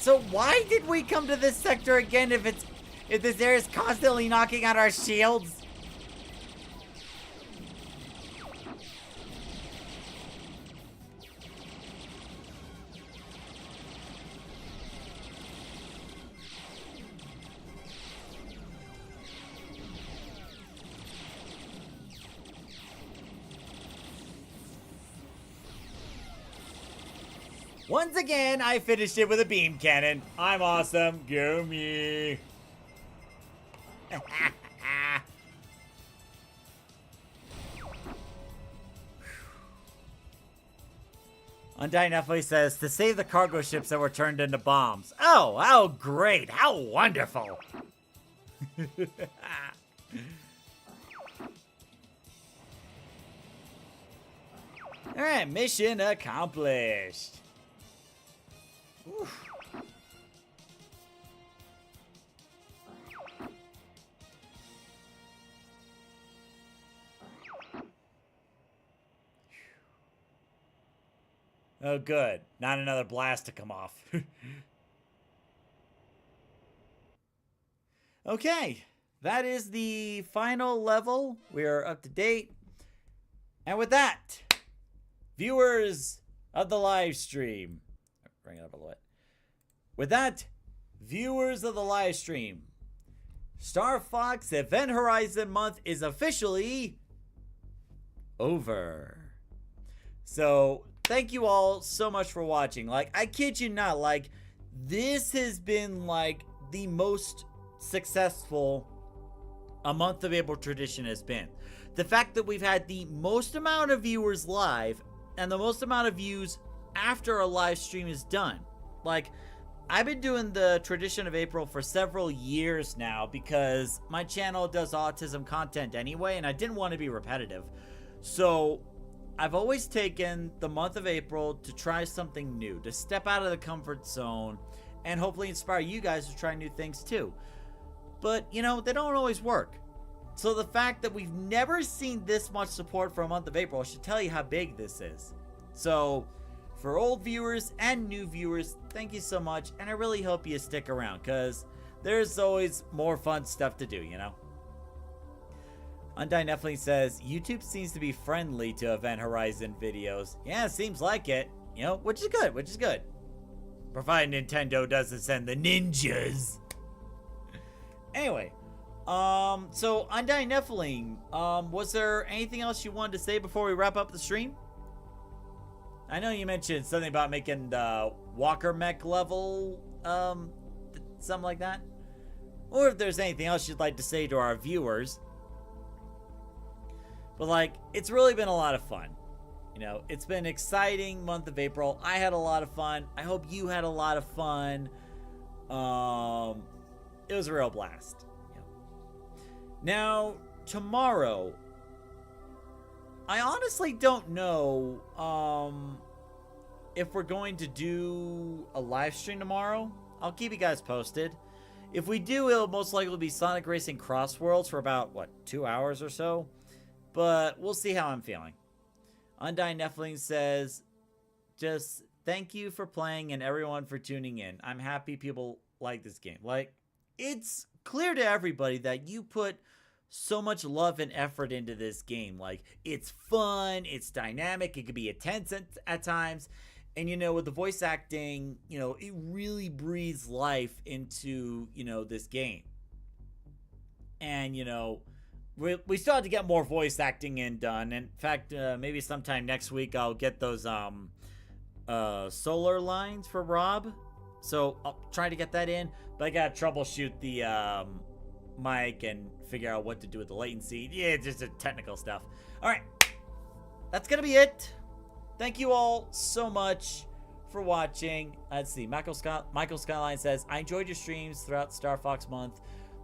S1: So why did we come to this sector again if this area is constantly knocking out our shields? Once again, I finished it with a beam cannon. I'm awesome. Go me. Undyne Netflix says, to save the cargo ships that were turned into bombs. Oh, how great. How wonderful. Alright, mission accomplished. Oof. Oh, good. Not another blast to come off. Okay, that is the final level. We are up to date. And with that, viewers of the live stream, bring it up a little bit. With that, viewers of the live stream, Star Fox Event Horizon Month is officially over. So, thank you all so much for watching. Like, I kid you not, like, this has been, like, the most successful a month of April tradition has been. The fact that we've had the most amount of viewers live and the most amount of views after a live stream is done. Like, I've been doing the tradition of April for several years now because my channel does autism content anyway, and I didn't want to be repetitive. So I've always taken the month of April to try something new, to step out of the comfort zone, and hopefully inspire you guys to try new things too. But, you know, they don't always work. So the fact that we've never seen this much support for a month of April should tell you how big this is. So, for old viewers and new viewers, thank you so much, and I really hope you stick around, because there's always more fun stuff to do, you know? Undyne definitely says, YouTube seems to be friendly to Event Horizon videos. Yeah, it seems like it, you know, which is good, which is good. Provided Nintendo doesn't send the ninjas. Anyway, so Undyne Nephilim, was there anything else you wanted to say before we wrap up the stream? I know you mentioned something about making the Walker Mech level, something like that. Or if there's anything else you'd like to say to our viewers. But, like, it's really been a lot of fun. You know, it's been an exciting month of April. I had a lot of fun. I hope you had a lot of fun. It was a real blast. Yeah. Now, tomorrow, I honestly don't know if we're going to do a live stream tomorrow. I'll keep you guys posted. If we do, it'll most likely be Sonic Racing Cross Worlds for about, what, 2 hours or so? But we'll see how I'm feeling. Undyne Nephilim says, just thank you for playing and everyone for tuning in. I'm happy people like this game. Like, it's clear to everybody that you put so much love and effort into this game. Like, it's fun, it's dynamic, it can be intense at times. And, you know, with the voice acting, you know, it really breathes life into, you know, this game. And, you know, we still have to get more voice acting done. In fact, maybe sometime next week I'll get those solar lines for Rob. So I'll try to get that in. But I gotta troubleshoot the mic and figure out what to do with the latency. Yeah, just the technical stuff. Alright. That's gonna be it. Thank you all so much for watching. Let's see. Michael Skyline says, I enjoyed your streams throughout Star Fox month.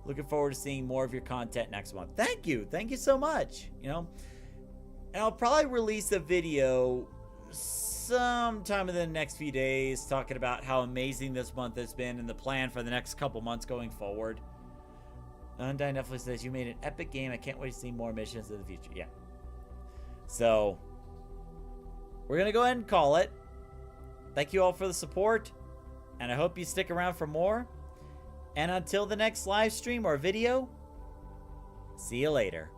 S1: Looking forward to seeing more of your content next month. Thank you. Thank you so much. You know, and I'll probably release a video sometime in the next few days talking about how amazing this month has been and the plan for the next couple months going forward. Undyne definitely says, you made an epic game. I can't wait to see more missions in the future. Yeah. So, we're going to go ahead and call it. Thank you all for the support. And I hope you stick around for more. And until the next live stream or video, see you later.